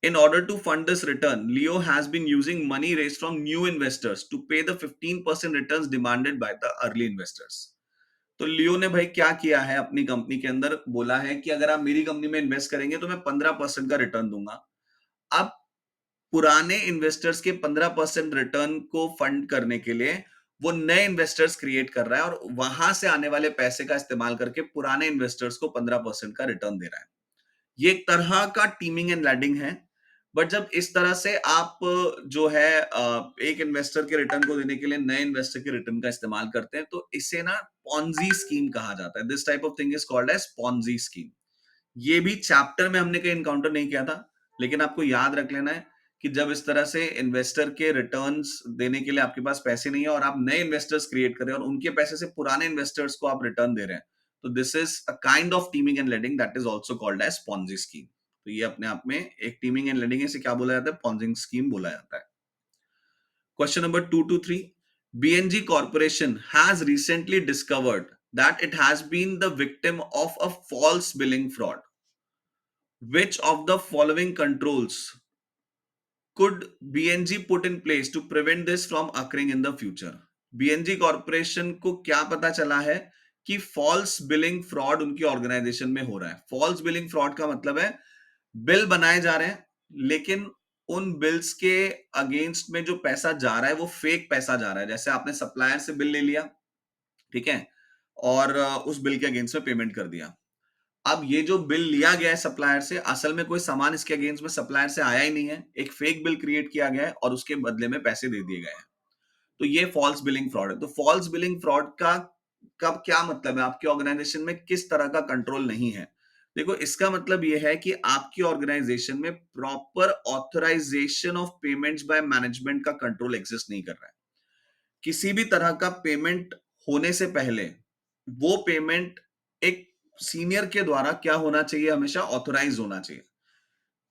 In order to fund this return, Leo has been using money raised from new investors to pay the 15% returns demanded by the early investors. तो लियो ने भाई क्या किया है, अपनी company के अंदर बोला है कि अगर आप मेरी कंपनी में इन्वेस्ट करेंगे तो मैं 15% का रिटर्न दूंगा। अब पुराने इन्वेस्टर्स के 15% रिटर्न को फंड करने के लिए वो नए इन्वेस्टर्स क्रिएट कर रहा है और वहां से आने वाले पैसे का इस्तेमाल करके पुराने इन्वेस्टर्स को 15% का रिटर्न दे रहा है। ये एक तरह का टीमिंग एंड लैंडिंग है। बट जब इस तरह से आप जो है एक इन्वेस्टर के रिटर्न को देने के लिए नए इन्वेस्टर के रिटर्न का इस्तेमाल करते हैं तो इसे ना पॉन्जी स्कीम कहा जाता है। This type of thing is called as Ponzi scheme. ये भी चैप्टर में हमने कहीं इनकाउंटर नहीं किया था, लेकिन आपको याद रख लेना है कि जब इस तरह से इन्वेस्टर के रिटर्न्स देने के लिए आपके पास पैसे नहीं है और आप नए इन्वेस्टर्स क्रिएट कर रहे हैं और उनके पैसे से पुराने इन्वेस्टर्स को आप रिटर्न दे रहे हैं, तो this is a kind of teeming and lending that is also called as Ponzi scheme. तो ये अपने आप में एक टीमिंग एंड लेंडिंग है, इसे क्या बोला जाता है, पॉन्जिंग स्कीम बोला जाता है। Question number 223। BNG Corporation has recently discovered that it has been the victim of a false billing fraud. Which of the following controls could BNG put in place to prevent this from occurring in the future? BNG corporation को क्या पता चला है कि false billing fraud उनकी organisation में हो रहा है। फॉल्स बिलिंग फ्रॉड का मतलब है बिल बनाए जा रहे हैं लेकिन उन बिल्स के अगेंस्ट में जो पैसा जा रहा है वो फेक पैसा जा रहा है। जैसे आपने सप्लायर से बिल ले लिया, ठीक है, और उस बिल के अगेंस्ट में पेमेंट कर दिया। अब ये जो बिल लिया गया है सप्लायर से, असल में कोई सामान इसके अगेंस्ट में सप्लायर से आया ही नहीं है, एक फेक बिल क्रिएट किया गया है और उसके बदले में पैसे दे दिए गए हैं। तो ये फॉल्स बिलिंग फ्रॉड है। तो फॉल्स बिलिंग फ्रॉड का कब क्या मतलब है, आपकी ऑर्गेनाइजेशन में किस तरह का कंट्रोल नहीं है। देखो इसका मतलब ये है कि आपकी ऑर्गेनाइजेशन में proper authorization of payments by management का कंट्रोल एग्जिस्ट नहीं कर रहा है। किसी भी तरह का पेमेंट होने से पहले वो पेमेंट एक सीनियर के द्वारा क्या होना चाहिए, हमेशा ऑथराइज होना चाहिए।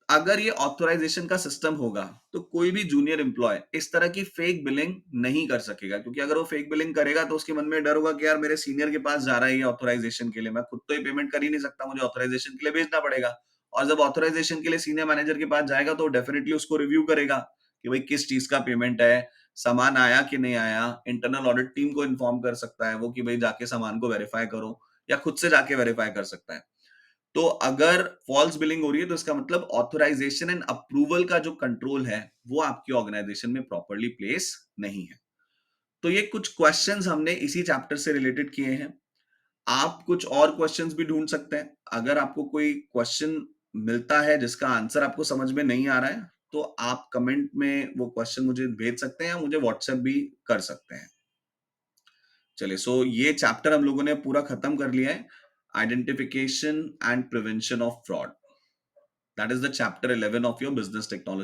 अगर ये ऑथराइजेशन का सिस्टम होगा तो कोई भी जूनियर एम्प्लॉय इस तरह की फेक बिलिंग नहीं कर सकेगा, क्योंकि अगर वो फेक बिलिंग करेगा तो उसके मन में डर होगा कि यार मेरे सीनियर के पास जा रहा है ये ऑथराइजेशन के लिए, मैं खुद तो ये पेमेंट कर ही नहीं सकता, मुझे ऑथराइजेशन के लिए भेजना पड़ेगा। और जब ऑथराइजेशन के लिए सीनियर मैनेजर के पास जाएगा तो डेफिनेटली उसको रिव्यू करेगा कि भाई किस चीज का पेमेंट है, सामान आया कि नहीं आया। इंटरनल ऑडिट टीम को इन्फॉर्म कर सकता है वो कि भाई जाके सामान को वेरीफाई करो, या खुद से जाके वेरीफाई कर सकता है। तो अगर फॉल्स बिलिंग हो रही है तो इसका मतलब ऑथराइजेशन एंड अप्रूवल का जो कंट्रोल है वो आपकी ऑर्गेनाइजेशन में प्रॉपरली प्लेस नहीं है। तो ये कुछ क्वेश्चंस हमने इसी चैप्टर से रिलेटेड किए हैं। आप कुछ और क्वेश्चंस भी ढूंढ सकते हैं। अगर आपको कोई क्वेश्चन मिलता है जिसका आंसर आपको समझ में नहीं आ रहा है तो आप कमेंट में वो क्वेश्चन मुझे भेज सकते हैं या मुझे व्हाट्सएप भी कर सकते हैं। चलिए, सो ये चैप्टर हम लोगों ने पूरा खत्म कर लिया है, identification and prevention of fraud. That is the chapter 11 of your business technology.